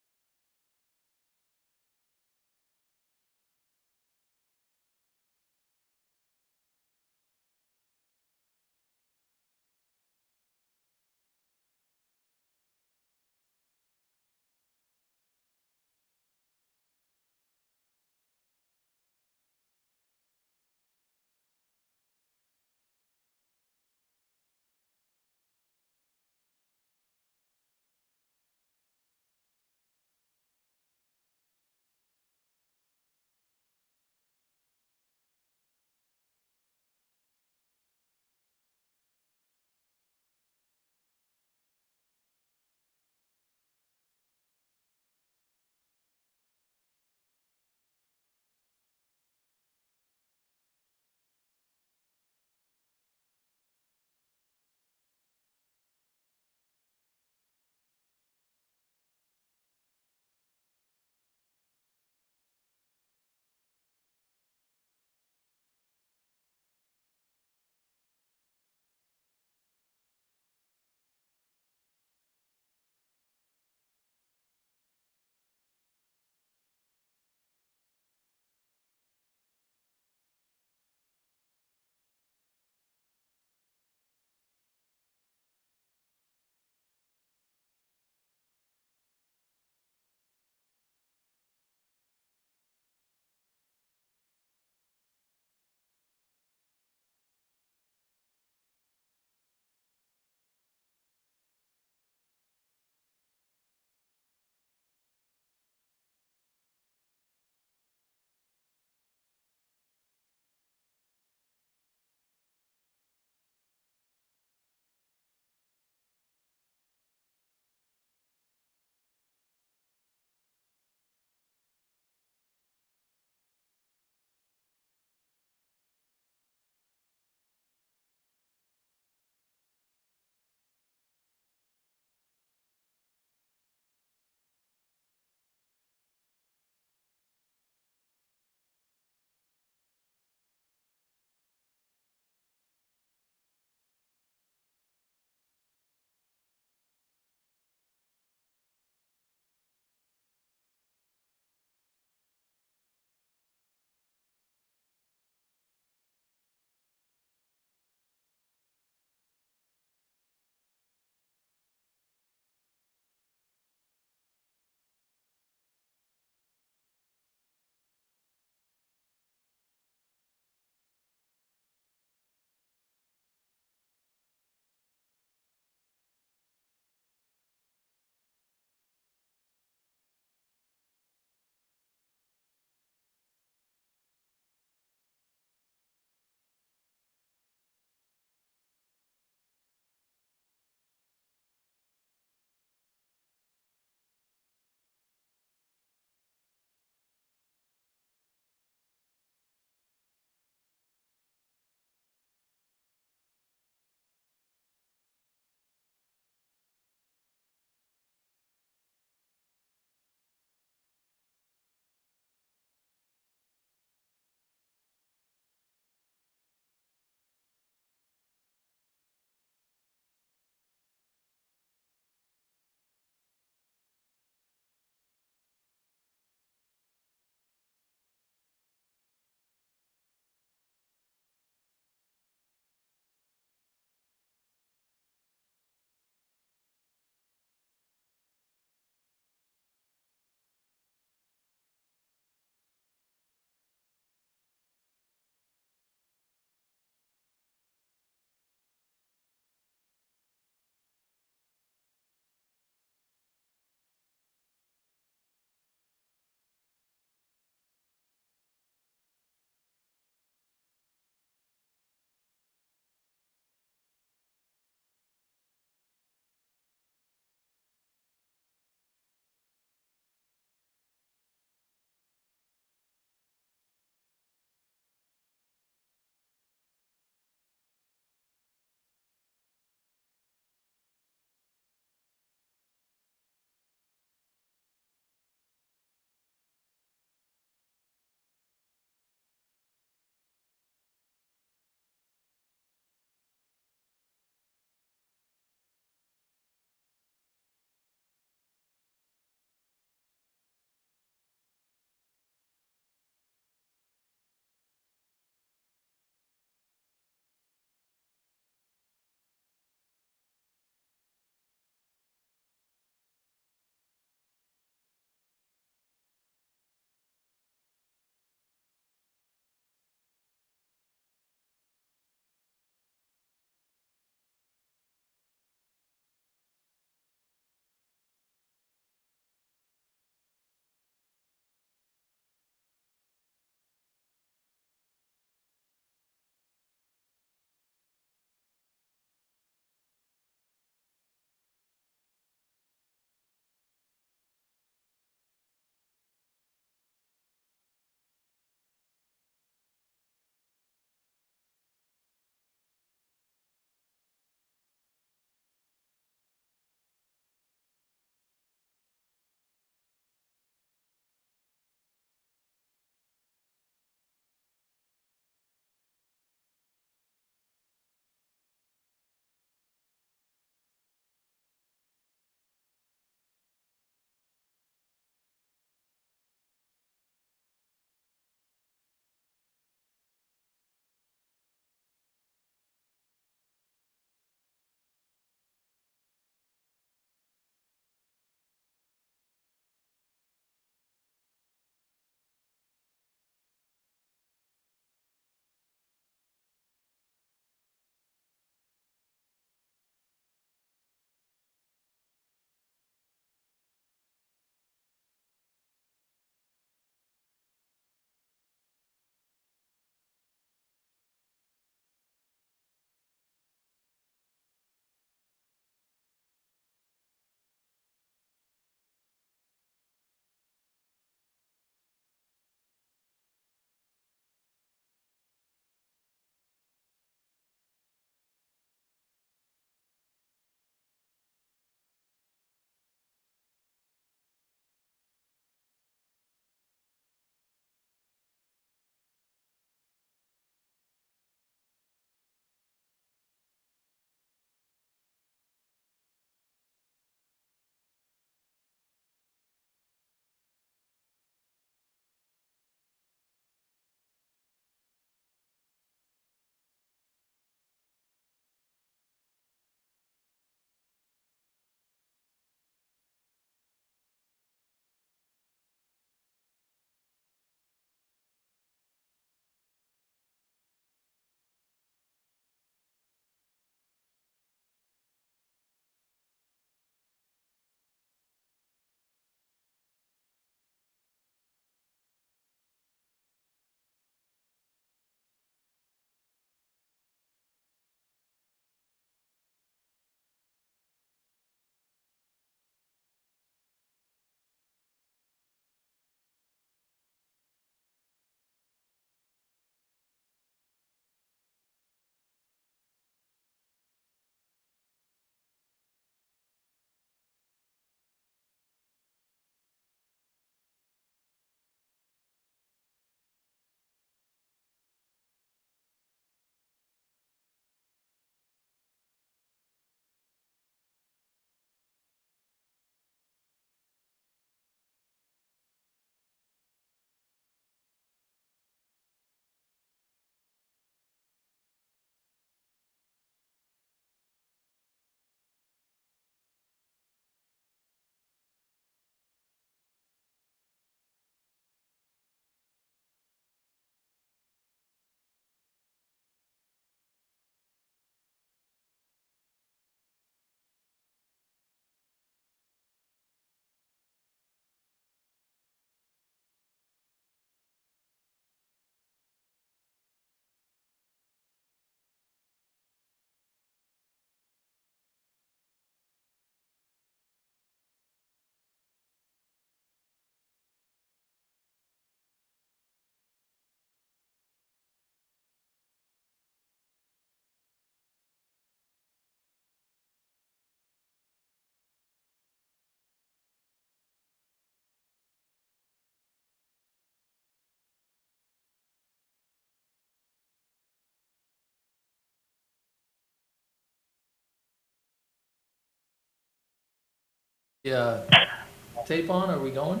Tape on, are we going?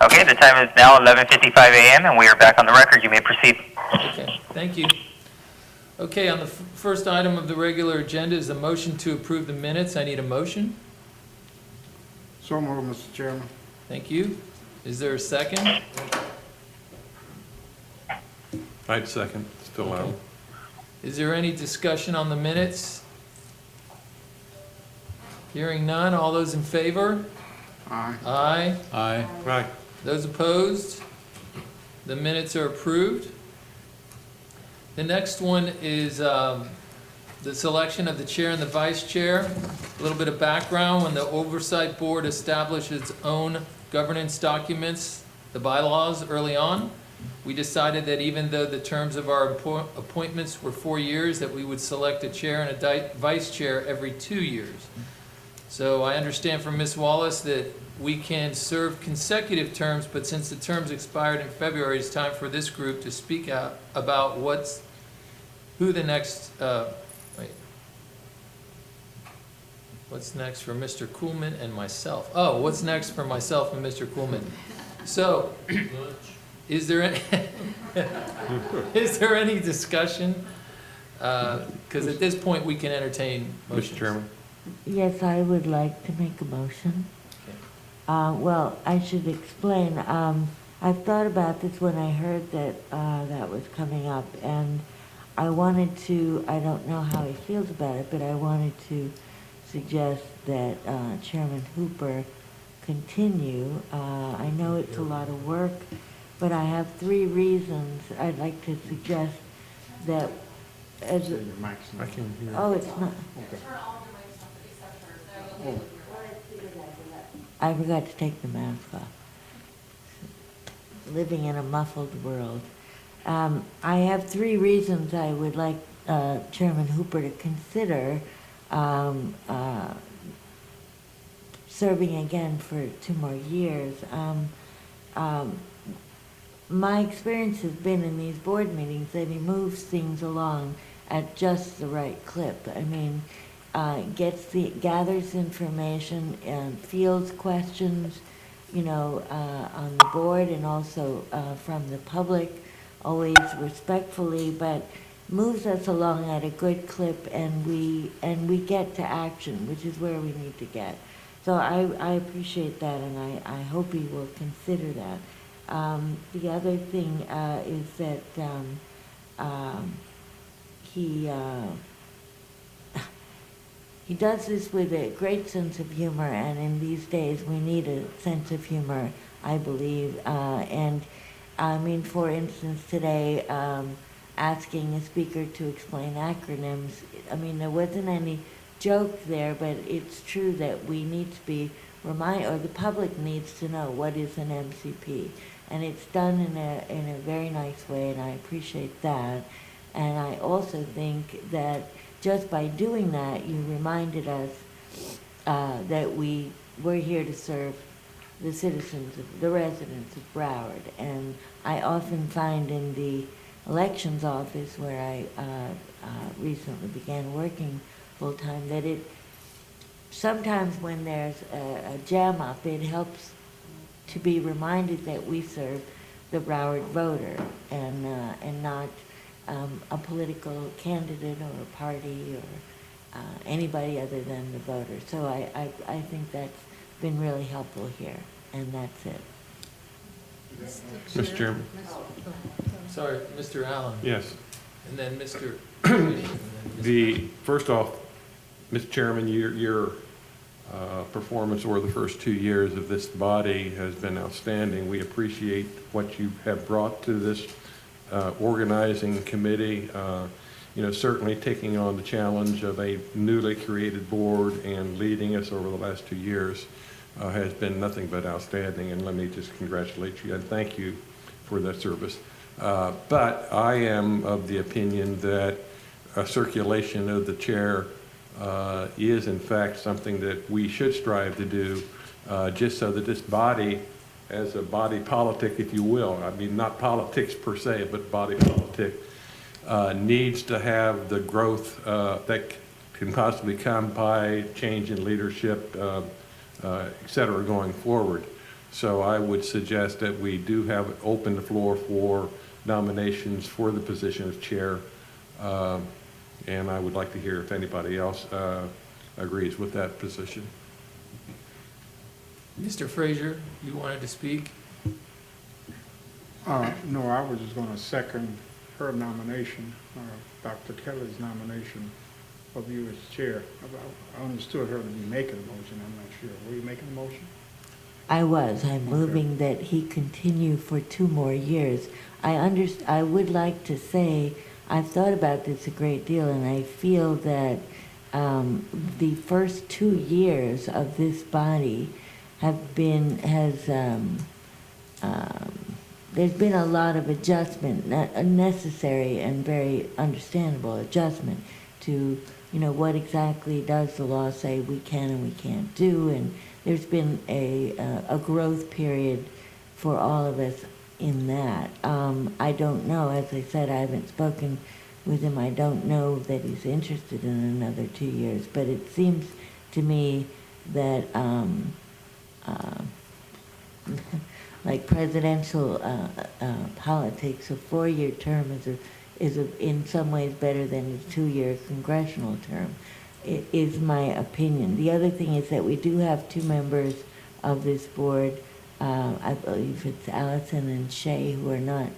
Okay, the time is now 11:55 a.m. and we are back on the record. You may proceed. Okay, thank you. Okay, on the first item of the regular agenda is the motion to approve the minutes. I need a motion. So moved, Mr. Chairman. Thank you. Is there a second? I'd second, still out. Is there any discussion on the minutes? Hearing none, all those in favor? Aye. Aye. Aye. Right. Those opposed? The minutes are approved. The next one is the selection of the chair and the vice chair. A little bit of background: when the Oversight Board established its own governance documents, the bylaws, early on, we decided that even though the terms of our appointments were 4 years, that we would select a chair and a vice chair every 2 years. So I understand from Ms. Wallace that we can serve consecutive terms, but since the terms expired in February, it's time for this group to speak out about who the next, what's next for Mr. Kuhlman and myself? Oh, what's next for myself and Mr. Kuhlman? So, is there any discussion? Because at this point, we can entertain motions. Mr. Chairman? Yes, I would like to make a motion. Well, I should explain. I've thought about this when I heard that that was coming up, and I wanted to, I don't know how he feels about it, but I wanted to suggest that Chairman Hooper continue. I know it's a lot of work, but I have 3 reasons I'd like to suggest that as a, I can hear. oh, it's not. I forgot to take the mask off. Living in a muffled world. I have 3 reasons I would like Chairman Hooper to consider serving again for 2 more years. My experience has been in these board meetings that he moves things along at just the right clip. I mean, gathers information and fields questions, on the board and also from the public, always respectfully, but moves us along at a good clip, and we get to action, which is where we need to get. So I appreciate that, and I hope he will consider that. The other thing is that he does this with a great sense of humor, and in these days we need a sense of humor, I believe. And I mean, for instance, today, asking a speaker to explain acronyms, I mean, there wasn't any joke there, but it's true that we need to be reminded, or the public needs to know what is an MCP. And it's done in a very nice way, and I appreciate that. And I also think that just by doing that, you reminded us that we're here to serve the citizens, the residents of Broward. And I often find in the elections office, where I recently began working full-time, that sometimes when there's a jam up, it helps to be reminded that we serve the Broward voter and not a political candidate or a party or anybody other than the voter. So I think that's been really helpful here, and that's it. Mr. Chairman? Sorry, Mr. Allen. Yes. And then Mr. First off, Mr. Chairman, your performance over the first 2 years of this body has been outstanding. We appreciate what you have brought to this organizing committee. Certainly taking on the challenge of a newly created board and leading us over the last 2 years has been nothing but outstanding, and let me just congratulate you and thank you for that service. But I am of the opinion that a circulation of the chair is in fact something that we should strive to do, just so that this body, as a body politic, if you will, I mean not politics per se, but body politic, needs to have the growth that can possibly come by change in leadership, et cetera, going forward. So I would suggest that we do have open the floor for nominations for the position of chair. And I would like to hear if anybody else agrees with that position. Mr. Frazier, you wanted to speak? No, I was just going to second her nomination, Dr. Kelly's nomination of you as chair. I understood her to be making a motion. I'm not sure. Were you making a motion? I was. I'm moving that he continue for 2 more years. I would like to say, I've thought about this a great deal, and I feel that the first 2 years of this body there's been a lot of adjustment, a necessary and very understandable adjustment to, what exactly does the law say we can and we can't do, and there's been a growth period for all of us in that. I don't know, as I said, I haven't spoken with him. I don't know that he's interested in another 2 years, but it seems to me that like presidential politics, a 4-year term is in some ways better than a 2-year congressional term. It is my opinion. The other thing is that we do have 2 members of this board. I believe it's Allison and Shay who are not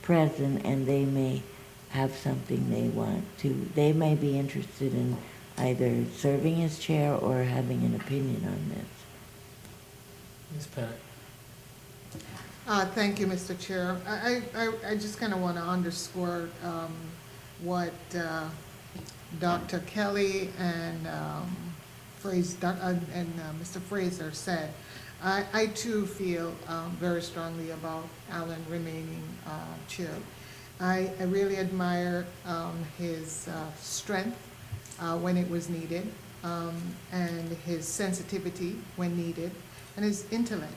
present, and they may have something they want to. They may be interested in either serving as chair or having an opinion on this. Ms. Pennant. Thank you, Mr. Chair. I just kind of want to underscore what Dr. Kelly and Mr. Fraser said. I too feel very strongly about Alan remaining chair. I really admire his strength when it was needed, and his sensitivity when needed, and his intellect.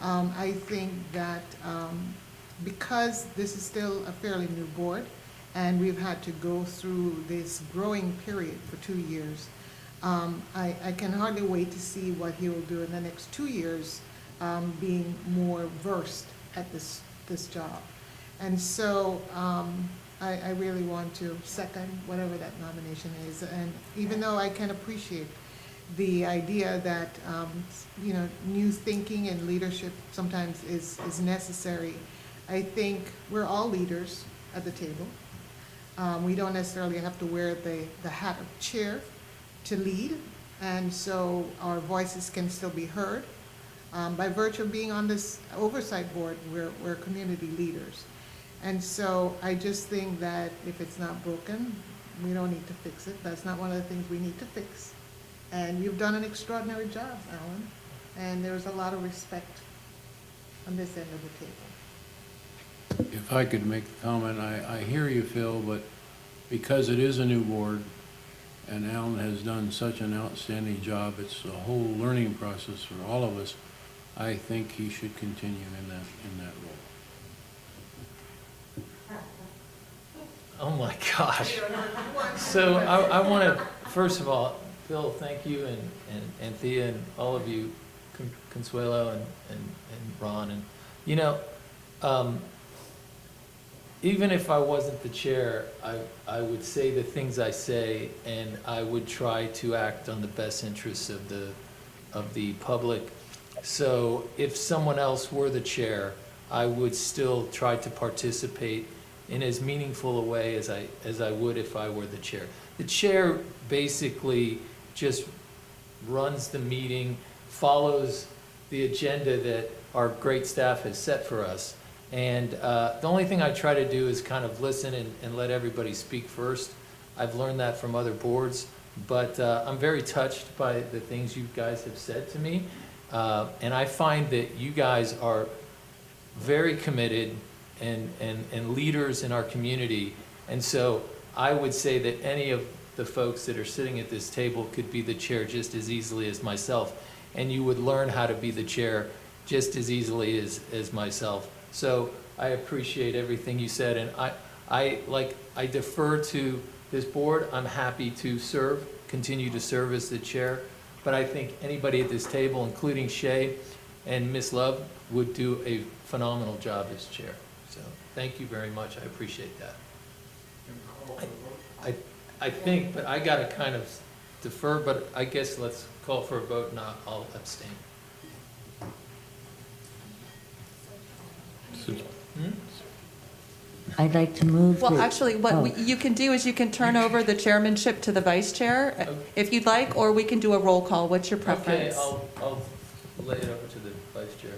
I think that because this is still a fairly new board, and we've had to go through this growing period for 2 years, I can hardly wait to see what he will do in the next 2 years, being more versed at this job. And so I really want to second whatever that nomination is. And even though I can appreciate the idea that new thinking and leadership sometimes is necessary, I think we're all leaders at the table. We don't necessarily have to wear the hat of chair to lead, and so our voices can still be heard. By virtue of being on this oversight board, we're community leaders. And so I just think that if it's not broken, we don't need to fix it. That's not one of the things we need to fix. And you've done an extraordinary job, Alan, and there's a lot of respect on this end of the table. If I could make a comment, I hear you, Phil, but because it is a new board and Alan has done such an outstanding job, it's a whole learning process for all of us. I think he should continue in that role. Oh my gosh. So I want to, first of all, Phil, thank you, and Thea, and all of you, Consuelo and Ron. And even if I wasn't the chair, I would say the things I say, and I would try to act on the best interests of the public. So if someone else were the chair, I would still try to participate in as meaningful a way as I would if I were the chair. The chair basically just runs the meeting, follows the agenda that our great staff has set for us. And the only thing I try to do is kind of listen and let everybody speak first. I've learned that from other boards, but I'm very touched by the things you guys have said to me. And I find that you guys are very committed and leaders in our community. And so I would say that any of the folks that are sitting at this table could be the chair just as easily as myself. And you would learn how to be the chair just as easily as myself. So I appreciate everything you said, and I defer to this board. I'm happy to continue to serve as the chair, but I think anybody at this table, including Shay and Ms. Love, would do a phenomenal job as chair. So thank you very much. I appreciate that. I think, but I got to kind of defer, but I guess let's call for a vote and I'll abstain. I'd like to move. Well, that- actually, what oh. you can do is you can turn over the chairmanship to the vice chair, if you'd like, or we can do a roll call. What's your Okay, preference? I'll lay it over to the vice chair.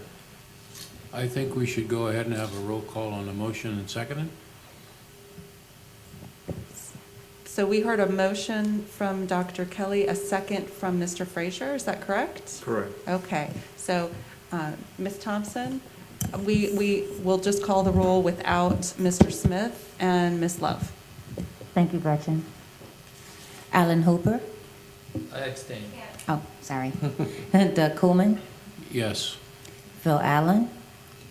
I think we should go ahead and have a roll call on the motion and second it. So we heard a motion from Dr. Kelly, a second from Mr. Frazier, is that correct? Correct. Okay, so Ms. Thompson, we will just call the roll without Mr. Smith and Ms. Love. Thank you, Gretchen. Alan Hooper? I abstain. Oh, sorry. Doug Coolman? Yes. Phil Allen?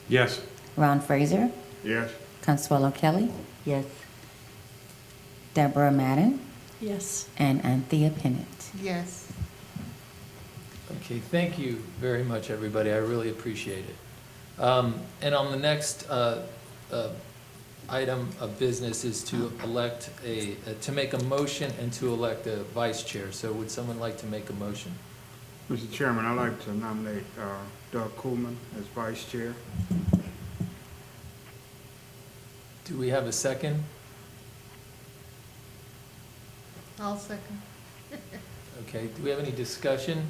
Yes. Ron Fraser? Yes. Consuelo Kelly? Yes. Deborah Madden? Yes. And Anthea Pennant. Yes. Okay, thank you very much, everybody. I really appreciate it. And on the next item of business is to elect to make a motion and to elect a vice chair. So would someone like to make a motion? Mr. Chairman, I'd like to nominate Doug Coolman as vice chair. Do we have a second? I'll second. Okay, do we have any discussion?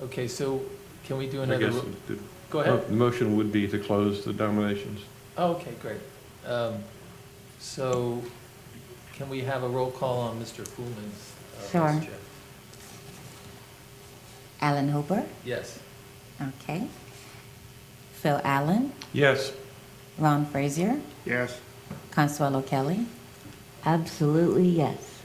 Okay, so can we do I another? guess Go ahead. The motion would be to close the nominations. Oh, okay, great. So can we have a roll call on Mr. Coolman's Sure. vice chair? Alan Hooper? Yes. Okay. Phil Allen? Yes. Ron Frazier? Yes. Consuelo Kelly? Absolutely, yes.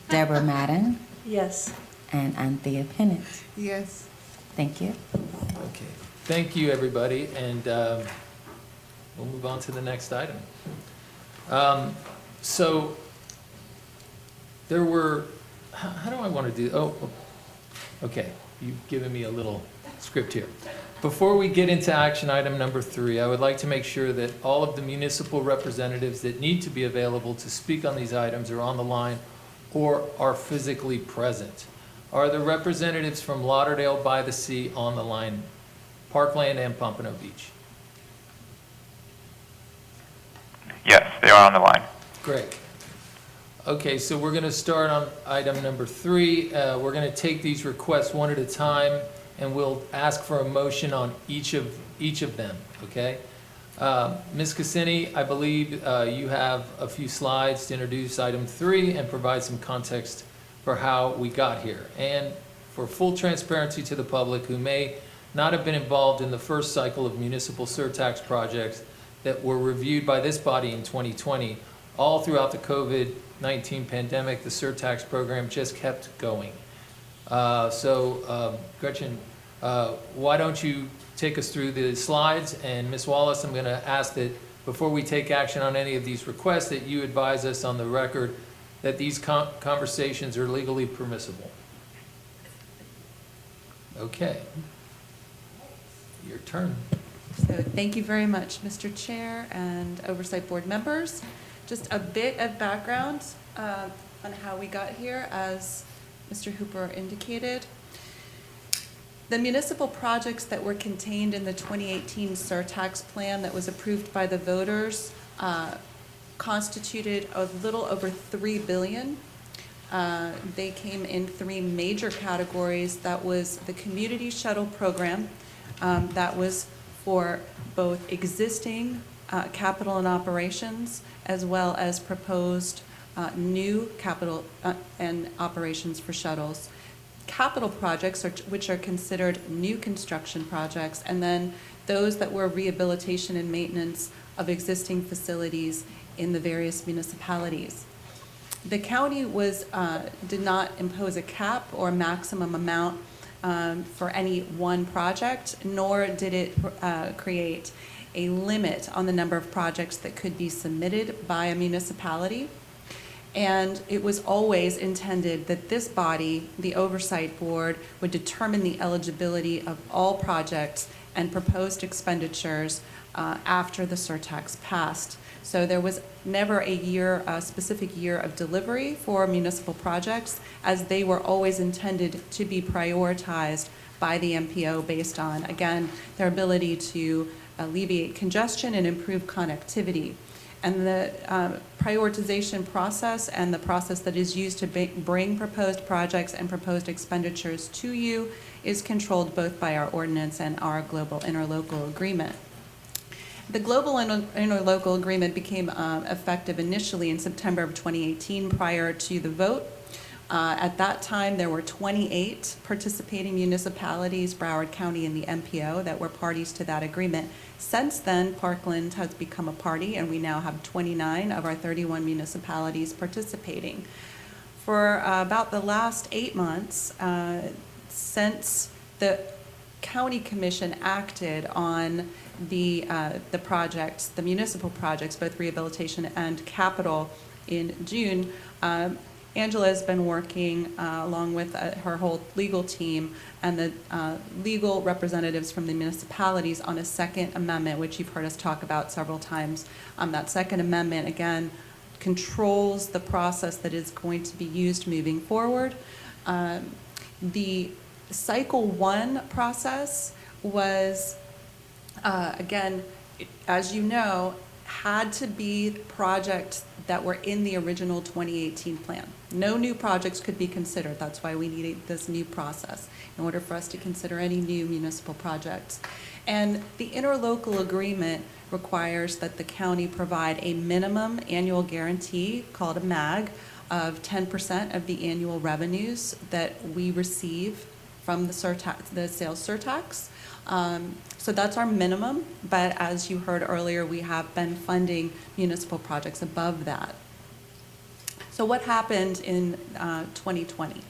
Deborah Madden? Yes. And Anthea Pennant. Yes. Thank you. Okay, thank you, everybody, and we'll move on to the next item. So there were, how do I want to do, okay, you've given me a little script here. Before we get into action item number 3, I would like to make sure that all of the municipal representatives that need to be available to speak on these items are on the line or are physically present. Are the representatives from Lauderdale by the Sea on the line, Parkland and Pompano Beach? Yes, they are on the line. Great. Okay, so we're going to start on item number 3. We're going to take these requests one at a time, and we'll ask for a motion on each of them, okay? Ms. Cassini, I believe you have a few slides to introduce item 3 and provide some context for how we got here. And for full transparency to the public who may not have been involved in the first cycle of municipal surtax projects that were reviewed by this body in 2020, all throughout the COVID-19 pandemic, the surtax program just kept going. Gretchen, why don't you take us through the slides, and Ms. Wallace, I'm going to ask that before we take action on any of these requests that you advise us on the record that these conversations are legally permissible. Okay. Your turn. So thank you very much, Mr. Chair and Oversight Board members. Just a bit of background on how we got here, as Mr. Hooper indicated. The municipal projects that were contained in the 2018 surtax plan that was approved by the voters constituted a little over $3 billion. They came in 3 major categories. That was the community shuttle program. That was for both existing capital and operations, as well as proposed new capital and operations for shuttles. Capital projects, which are considered new construction projects, and then those that were rehabilitation and maintenance of existing facilities in the various municipalities. The county did not impose a cap or maximum amount for any one project, nor did it create a limit on the number of projects that could be submitted by a municipality. And it was always intended that this body, the Oversight Board, would determine the eligibility of all projects and proposed expenditures after the surtax passed. So there was never a specific year of delivery for municipal projects, as they were always intended to be prioritized by the MPO based on, again, their ability to alleviate congestion and improve connectivity. And the prioritization process and the process that is used to bring proposed projects and proposed expenditures to you is controlled both by our ordinance and our global interlocal agreement. The global interlocal agreement became effective initially in September of 2018 prior to the vote. At that time, there were 28 participating municipalities, Broward County and the MPO, that were parties to that agreement. Since then, Parkland has become a party, and we now have 29 of our 31 municipalities participating. For about the last 8 months, since the County Commission acted on the projects, the municipal projects, both rehabilitation and capital in June, Angela has been working along with her whole legal team and the legal representatives from the municipalities on a second amendment, which you've heard us talk about several times. That second amendment, again, controls the process that is going to be used moving forward. The cycle 1 process was, again, as you know, had to be projects that were in the original 2018 plan. No new projects could be considered. That's why we needed this new process in order for us to consider any new municipal projects. And the interlocal agreement requires that the county provide a minimum annual guarantee called a MAG of 10% of the annual revenues that we receive from the sales surtax. So that's our minimum, but as you heard earlier, we have been funding municipal projects above that. So what happened in 2020?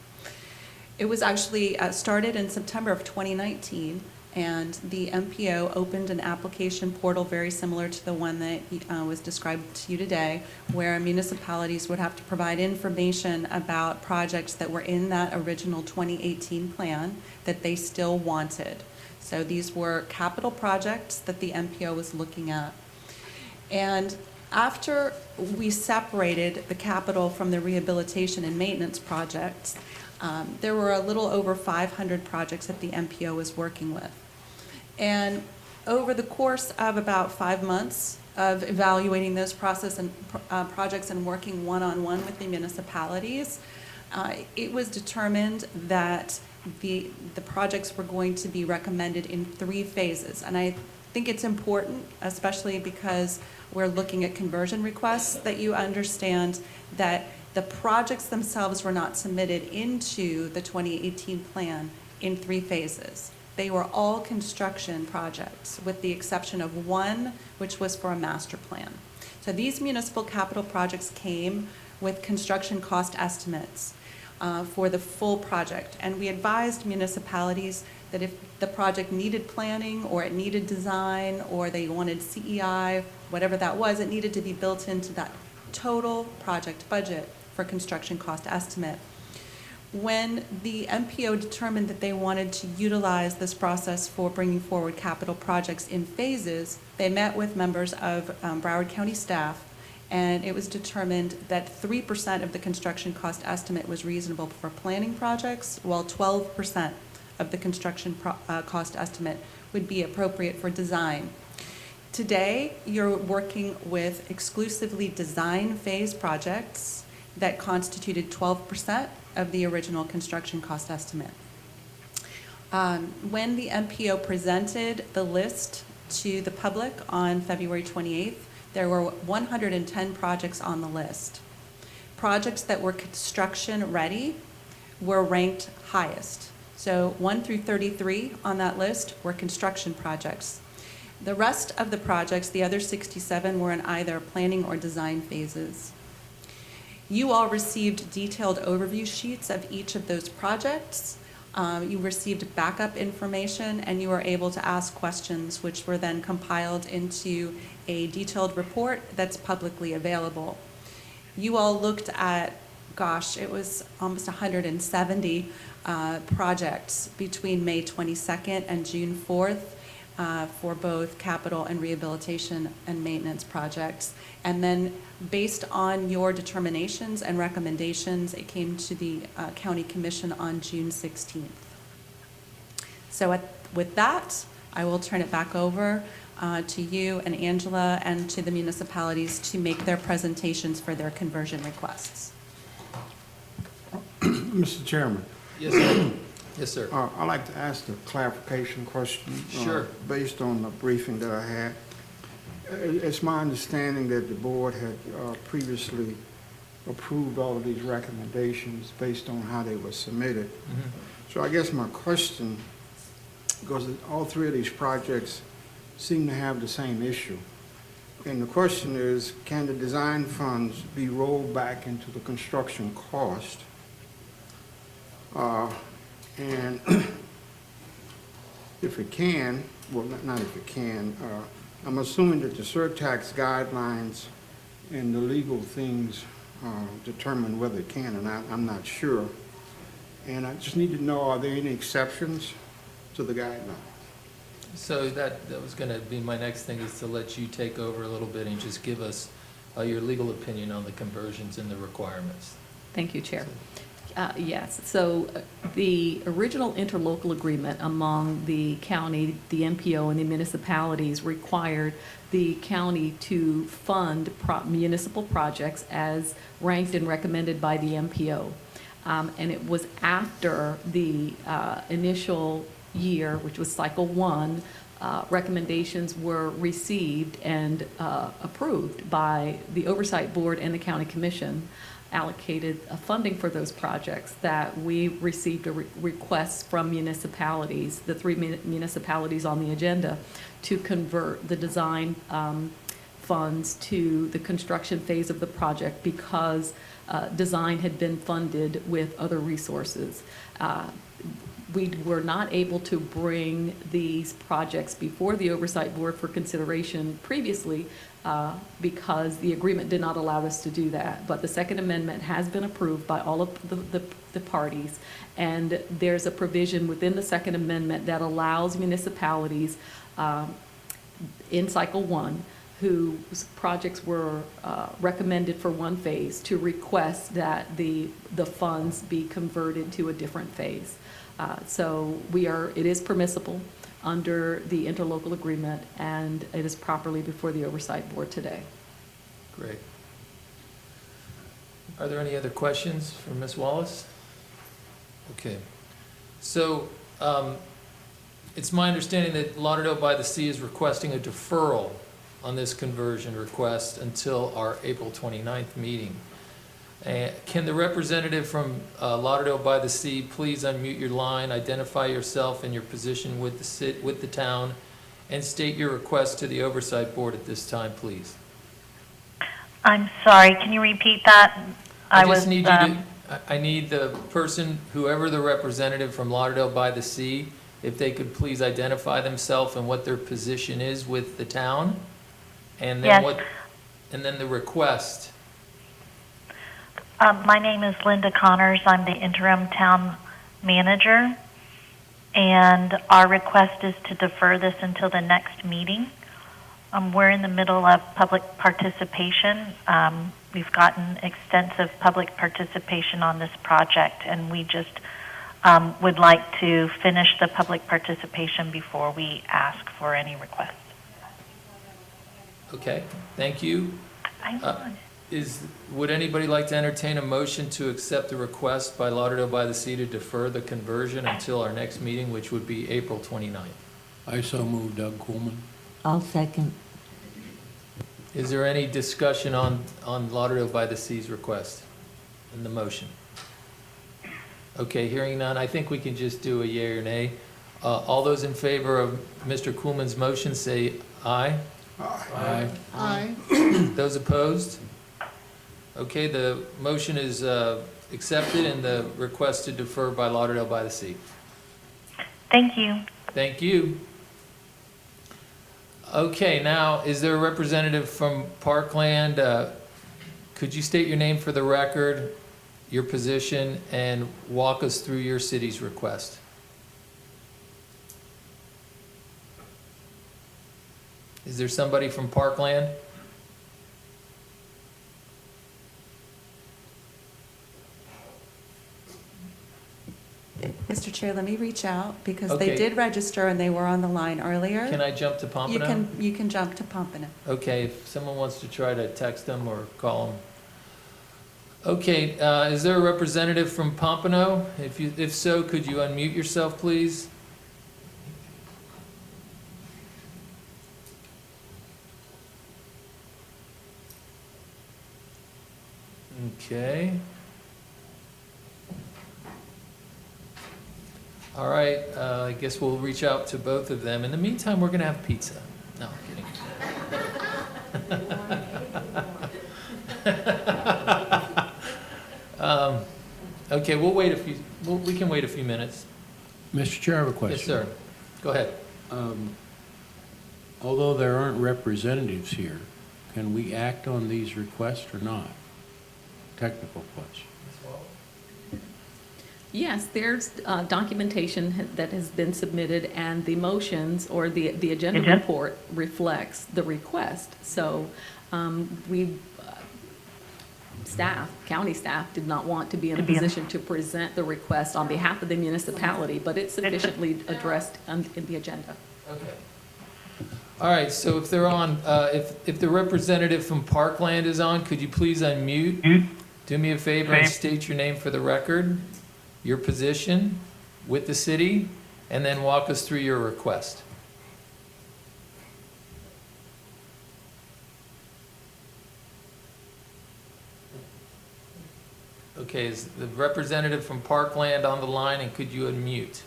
It was actually started in September of 2019, and the MPO opened an application portal very similar to the one that was described to you today, where municipalities would have to provide information about projects that were in that original 2018 plan that they still wanted. So these were capital projects that the MPO was looking at. And after we separated the capital from the rehabilitation and maintenance projects, there were a little over 500 projects that the MPO was working with. And over the course of about 5 months of evaluating those process and projects and working one-on-one with the municipalities, it was determined that the projects were going to be recommended in 3 phases. And I think it's important, especially because we're looking at conversion requests, that you understand that the projects themselves were not submitted into the 2018 plan in 3 phases. They were all construction projects, with the exception of one, which was for a master plan. So these municipal capital projects came with construction cost estimates for the full project. And we advised municipalities that if the project needed planning, or it needed design, or they wanted CEI, whatever that was, it needed to be built into that total project budget for construction cost estimate. When the MPO determined that they wanted to utilize this process for bringing forward capital projects in phases, they met with members of Broward County staff, and it was determined that 3% of the construction cost estimate was reasonable for planning projects, while 12% of the construction cost estimate would be appropriate for design. Today, you're working with exclusively design phase projects that constituted 12% of the original construction cost estimate. When the MPO presented the list to the public on February 28th, there were 110 projects on the list. Projects that were construction ready were ranked highest. So 1 through 33 on that list were construction projects. The rest of the projects, the other 67, were in either planning or design phases. You all received detailed overview sheets of each of those projects. You received backup information, and you were able to ask questions, which were then compiled into a detailed report that's publicly available. you all looked at, gosh, it was almost 170 projects between May 22nd and June 4th for both capital and rehabilitation and maintenance projects. And then based on your determinations and recommendations, it came to the County Commission on June 16th. So with that, I will turn it back over to you and Angela and to the municipalities to make their presentations for their conversion requests. Mr. Chairman. Yes, sir. Yes, sir. I'd like to ask a clarification question. Sure. Based on the briefing that I had. It's my understanding that the board had previously approved all of these recommendations based on how they were submitted. Mm-hmm. So I guess my question, because all three of these projects seem to have the same issue. And the question is, can the design funds be rolled back into the construction cost? And if it can, well, not if it can, I'm assuming that the Surtax guidelines and the legal things determine whether it can or not. I'm not sure. And I just need to know, are there any exceptions to the guidelines? So that was going to be my next thing, is to let you take over a little bit and just give us your legal opinion on the conversions and the requirements. Thank you, Chair. Yes, so the original interlocal agreement among the county, the MPO, and the municipalities required the county to fund municipal projects as ranked and recommended by the MPO. And it was after the initial year, which was cycle 1, recommendations were received and approved by the Oversight Board and the County Commission, allocated funding for those projects, that we received a request from municipalities, the 3 municipalities on the agenda, to convert the design funds to the construction phase of the project because design had been funded with other resources. We were not able to bring these projects before the Oversight Board for consideration previously because the agreement did not allow us to do that. But the Second Amendment has been approved by all of the parties, and there's a provision within the Second Amendment that allows municipalities in Cycle 1 whose projects were recommended for one phase to request that the funds be converted to a different phase. So it is permissible under the interlocal agreement, and it is properly before the Oversight Board today. Great. Are there any other questions for Ms. Wallace? Okay. So it's my understanding that Lauderdale by the Sea is requesting a deferral on this conversion request until our April 29th meeting. Can the representative from Lauderdale by the Sea please unmute your line, identify yourself and your position with the town, and state your request to the Oversight Board at this time, please? I'm sorry, can you repeat that? I need the person, whoever the representative from Lauderdale by the Sea, if they could please identify themselves and what their position is with the town, and then Yes. and then the request. My name is Linda Connors. I'm the interim town manager, and our request is to defer this until the next meeting. We're in the middle of public participation. We've gotten extensive public participation on this project, and we just would like to finish the public participation before we ask for any requests. Okay, thank you. Would anybody like to entertain a motion to accept the request by Lauderdale by the Sea to defer the conversion until our next meeting, which would be April 29th? I so move, Doug Coolman. I'll second. Is there any discussion on Lauderdale by the Sea's request in the motion? Okay, hearing none, I think we can just do a yea or nay. All those in favor of Mr. Coolman's motion say aye. Aye. Aye. Those opposed? Okay, the motion is accepted and the request to defer by Lauderdale by the Sea. Thank you. Thank you. Okay, now, is there a representative from Parkland Could you state your name for the record, your position, and walk us through your city's request? Is there somebody from Parkland? Mr. Chair, let me reach out because Okay. they did register and they were on the line earlier. Can I jump to Pompano? You can jump to Pompano. Okay, if someone wants to try to text them or call them. Okay, is there a representative from Pompano? If so, could you unmute yourself, please? Okay. All right, I guess we'll reach out to both of them. In the meantime, we're gonna have pizza. No, I'm kidding. Okay, we'll wait we can wait a few minutes. Mr. Chair, I have a question. Yes, sir. Go ahead. Although there aren't representatives here, can we act on these requests or not? Technical question. Yes, there's documentation that has been submitted, and the motions or the agenda report reflects the request. So county staff did not want to be in a position to present the request on behalf of the municipality, but it's sufficiently addressed in the agenda. Okay. All right, so if they're on, if the representative from Parkland is on, could you please unmute? Do me a favor and state your name for the record, your position with the city, and then walk us through your request. Okay, is the representative from Parkland on the line, and could you unmute?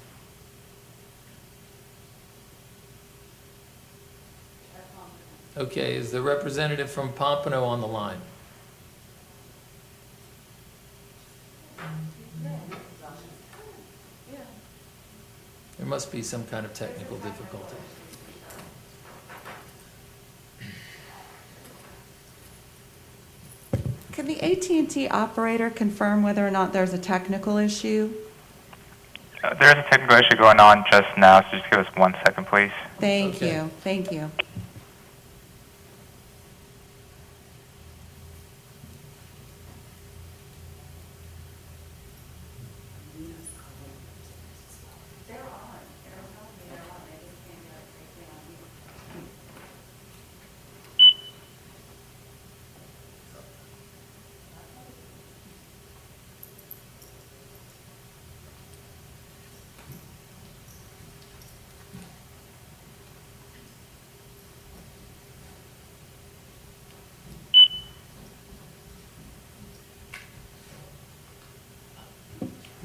Okay, is the representative from Pompano on the line? There must be some kind of technical difficulty. Can the AT&T operator confirm whether or not there's a technical issue? There's a technical issue going on just now, so just give us 1 second, please. Thank you. Thank you.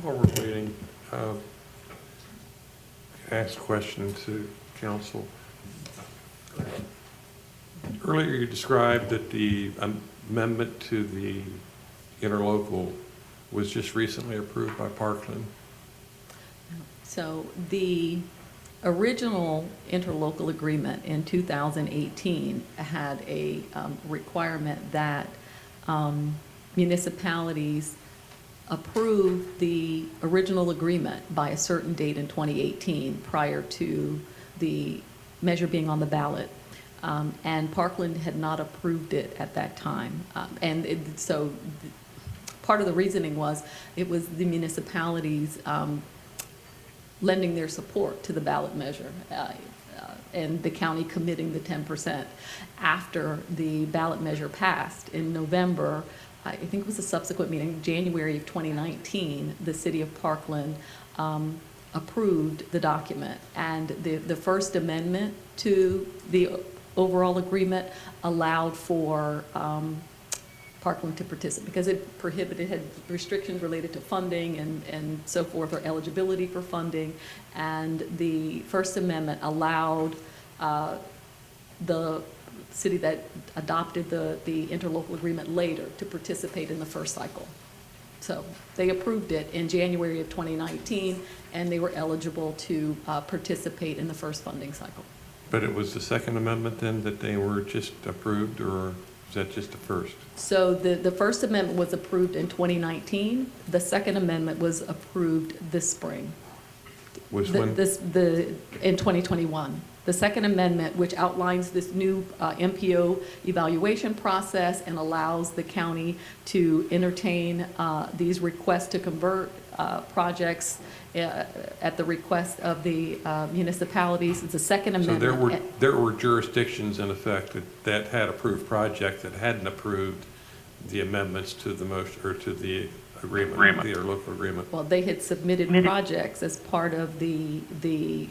While we're waiting, ask a question to council. Earlier you described that the amendment to the interlocal was just recently approved by Parkland. So the original interlocal agreement in 2018 had a requirement that municipalities approve the original agreement by a certain date in 2018 prior to the measure being on the ballot. And Parkland had not approved it at that time. So part of the reasoning was it was the municipalities lending their support to the ballot measure and the county committing the 10%. After the ballot measure passed in November, I think it was a subsequent meeting, January of 2019, the city of Parkland approved the document. And the first amendment to the overall agreement allowed for Parkland to participate because it had restrictions related to funding and so forth, or eligibility for funding. And the First Amendment allowed the city that adopted the interlocal agreement later to participate in the first cycle. So they approved it in January of 2019, and they were eligible to participate in the first funding cycle. But it was the Second Amendment then that they were just approved, or Is that just the first? So the First Amendment was approved in 2019. The Second Amendment was approved this spring. Was when? In 2021. The Second Amendment, which outlines this new MPO evaluation process and allows the county to entertain these requests to convert projects at the request of the municipalities. It's a Second Amendment. So there were jurisdictions in effect that had approved projects that hadn't approved the amendments to the motion, or to the agreement, the local agreement. Well, they had submitted projects as part of the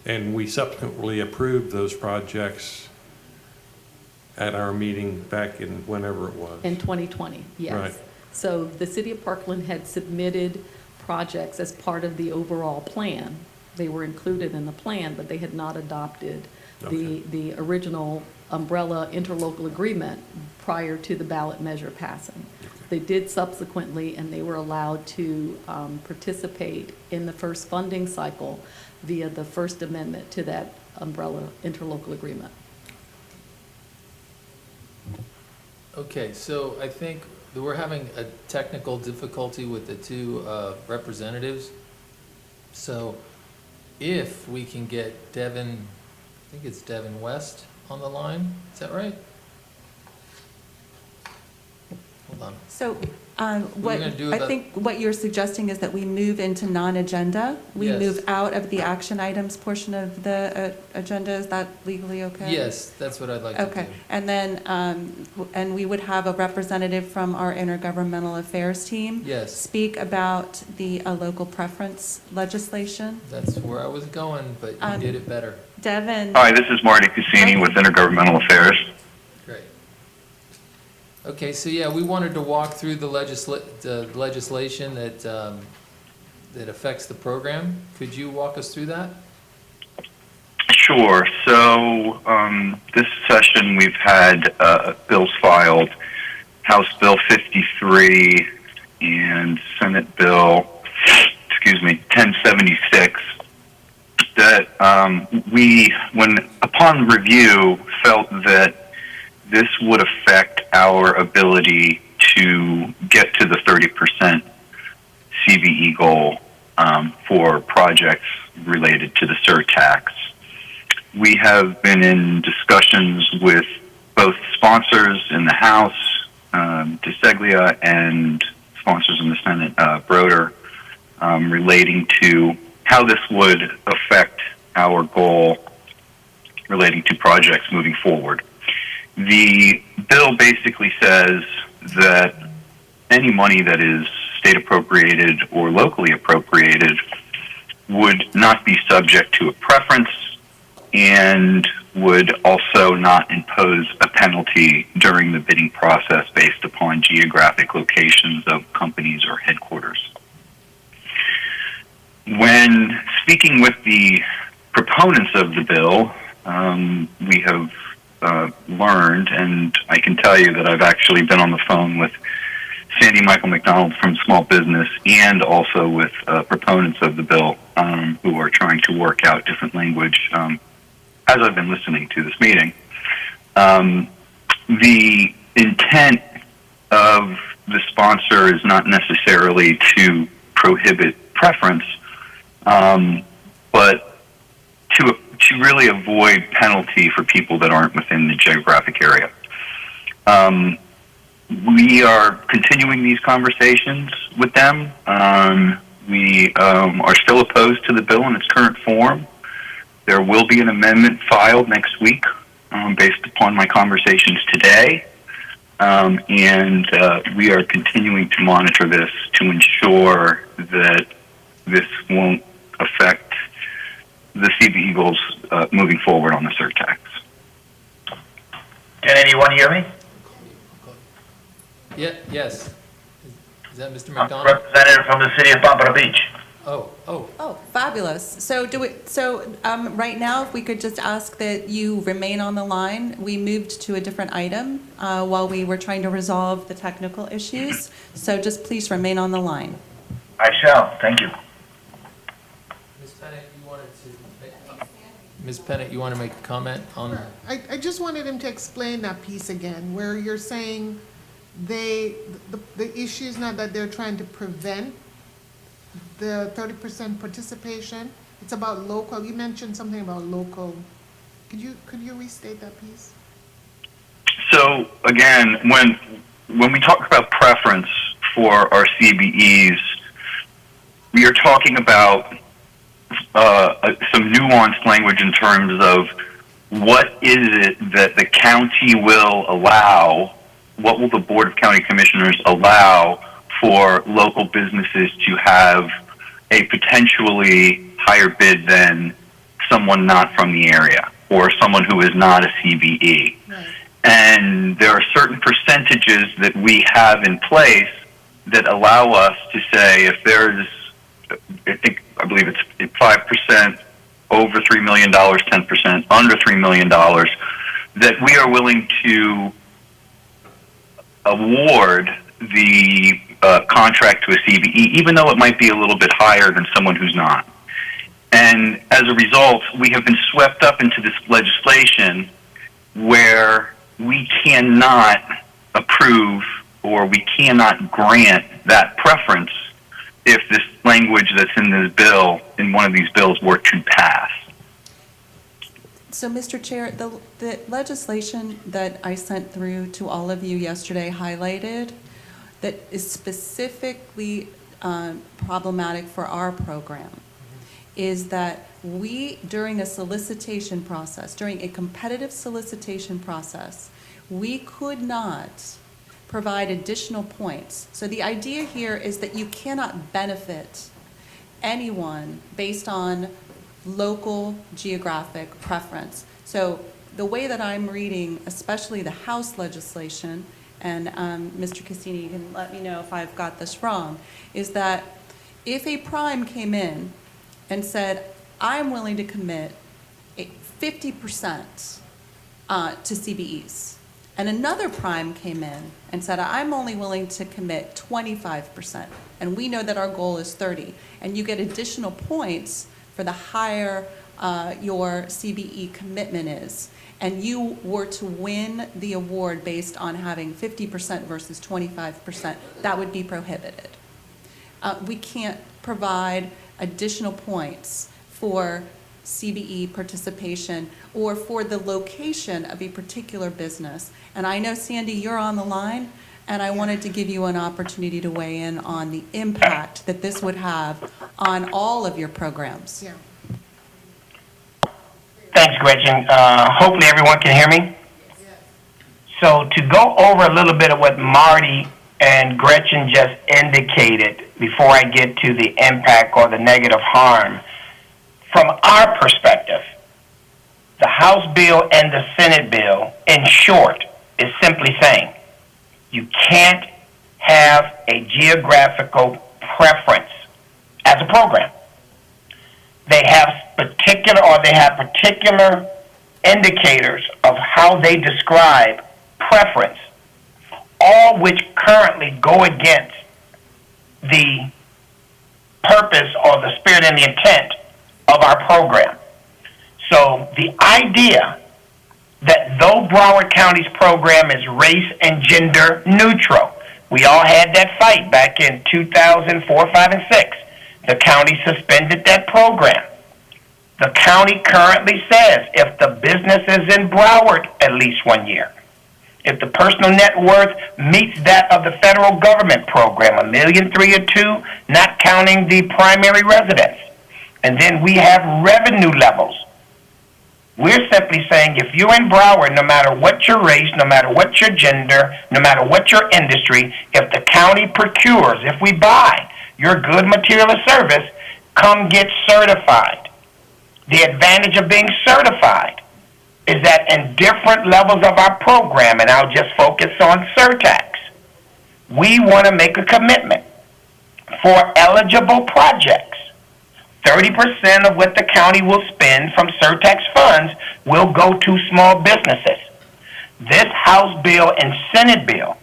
and we subsequently approved those projects at our meeting back in whenever it was. in 2020, yes. Right. So the city of Parkland had submitted projects as part of the overall plan. They were included in the plan, but they had not adopted the original umbrella interlocal agreement prior to the ballot measure passing. They did subsequently, and they were allowed to participate in the first funding cycle via the First Amendment to that umbrella interlocal agreement. Okay, so I think that we're having a technical difficulty with the two representatives. So if we can get Devin, I think it's Devin West on the line, is that right? Hold on. So What I think what you're suggesting is that we move into non-agenda. We Yes. move out of the action items portion of the agenda. Is that legally okay? Yes, that's what I'd like to do. Okay, and then, and we would have a representative from our intergovernmental affairs team. Yes. Speak about the local preference legislation. That's where I was going, but you did it better. Devin. Hi, this is Marty Cassini with Intergovernmental Affairs. Great. Okay, so yeah, we wanted to walk through the legislation that, that affects the program. Could you walk us through that? Sure. So this session we've had bills filed, House Bill 53 and Senate Bill, 1076, that we, upon review, felt that this would affect our ability to get to the 30% CVE goal for projects related to the surtax. We have been in discussions with both sponsors in the House, DeSeglia, and sponsors in the Senate, Broder, relating to how this would affect our goal relating to projects moving forward. The bill basically says that any money that is state appropriated or locally appropriated would not be subject to a preference and would also not impose a penalty during the bidding process based upon geographic locations of companies or headquarters. When speaking with the proponents of the bill, we have learned, and I can tell you that I've actually been on the phone with Sandy Michael McDonald from Small Business and also with proponents of the bill who are trying to work out different language as I've been listening to this meeting. The intent of the sponsor is not necessarily to prohibit preference, but to really avoid penalty for people that aren't within the geographic area. We are continuing these conversations with them. We are still opposed to the bill in its current form. There will be an amendment filed next week based upon my conversations today. And we are continuing to monitor this to ensure that this won't affect the CVE goals moving forward on the surtax. Can anyone hear me? Yeah, yes. Is that Mr. McDonald? Representative from the city of Pompano Beach. Oh, fabulous. So right now, if we could just ask that you remain on the line. We moved to a different item while we were trying to resolve the technical issues. So just please remain on the line. I shall. Thank you. Ms. Pennant, Ms. Pennant, you want to make a comment on? I just wanted him to explain that piece again, where you're saying the issue is not that they're trying to prevent the 30% participation. It's about local. You mentioned something about local. Could you restate that piece? So again, when we talk about preference for our CBEs, we are talking about some nuanced language in terms of what is it that the county will allow, what will the Board of County Commissioners allow for local businesses to have a potentially higher bid than someone not from the area or someone who is not a CBE. Right. And there are certain percentages that we have in place that allow us to say if there's, I believe it's 5% over $3 million, 10% under $3 million, that we are willing to award the contract to a CBE, even though it might be a little bit higher than someone who's not. And as a result, we have been swept up into this legislation where we cannot approve or we cannot grant that preference if this language that's in this bill, in one of these bills, were to pass. So, Mr. Chair, the legislation that I sent through to all of you yesterday highlighted that is specifically problematic for our program is that we, during a solicitation process, during a competitive solicitation process, we could not provide additional points. So the idea here is that you cannot benefit anyone based on local geographic preference. So the way that I'm reading, especially the House legislation, and Mr. Cassini, you can let me know if I've got this wrong, is that if a prime came in and said, I'm willing to commit 50% to CBEs, and another prime came in and said, I'm only willing to commit 25%, and we know that our goal is 30, and you get additional points for the higher your CBE commitment is, and you were to win the award based on having 50% versus 25%, that would be prohibited. We can't provide additional points for CBE participation or for the location of a particular business. And I know, Sandy, you're on the line, and I wanted to give you an opportunity to weigh in on the impact that this would have on all of your programs. Yeah. Thanks, Gretchen. Hopefully everyone can hear me. So to go over a little bit of what Marty and Gretchen just indicated before I get to the impact or the negative harm, from our perspective, the House bill and the Senate bill, in short, is simply saying you can't have a geographical preference as a program. They have particular indicators of how they describe preference, all which currently go against the purpose or the spirit and the intent of our program. So the idea that though Broward County's program is race and gender neutral, we all had that fight back in 2004, 5, and 6. The county suspended that program. The county currently says if the business is in Broward at least 1 year, if the personal net worth meets that of the federal government program, $1.3 million or $2, not counting the primary residence, and then we have revenue levels. We're simply saying if you're in Broward, no matter what your race, no matter what your gender, no matter what your industry, if the county procures, if we buy your good, material, or service, come get certified. The advantage of being certified is that in different levels of our program, and I'll just focus on Surtax, we want to make a commitment for eligible projects. 30% of what the county will spend from Surtax funds will go to small businesses. This House bill and Senate bill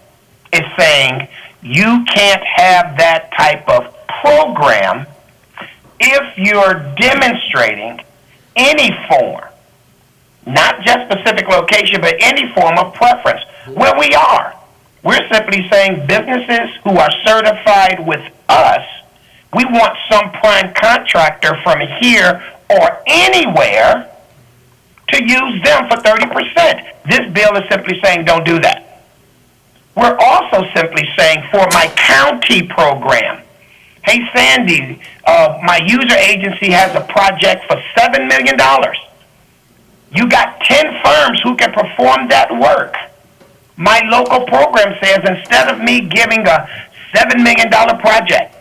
is saying you can't have that type of program if you're demonstrating any form, not just specific location, but any form of preference, where we are. We're simply saying businesses who are certified with us, we want some prime contractor from here or anywhere to use them for 30%. This bill is simply saying don't do that. We're also simply saying for my county program, hey Sandy, my user agency has a project for $7 million. You got 10 firms who can perform that work. My local program says instead of me giving a $7 million project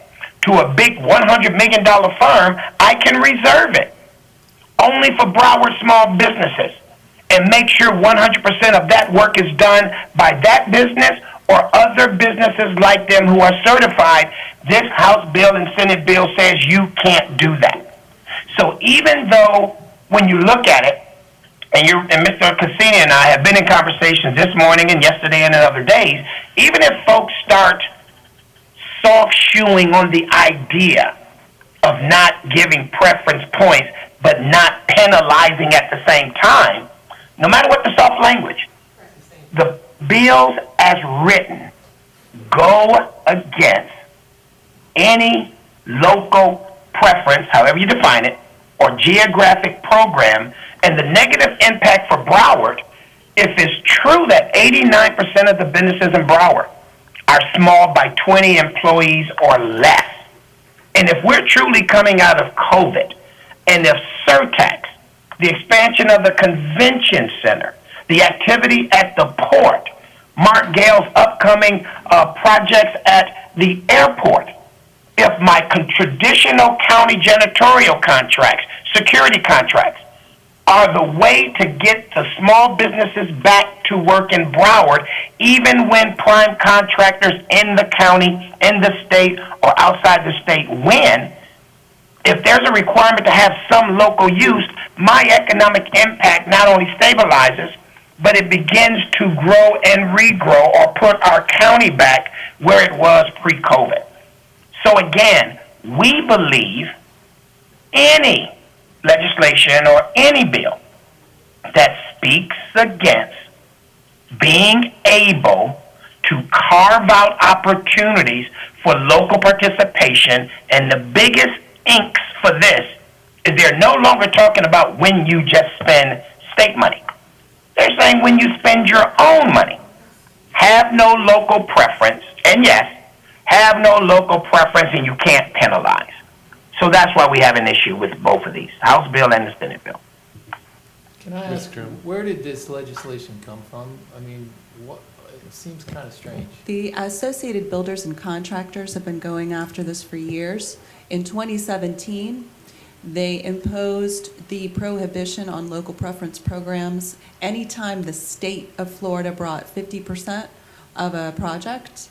to a big $100 million firm, I can reserve it only for Broward small businesses and make sure 100% of that work is done by that business or other businesses like them who are certified. This House bill and Senate bill says you can't do that. So even though when you look at it, and Mr. Cassini and I have been in conversations this morning and yesterday and in other days, even if folks start soft shoeing on the idea of not giving preference points but not penalizing at the same time, no matter what the soft language, the bills as written go against any local preference, however you define it, or geographic program, and the negative impact for Broward, if it's true that 89% of the businesses in Broward are small by 20 employees or less, and if we're truly coming out of COVID, and if Surtax, the expansion of the convention center, the activity at the port, Mark Gale's upcoming projects at the airport, if my traditional county janitorial contracts, security contracts, are the way to get the small businesses back to work in Broward, even when prime contractors in the county, in the state, or outside the state win, if there's a requirement to have some local use, my economic impact not only stabilizes, but it begins to grow and regrow or put our county back where it was pre-COVID. So again, we believe any legislation or any bill that speaks against being able to carve out opportunities for local participation, and the biggest inks for this is they're no longer talking about when you just spend state money. They're saying when you spend your own money. Have no local preference, and yes, have no local preference and you can't penalize. So that's why we have an issue with both of these, House bill and the Senate bill. Can I ask, where did this legislation come from? I mean, it seems kind of strange. The Associated Builders and Contractors have been going after this for years. In 2017, they imposed the prohibition on local preference programs anytime the state of Florida brought 50% of a project.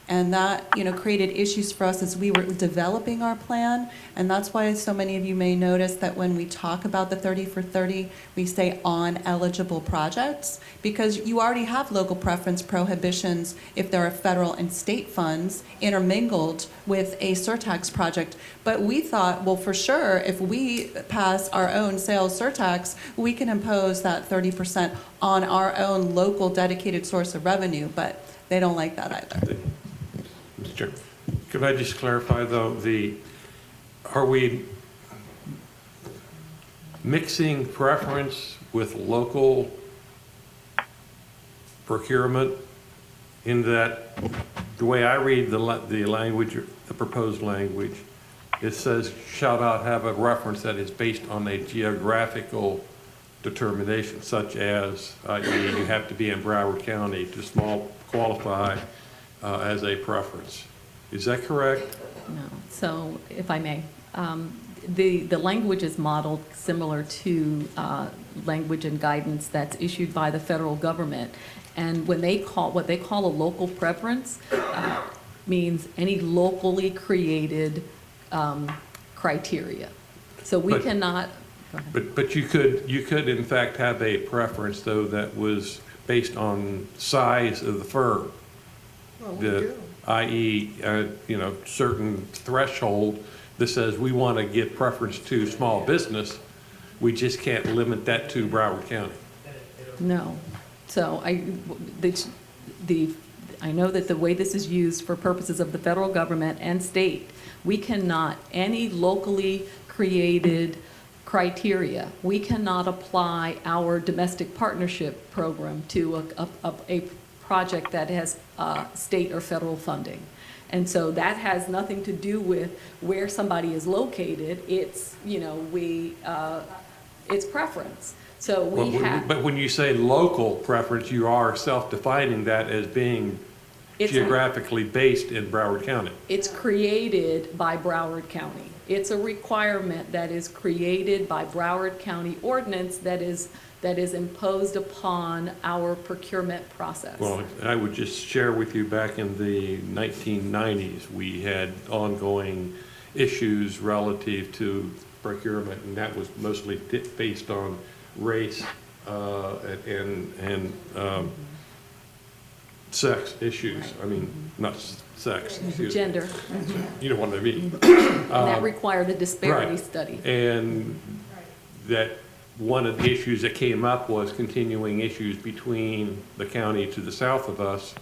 And that, created issues for us as we were developing our plan. And that's why so many of you may notice that when we talk about the 30 for 30, we say on eligible projects, because you already have local preference prohibitions if there are federal and state funds intermingled with a surtax project. But we thought, well, for sure, if we pass our own sales surtax, we can impose that 30% on our own local dedicated source of revenue. But they don't like that either. Sure. Could I just clarify though, are we mixing preference with local procurement in that the way I read the language, the proposed language, it says shall not have a reference that is based on a geographical determination, such as i.e. you have to be in Broward County to qualify as a preference. Is that correct? No. So, if I may, the language is modeled similar to language and guidance that's issued by the federal government. And when they call what they call a local preference means any locally created criteria. So we cannot. But you could in fact have a preference though that was based on size of the firm. i.e., certain threshold that says we want to give preference to small business, we just can't limit that to Broward County. No. So I know that the way this is used for purposes of the federal government and state, we cannot, any locally created criteria, we cannot apply our domestic partnership program to a project that has state or federal funding. And so that has nothing to do with where somebody is located. It's, it's preference. So But when you say local preference, you are self-defining that as being geographically based in Broward County. It's created by Broward County. It's a requirement that is created by Broward County ordinance that is imposed upon our procurement process. Well, I would just share with you, back in the 1990s, we had ongoing issues relative to procurement, and that was mostly based on race and sex issues. I mean, not sex. Gender. You know what I mean. And that required a disparity right. study. And that one of the issues that came up was continuing issues between the county to the south of us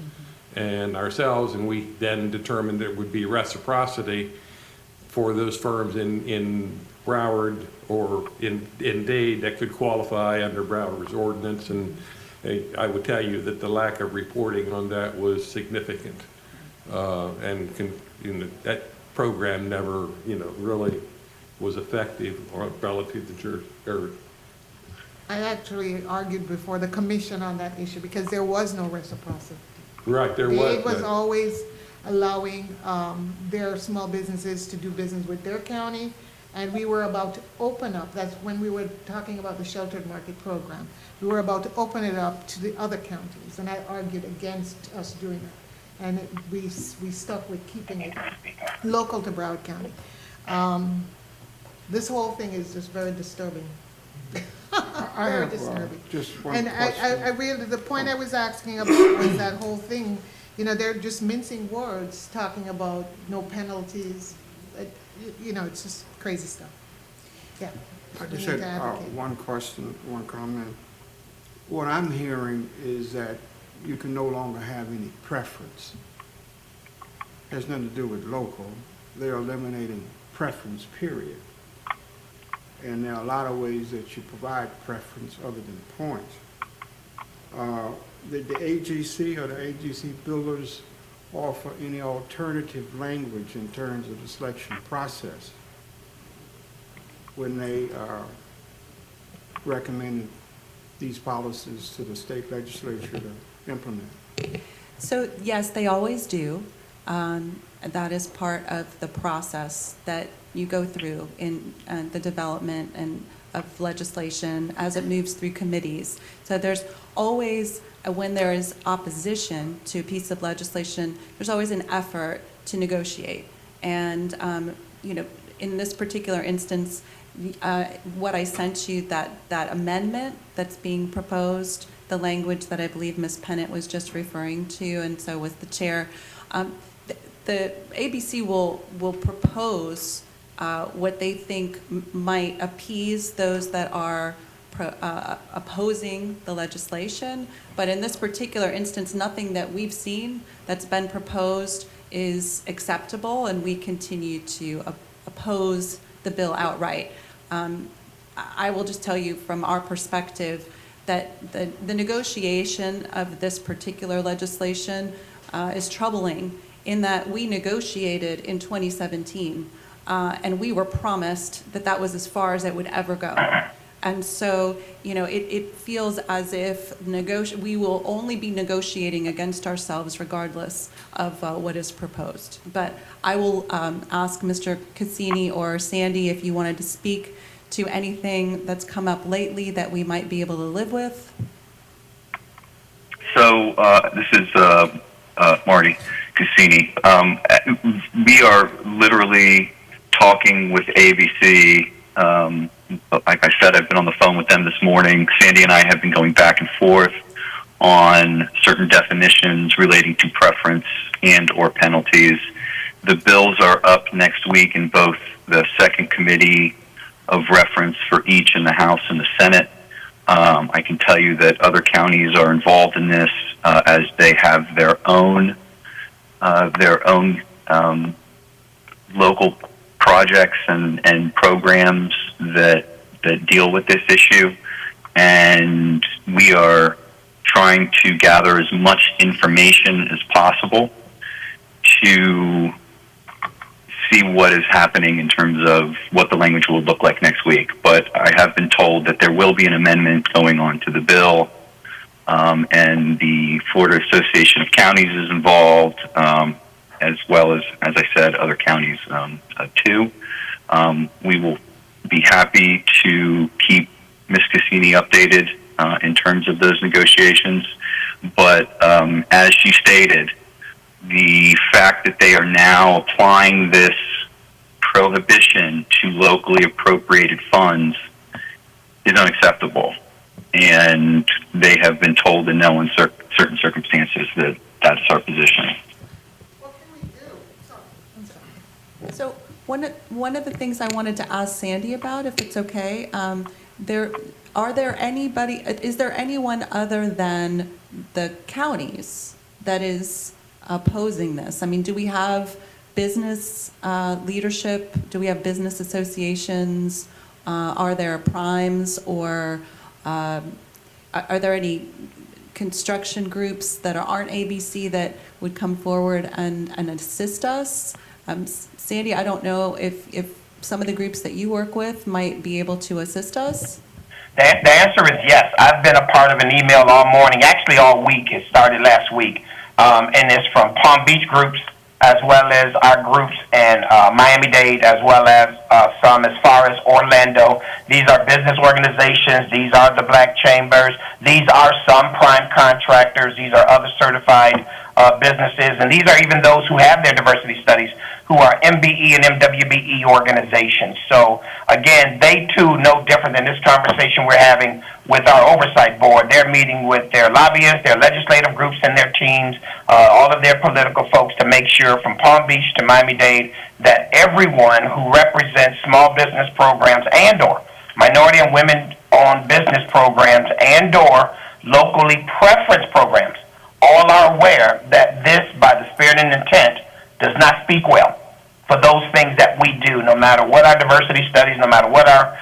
and ourselves, and we then determined there would be reciprocity for those firms in Broward or in Dade that could qualify under Broward's ordinance. And I would tell you that the lack of reporting on that was significant, and that program never, really was effective relative to church. I actually argued before the commission on that issue because there was no reciprocity. Right, there Dade was. was always allowing their small businesses to do business with their county, and we were about to open up. That's when we were talking about the sheltered market program. We were about to open it up to the other counties, and I argued against us doing that. And we stuck with keeping it local to Broward County. This whole thing is just very disturbing. Very disturbing. Just one and question. I really, the point I was asking about was that whole thing, they're just mincing words, talking about no penalties. It's just crazy stuff. Yeah. I we just need had to advocate. one question, one comment. What I'm hearing is that you can no longer have any preference. It has nothing to do with local. They're eliminating preference, period. And there are a lot of ways that you provide preference other than points. Did the AGC or the AGC builders offer any alternative language in terms of the selection process when they recommended these policies to the state legislature to implement? So yes, they always do. That is part of the process that you go through in the development and of legislation as it moves through committees. So there's always, when there is opposition to a piece of legislation, there's always an effort to negotiate. And in this particular instance, what I sent you, that amendment that's being proposed, the language that I believe Ms. Pennant was just referring to, and so was the chair, the ABC will propose what they think might appease those that are opposing the legislation. But in this particular instance, nothing that we've seen that's been proposed is acceptable, and we continue to oppose the bill outright. I will just tell you from our perspective that the negotiation of this particular legislation is troubling, in that we negotiated in 2017, and we were promised that that was as far as it would ever go. And so, it feels as if we will only be negotiating against ourselves regardless of what is proposed. But I will ask Mr. Cassini or Sandy if you wanted to speak to anything that's come up lately that we might be able to live with. So this is Marty Cassini. We are literally talking with ABC. Like I said, I've been on the phone with them this morning. Sandy and I have been going back and forth on certain definitions relating to preference and or penalties. The bills are up next week in both the second committee of reference for each in the House and the Senate. I can tell you that other counties are involved in this as they have their own local projects and programs that deal with this issue, and we are trying to gather as much information as possible to see what is happening in terms of what the language will look like next week. But I have been told that there will be an amendment going on to the bill, and the Florida Association of Counties is involved, as well as I said, other counties too. We will be happy to keep Ms. Cassini updated in terms of those negotiations. But as she stated, the fact that they are now applying this prohibition to locally appropriated funds is unacceptable. And they have been told in no certain circumstances that that's our position. So one of the things I wanted to ask Sandy about, if it's okay, is there anyone other than the counties that is opposing this? I mean, do we have business leadership? Do we have business associations? Are there primes, or are there any construction groups that aren't ABC that would come forward and assist us? Sandy, I don't know if some of the groups that you work with might be able to assist us. The answer is yes. I've been a part of an email all morning, actually all week. It started last week. And it's from Palm Beach groups, as well as our groups in Miami-Dade, as well as some as far as Orlando. These are business organizations. These are the black chambers. These are some prime contractors. These are other certified businesses. And these are even those who have their diversity studies, who are MBE and MWBE organizations. So, again, they too, no different than this conversation we're having with our Oversight Board. They're meeting with their lobbyists, their legislative groups and their teams, all of their political folks, to make sure from Palm Beach to Miami-Dade that everyone who represents small business programs and/or minority and women-owned business programs and/or locally preference programs all are aware that this, by the spirit and intent, does not speak well for those things that we do, no matter what our diversity studies, no matter what our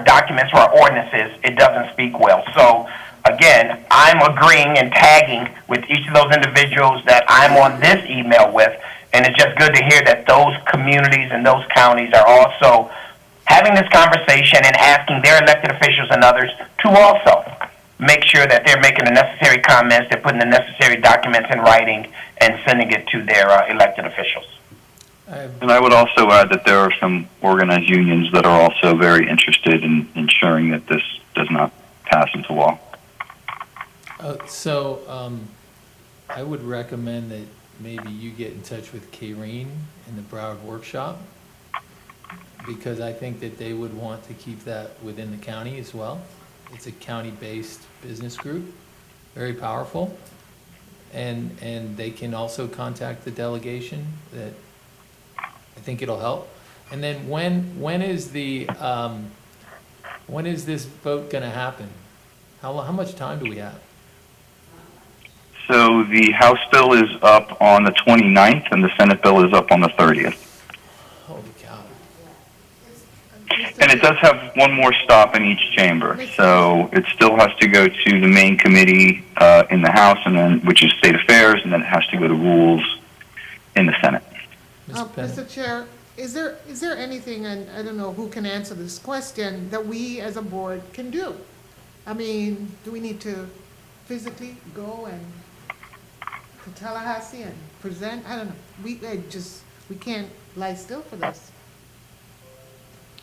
documents or our ordinances, it doesn't speak well. So, again, I'm agreeing and tagging with each of those individuals that I'm on this email with, and it's just good to hear that those communities and those counties are also having this conversation and asking their elected officials and others to also make sure that they're making the necessary comments, they're putting the necessary documents in writing, and sending it to their elected officials. And I would also add that there are some organized unions that are also very interested in ensuring that this does not pass into law. I would recommend that maybe you get in touch with Kayreen in the Broward Workshop, because I think that they would want to keep that within the county as well. It's a county-based business group, very powerful, and they can also contact the delegation. That I think it'll help. And then when is this vote going to happen? How much time do we have? So the House bill is up on the 29th, and the Senate bill is up on the 30th. Holy cow. And it does have one more stop in each chamber, so it still has to go to the main committee in the House, and then which is State Affairs, and then it has to go to Rules in the Senate. Mr. Chair, is there anything, and I don't know who can answer this question, that we as a board can do? I mean, do we need to physically go to Tallahassee and present? I don't know. We can't lie still for this.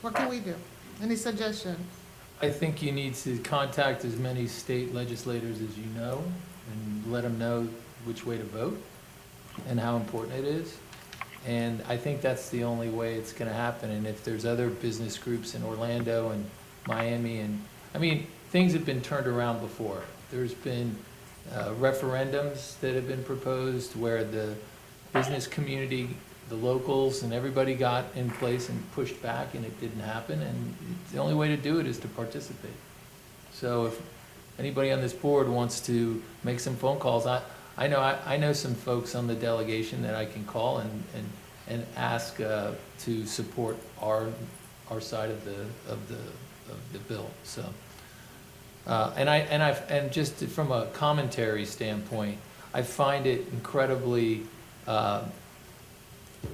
What can we do? Any suggestion? I think you need to contact as many state legislators as you know and let them know which way to vote and how important it is. And I think that's the only way it's going to happen. And if there's other business groups in Orlando and Miami, and I mean, things have been turned around before. There's been referendums that have been proposed where the business community the locals and everybody got in place and pushed back, and it didn't happen, and the only way to do it is to participate. So if anybody on this board wants to make some phone calls, I know some folks on the delegation that I can call and ask to support our side of the bill. So, and just from a commentary standpoint, I find it incredibly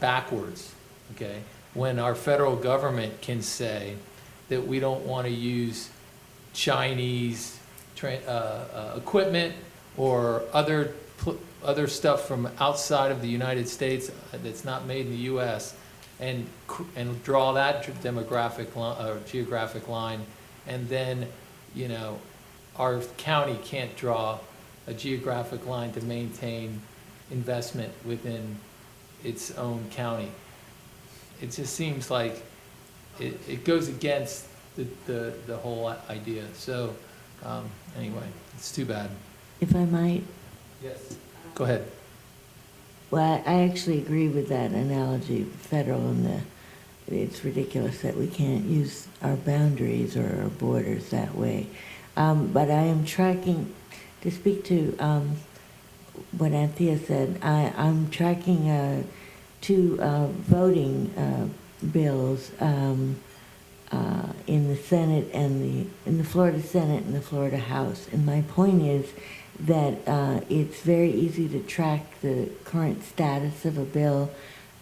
backwards. Okay, when our federal government can say that we don't want to use Chinese equipment or other stuff from outside of the United States that's not made in the U.S. and draw that demographic or geographic line, and then our county can't draw a geographic line to maintain investment within its own county. It just seems like it goes against the whole idea. So anyway, it's too bad. If I might. Yes. Go ahead. Well, I actually agree with that analogy, federal, and it's ridiculous that we can't use our boundaries or our borders that way. But I am tracking, to speak to what Anthea said, I'm tracking 2 voting bills in the Senate and in the Florida Senate and the Florida House. And my point is that it's very easy to track the current status of a bill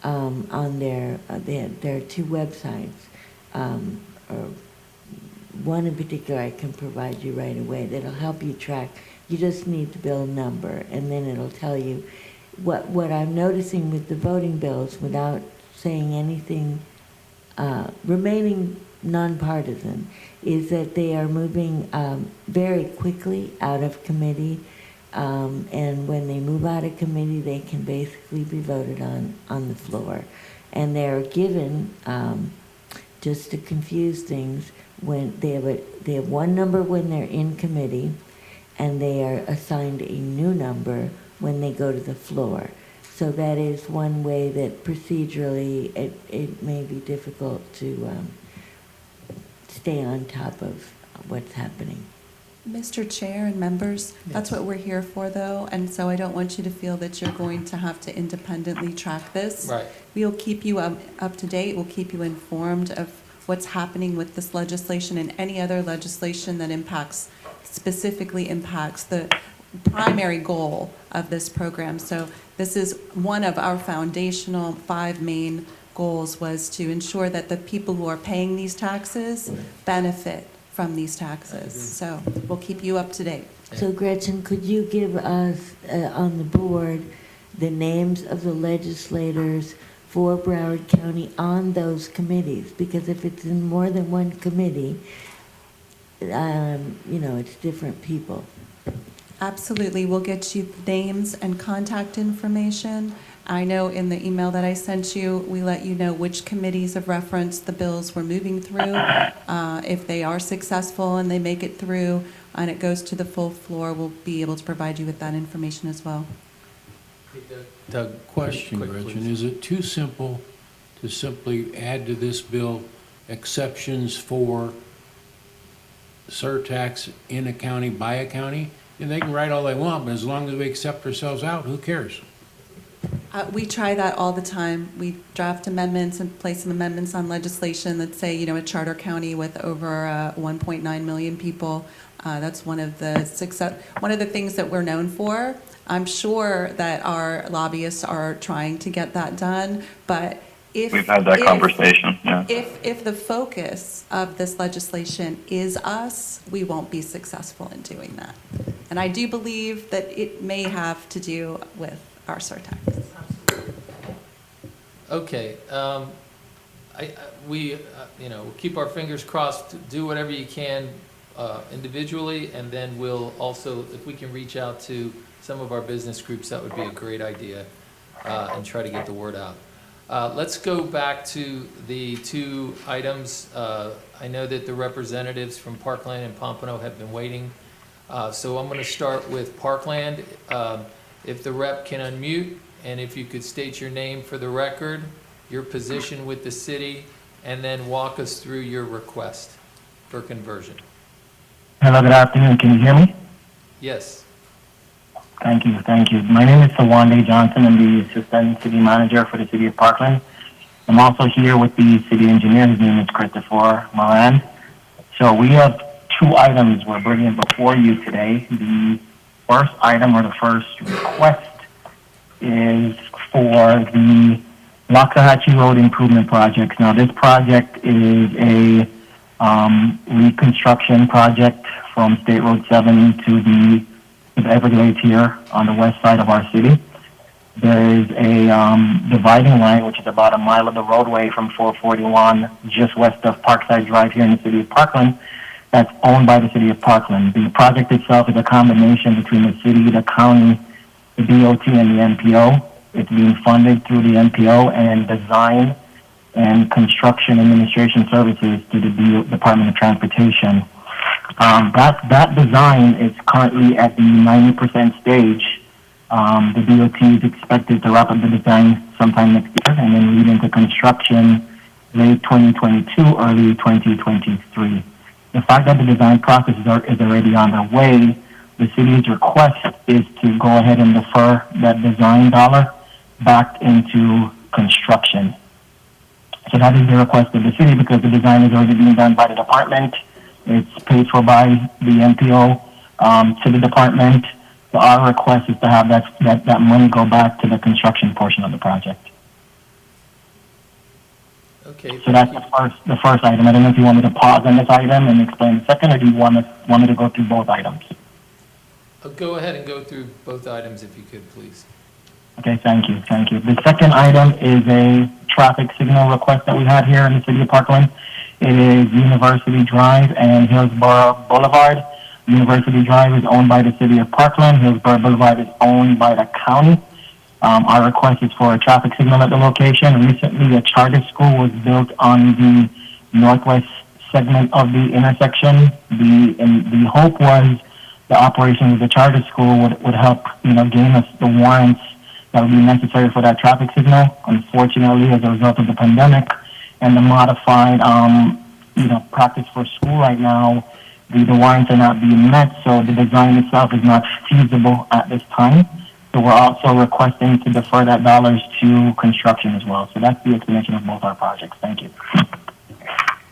on there are 2 websites. Or one in particular I can provide you right away that'll help you track. You just need the bill number, and then it'll tell you what I'm noticing with the voting bills, without saying anything, remaining nonpartisan, is that they are moving very quickly out of committee, and when they move out of committee, they can basically be voted on the floor. And they're given, just to confuse things, when they have one number when they're in committee, and they are assigned a new number when they go to the floor. So that is one way that procedurally it may be difficult to stay on top of what's happening. Mr. Chair and members, that's what we're here for, though, and so I don't want you to feel that you're going to have to independently track this. Right. We'll keep you up to date. We'll keep you informed of what's happening with this legislation and any other legislation that specifically impacts the primary goal of this program. So this is one of our foundational 5 main goals, was to ensure that the people who are paying these taxes benefit from these taxes. So we'll keep you up to date. So Gretchen, could you give us on the board the names of the legislators for Broward County on those committees? Because if it's in more than one committee, it's different people. Absolutely. We'll get you names and contact information. I know in the email that I sent you, we let you know which committees of reference the bills we're moving through. If they are successful and they make it through and it goes to the full floor, we'll be able to provide you with that information as well. Doug, question, Gretchen. Is it too simple to simply add to this bill exceptions for surtax in a county by a county? And they can write all they want, but as long as we accept ourselves out, who cares? We try that all the time. We draft amendments and place some amendments on legislation that say, a charter county with over 1.9 million people. That's one of the things that we're known for. I'm sure that our lobbyists are trying to get that done, but we've had that conversation. Yeah. If the focus of this legislation is us, we won't be successful in doing that. And I do believe that it may have to do with our surtax. Okay. We keep our fingers crossed. Do whatever you can individually, and then we'll also, if we can reach out to some of our business groups, that would be a great idea, and try to get the word out. Let's go back to the 2 items. I know that the representatives from Parkland and Pompano have been waiting. So I'm going to start with Parkland. If the rep can unmute and if you could state your name for the record, your position with the city, and then walk us through your request for conversion. Hello, good afternoon. Can you hear me? Yes. Thank you, thank you. My name is Tawande Johnson. I'm the Assistant City Manager for the City of Parkland. I'm also here with the City Engineer. His name is Christopher Moran. So we have two items we're bringing before you today. The first item, or the first request, is for the Loxahatchee Road Improvement Project. Now, this project is a reconstruction project from State Road 7 to the Everglades here on the west side of our city. There is a dividing line, which is about a mile of the roadway from 441 just west of Parkside Drive here in the city of Parkland, that's owned by the city of Parkland. The project itself is a combination between the city, the county, the DOT, and the MPO. It's being funded through the MPO and design and construction administration services to the Department of Transportation. That design is currently at the 90% stage. The DOT is expected to wrap up the design sometime next year and then lead into construction late 2022, early 2023. The fact that the design process is already on the way, the city's request is to go ahead and defer that design dollar back into construction. So that is the request of the city because the design is already being done by the department. It's paid for by the MPO to the department. So our request is to have that money go back to the construction portion of the project. Okay. So that's the first item. I don't know if you want me to pause on this item and explain the second, or do you want me to go through both items? Go ahead and go through both items if you could, please. Okay, thank you, thank you. The second item is a traffic signal request that we had here in the city of Parkland. It is University Drive and Hillsborough Boulevard. University Drive is owned by the city of Parkland. Hillsborough Boulevard is owned by the county. Our request is for a traffic signal at the location. Recently, a charter school was built on the northwest segment of the intersection. The hope was the operation of the charter school would help, gain us the warrants that would be necessary for that traffic signal. Unfortunately, as a result of the pandemic and the modified, practice for school right now, the warrants are not being met, so the design itself is not feasible at this time. So we're also requesting to defer that dollars to construction as well. So that's the explanation of both our projects. Thank you.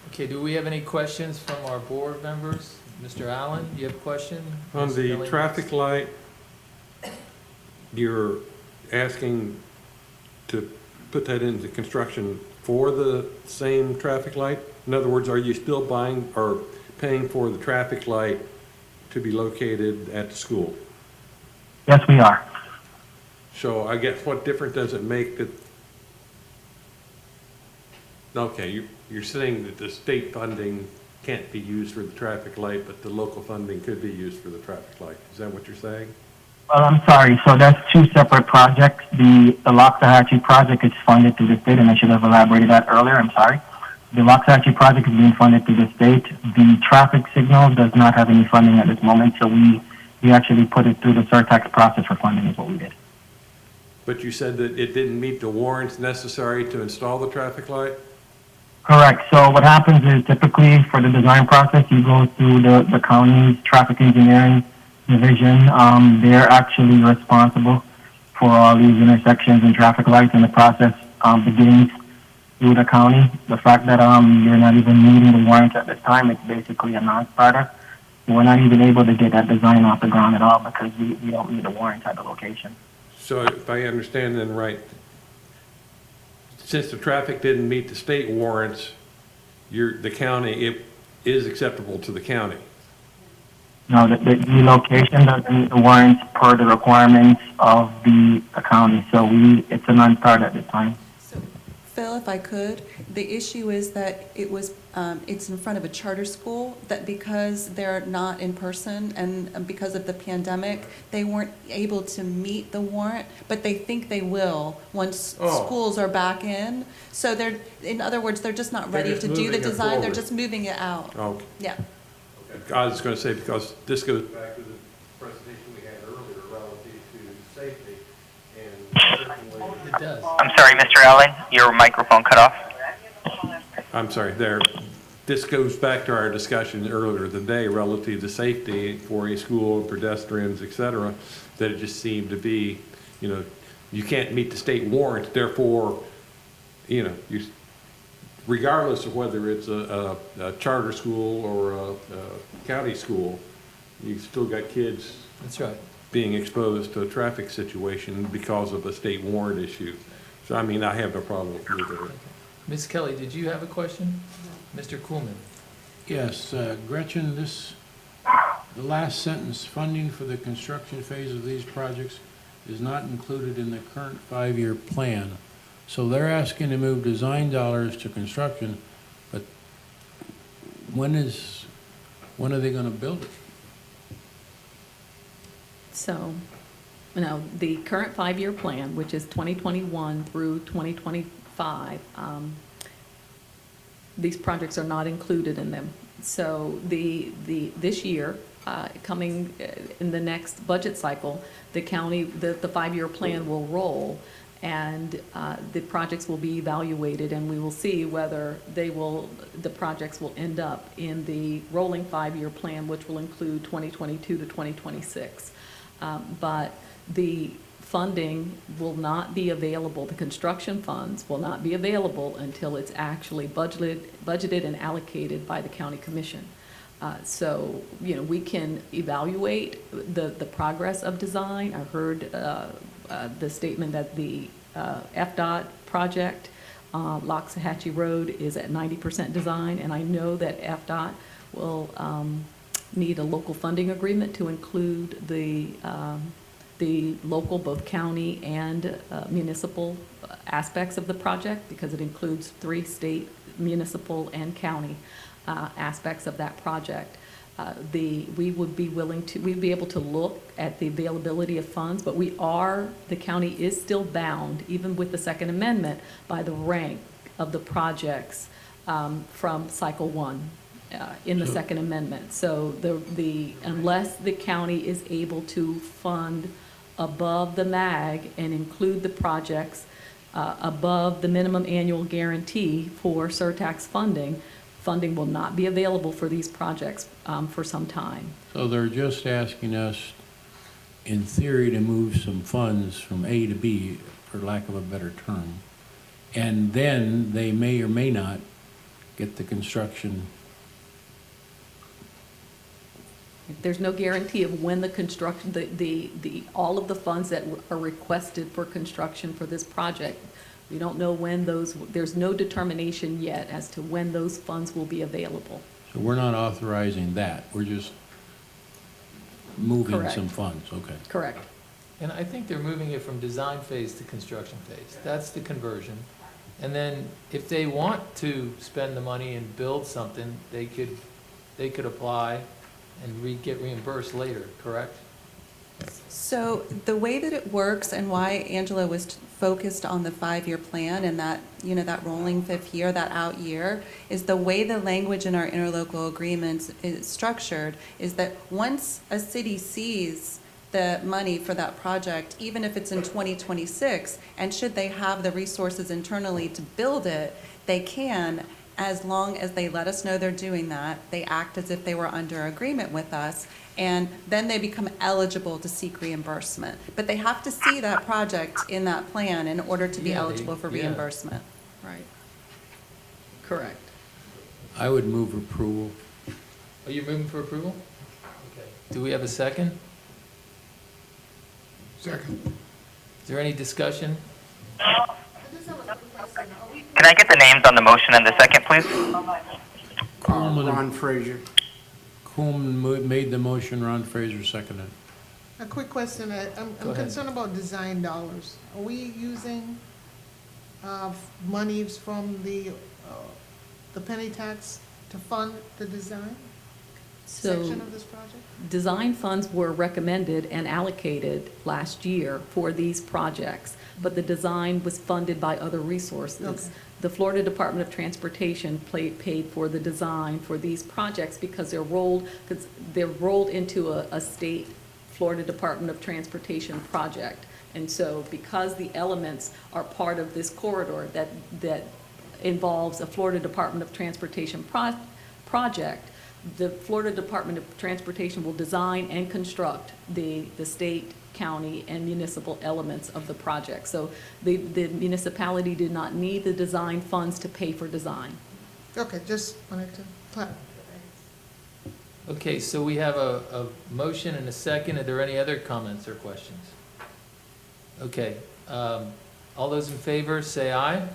Okay, do we have any questions from our board members? Mr. Allen, do you have a question? On the traffic light, you're asking to put that into construction for the same traffic light? In other words, are you still buying or paying for the traffic light to be located at the school? Yes, we are. So I guess what difference does it make that, okay, you're saying that the state funding can't be used for the traffic light, but the local funding could be used for the traffic light. Is that what you're saying? Well, I'm sorry. So that's two separate projects. The Loxahatchee project is funded through the state, and I should have elaborated that earlier. I'm sorry. The Loxahatchee project is being funded through the state. The traffic signal does not have any funding at this moment, so we actually put it through the Surtax process for funding is what we did. But you said that it didn't meet the warrants necessary to install the traffic light? Correct. So what happens is typically for the design process, you go through the county's traffic engineering division. They're actually responsible for all these intersections and traffic lights, and the process begins through the county. The fact that you're not even meeting the warrants at this time, it's basically a non-starter. We're not even able to get that design off the ground at all because we don't meet the warrants at the location. So if I understand then right, since the traffic didn't meet the state warrants, the county, it is acceptable to the county? No, the location doesn't meet the warrants per the requirements of the county, so it's a non-starter at this time. Phil, if I could, the issue is that it's in front of a charter school, that because they're not in person and because of the pandemic, they weren't able to meet the warrant, but they think they will once schools are back in. So in other words, they're just not ready to do the design, they're just moving it out. Okay. Yeah. Okay. I was going to say, because this goes back to the presentation we had earlier relative to safety, and It does. I'm sorry, Mr. Allen, your microphone cut off. I'm sorry, this goes back to our discussion earlier today relative to safety for a school, pedestrians, et cetera, that it just seemed to be, you can't meet the state warrant, therefore, regardless of whether it's a charter school or a county school, you still got kids. That's right. Being exposed to a traffic situation because of a state warrant issue. So, I mean, I have no problem with either. Ms. Kelly, did you have a question? Mr. Kuhlman? Yes, Gretchen, the last sentence, funding for the construction phase of these projects is not included in the current 5-year plan. So they're asking to move design dollars to construction, but when are they going to build it? So, the current 5-year plan, which is 2021 through 2025, these projects are not included in them. So this year, coming in the next budget cycle, the 5-year plan will roll, and the projects will be evaluated, and we will see whether the projects will end up in the rolling 5-year plan, which will include 2022 to 2026. But the funding will not be available, the construction funds will not be available until it's actually budgeted and allocated by the county commission. So, we can evaluate the progress of design. I heard the statement that the FDOT project, Loxahatchee Road, is at 90% design, and I know that FDOT will need a local funding agreement to include the local, both county and municipal aspects of the project, because it includes 3 state, municipal, and county aspects of that project. We'd be able to look at the availability of funds, but the county is still bound, even with the Second Amendment, by the rank of the projects from cycle 1. In the Second Amendment. So unless the county is able to fund above the MAG and include the projects above the minimum annual guarantee for surtax funding will not be available for these projects for some time. So they're just asking us, in theory, to move some funds from A to B, for lack of a better term, and then they may or may not get the construction. There's no guarantee of when the construction, all of the funds that are requested for construction for this project, we don't know when there's no determination yet as to when those funds will be available. So we're not authorizing that, we're just moving Correct. some funds, okay. Correct. And I think they're moving it from design phase to construction phase. That's the conversion. And then if they want to spend the money and build something, they could apply and get reimbursed later, correct? So the way that it works and why Angela was focused on the 5-year plan and that, that rolling 5th year, that out year, is the way the language in our interlocal agreements is structured is that once a city sees the money for that project, even if it's in 2026, and should they have the resources internally to build it, they can, as long as they let us know they're doing that. They act as if they were under agreement with us, and then they become eligible to seek reimbursement. But they have to see that project in that plan in order to be eligible for reimbursement. Right. Correct. I would move approval. Are you moving for approval? Okay. Do we have a second? Second. Is there any discussion? Can I get the names on the motion and the second, please? Ron Fraser. Coleman made the motion, Ron Fraser seconded. A quick question, I'm concerned about design dollars. Are we using monies from the penny tax to fund the design section of this project? Design funds were recommended and allocated last year for these projects, but the design was funded by other resources. Okay. The Florida Department of Transportation paid for the design for these projects because they're rolled into a state Florida Department of Transportation project. And so because the elements are part of this corridor that involves a Florida Department of Transportation project, the Florida Department of Transportation will design and construct the state, county, and municipal elements of the project. So the municipality did not need the design funds to pay for design. Okay, just wanted to clarify. Okay, so we have a motion and a second. Are there any other comments or questions? Okay, all those in favor say aye.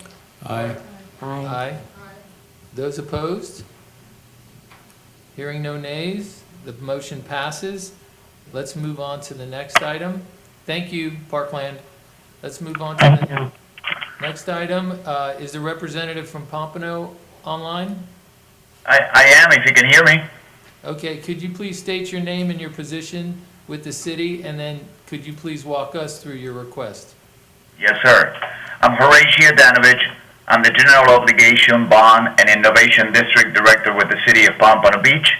Aye. Aye. Those opposed? Hearing no nays, the motion passes. Let's move on to the next item. Thank you, Parkland. Let's move on to the next item. Is the representative from Pompano online? I am, if you can hear me. Okay, could you please state your name and your position with the city, and then could you please walk us through your request? Yes, sir. I'm Horatio Danovich. I'm the General Obligation Bond and Innovation District Director with the City of Pompano Beach.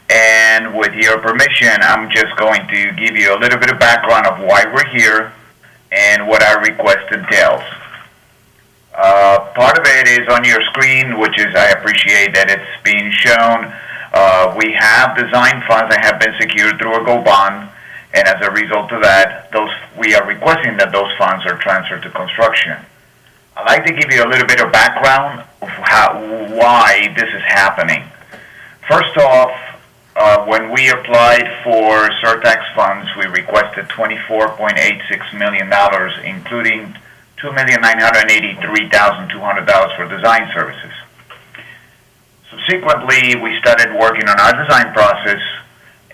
And with your permission, I'm just going to give you a little bit of background of why we're here and what our request entails. Part of it is on your screen, which is, I appreciate that it's being shown. We have design funds that have been secured through a GO bond, and as a result of that, we are requesting that those funds are transferred to construction. I'd like to give you a little bit of background of why this is happening. First off, when we applied for Surtax funds, we requested $24.86 million, including $2,983,200 for design services. Subsequently, we started working on our design process,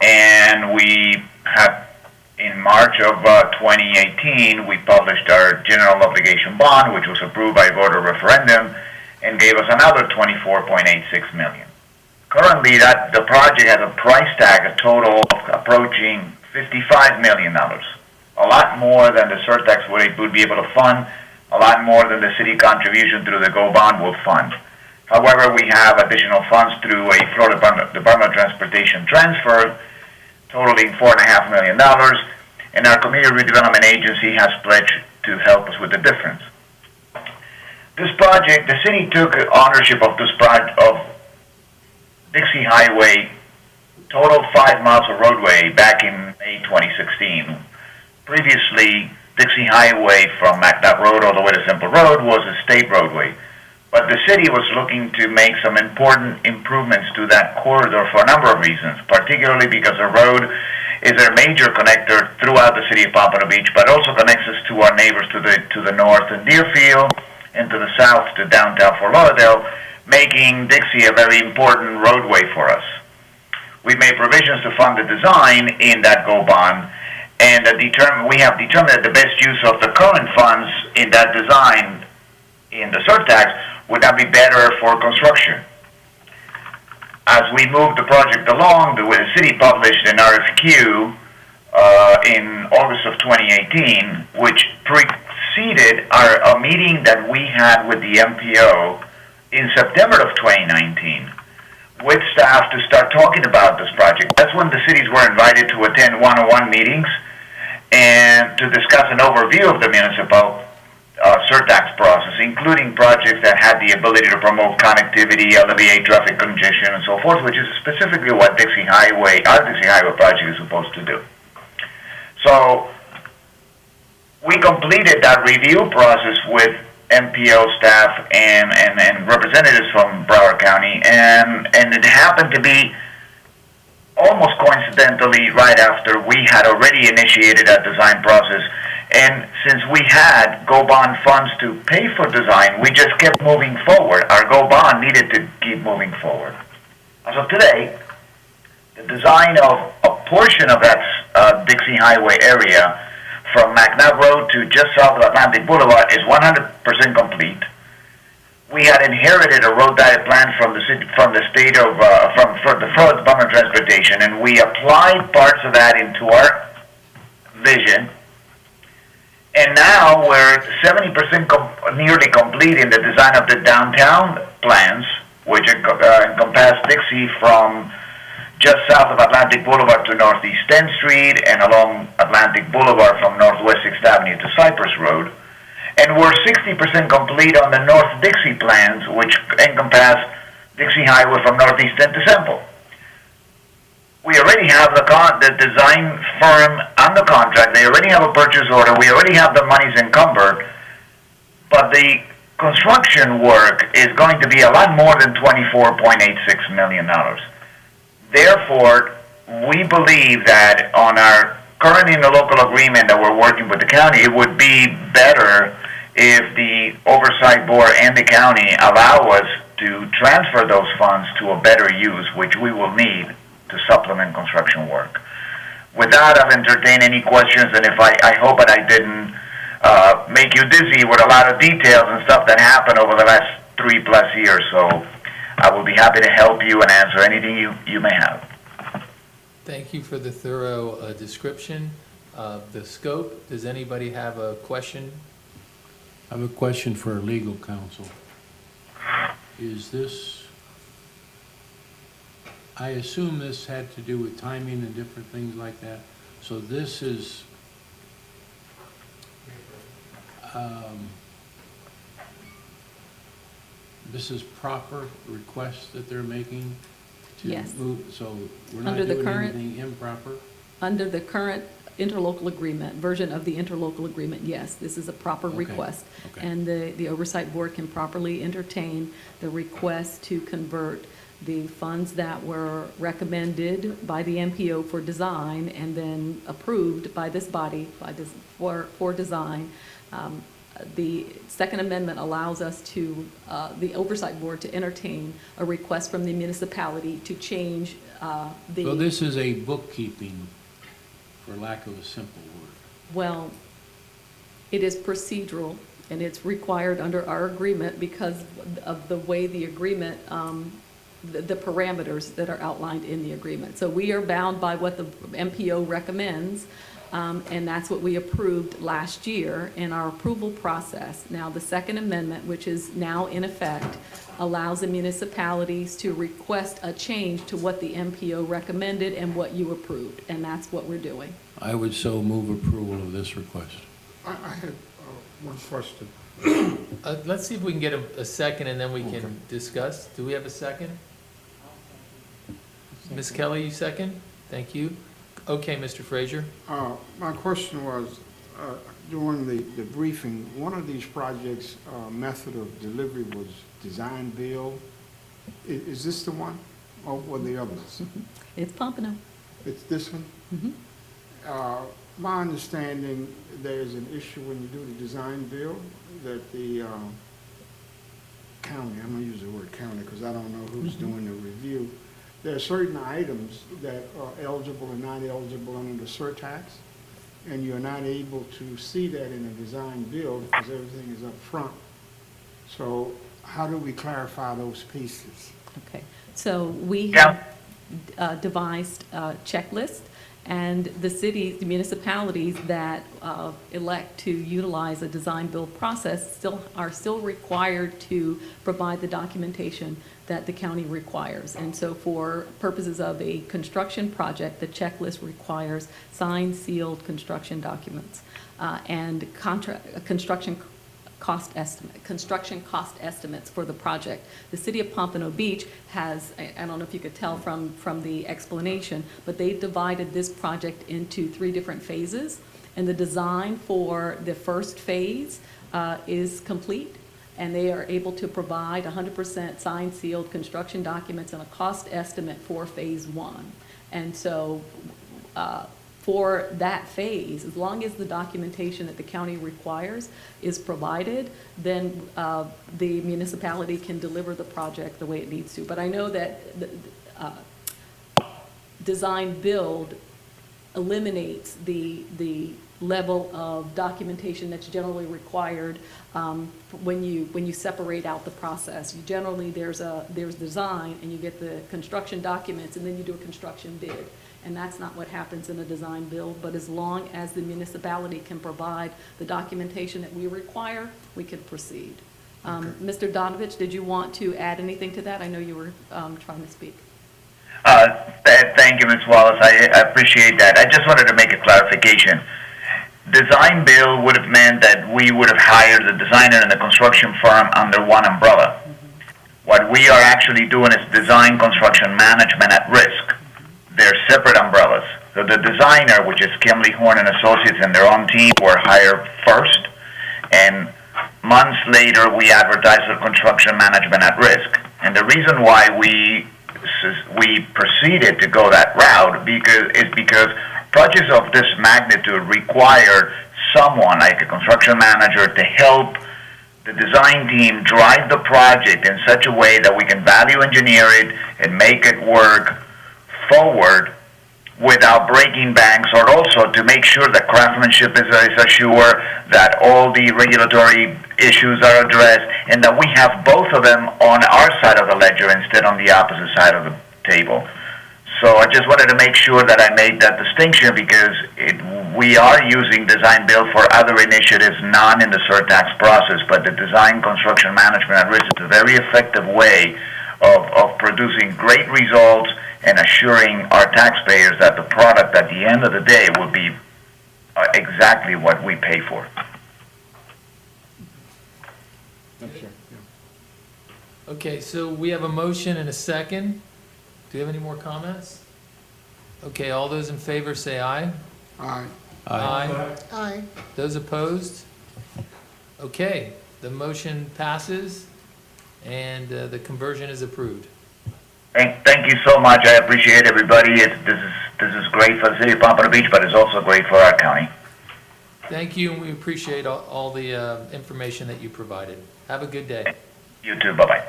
and we have, in March of 2018, we published our general obligation bond, which was approved by voter referendum, and gave us another $24.86 million. Currently, the project has a price tag, a total of approaching $55 million. A lot more than the Surtax would be able to fund, a lot more than the city contribution through the GO bond will fund. However, we have additional funds through a Florida Department of Transportation transfer, totaling $4.5 million, and our Community Redevelopment Agency has pledged to help us with the difference. This project, the city took ownership of this project of Dixie Highway, total 5 miles of roadway back in May 2016. Previously, Dixie Highway from McNabb Road all the way to Simple Road was a state roadway. But the city was looking to make some important improvements to that corridor for a number of reasons, particularly because the road is a major connector throughout the city of Pompano Beach, but also connects us to our neighbors to the north in Deerfield and to the south to downtown Fort Lauderdale, making Dixie a very important roadway for us. We made provisions to fund the design in that GO bond, and we have determined that the best use of the current funds in that design in the Surtax would that be better for construction. As we moved the project along, the city published an RFQ in August of 2018, which preceded a meeting that we had with the MPO in September of 2019 with staff to start talking about this project. That's when the cities were invited to attend one-on-one meetings and to discuss an overview of the municipal Surtax process, including projects that had the ability to promote connectivity, alleviate traffic congestion, and so forth, which is specifically what our Dixie Highway project is supposed to do. So we completed that review process with MPO staff and representatives from Broward County, and it happened to be almost coincidentally right after we had already initiated that design process. And since we had GO bond funds to pay for design, we just kept moving forward. Our GO bond needed to keep moving forward. As of today, the design of a portion of that Dixie Highway area from McNabb Road to just south of Atlantic Boulevard is 100% complete. We had inherited a road diet plan from the Florida Department of Transportation, and we applied parts of that into our vision. And now we're 70% nearly complete in the design of the downtown plans, which encompass Dixie from just south of Atlantic Boulevard to Northeast 10th Street and along Atlantic Boulevard from Northwest 6th Avenue to Cypress Road. And we're 60% complete on the North Dixie plans, which encompass Dixie Highway from Northeast 10th to Semple. We already have the design firm on the contract. They already have a purchase order. We already have the monies encumbered. But the construction work is going to be a lot more than $24.86 million. Therefore, we believe that on our current interlocal agreement that we're working with the county, it would be better if the Oversight Board and the county allow us to transfer those funds to a better use, which we will need to supplement construction work. With that, I've entertained any questions, and if I hope that I didn't make you dizzy with a lot of details and stuff that happened over the last 3+ years, so I will be happy to help you and answer anything you may have. Thank you for the thorough description of the scope. Does anybody have a question? I have a question for our legal counsel. Is this, I assume this had to do with timing and different things like that. So this is, this is proper request that they're making to Yes. move, so we're not Under the doing current- anything improper? Under the current interlocal agreement, version of the interlocal agreement, yes, this is a proper Okay. request. Okay. And the Oversight Board can properly entertain the request to convert the funds that were recommended by the MPO for design and then approved by this body for design. The Second Amendment allows us to, the Oversight Board to entertain a request from the municipality to change the. So this is a bookkeeping, for lack of a simple word. Well, it is procedural, and it's required under our agreement because of the way the agreement, the parameters that are outlined in the agreement. So we are bound by what the MPO recommends, and that's what we approved last year in our approval process. Now, the Second Amendment, which is now in effect, allows the municipalities to request a change to what the MPO recommended and what you approved, and that's what we're doing. I would so move approval of this request. I had one question. Let's see if we can get a second and then we can discuss. Do we have a second? Ms. Kelly, you second? Thank you. Okay, Mr. Frazier. My question was, during the briefing, one of these projects, method of delivery was design build. Is this the one, or were the others? It's Pompano. It's this one? Mm-hmm. My understanding, there's an issue when you do the design build, that the county, I'm gonna use the word county because I don't know who's doing the review. There are certain items that are eligible and not eligible under the surtax, and you're not able to see that in a design build because everything is up front. So how do we clarify those pieces? Okay, so we have devised a checklist, and the cities, the municipalities that elect to utilize a design-build process are still required to provide the documentation that the county requires. And so for purposes of a construction project, the checklist requires signed, sealed construction documents and construction cost estimates for the project. The city of Pompano Beach has, I don't know if you could tell from the explanation, but they've divided this project into 3 different phases, and the design for the first phase is complete, and they are able to provide 100% signed, sealed construction documents and a cost estimate for phase 1. And so for that phase, as long as the documentation that the county requires is provided, then the municipality can deliver the project the way it needs to. But I know that the design build eliminates the level of documentation that's generally required when you separate out the process. You generally, there's design, and you get the construction documents, and then you do a construction bid. And that's not what happens in a design build, but as long as the municipality can provide the documentation that we require, we can proceed. Mr. Donovich, did you want to add anything to that? I know you were trying to speak. Thank you, Ms. Wallace. I appreciate that. I just wanted to make a clarification. Design bill would have meant that we would have hired the designer and the construction firm under one umbrella. What we are actually doing is design construction management at risk. They're separate umbrellas. So the designer, which is Kimley Horn and Associates and their own team, were hired first, and months later we advertised the construction management at risk. And the reason why we proceeded to go that route is because projects of this magnitude require someone like a construction manager to help the design team drive the project in such a way that we can value engineer it and make it work forward without breaking banks, or also to make sure that craftsmanship is assured, that all the regulatory issues are addressed, and that we have both of them on our side of the ledger instead on the opposite side of the table. So I just wanted to make sure that I made that distinction, because we are using design build for other initiatives, not in the Surtax process, but the design construction management at risk is a very effective way of producing great results and assuring our taxpayers that the product at the end of the day will be exactly what we pay for. Okay, so we have a motion and a second. Do you have any more comments? Okay, all those in favor say aye. Aye. Aye. Aye. Those opposed? Okay, the motion passes and the conversion is approved. Thank you so much. I appreciate everybody. This is great for the city of Pompano Beach, but it's also great for our county. Thank you, and we appreciate all the information that you provided. Have a good day. You too. Bye-bye.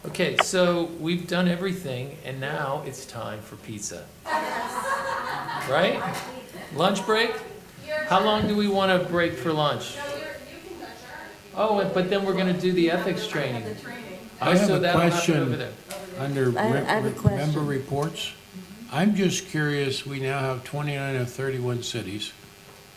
Okay, so we've done everything, and now it's time for pizza. Right? Lunch break? How long do we want to break for lunch? Oh, but then we're going to do the ethics training. I have So a that'll happen over question there. under I have a question. member reports. I'm just curious, we now have 29 of 31 cities.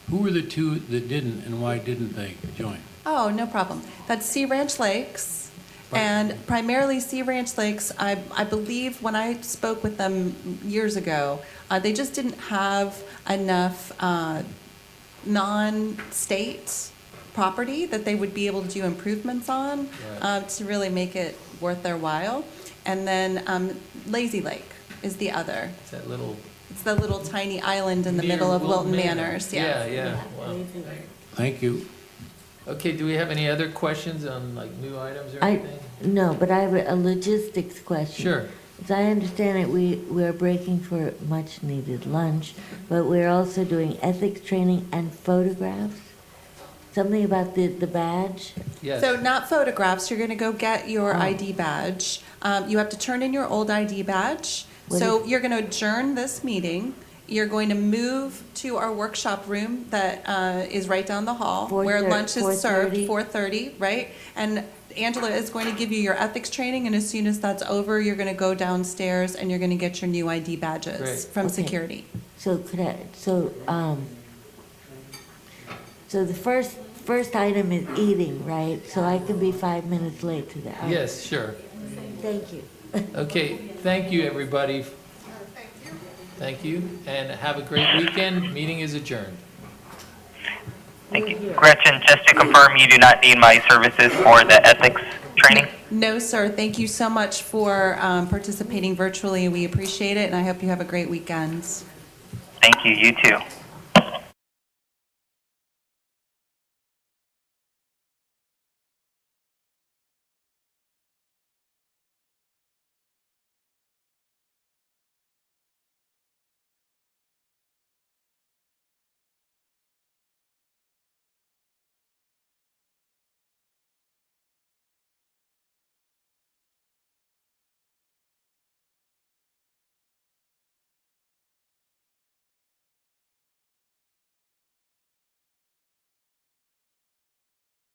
Who were the two that didn't, and why didn't they join? Oh, no problem. That's Sea Ranch Lakes, and primarily Sea Ranch Lakes, I believe when I spoke with them years ago, they just didn't have enough non-state property that they would be able to do improvements on to really make it worth their while. And then Lazy Lake is the other. It's that little... It's the little tiny island in the near middle of Wilton Wilton Manor. Manors. Yeah. Wow. Thank you. Okay, do we have any other questions on like new items or I, anything? no, but I have a logistics question. Sure. As I understand it, we're breaking for much needed lunch, but we're also doing ethics training and photographs. Something about the badge? Yes. So not photographs, you're gonna go get your ID badge. You have to turn in your old ID badge. So you're gonna adjourn this meeting. You're going to move to our workshop room that is right down the hall where lunch is served, 4:30, right? And Angela is going to give you your ethics training, and as soon as that's over, you're gonna go downstairs and you're gonna get your new ID badges Great. from Okay. security. So so the first item is eating, right? So I can be 5 minutes late to that. Yes, sure. Thank you. Okay, thank you, everybody. Thank you, and have a great weekend. Meeting is adjourned. Thank you. Gretchen, just to confirm, you do not need my services for the ethics training? No, sir. Thank you so much for participating virtually. We appreciate it, and I hope you have a great weekend. Thank you. You too.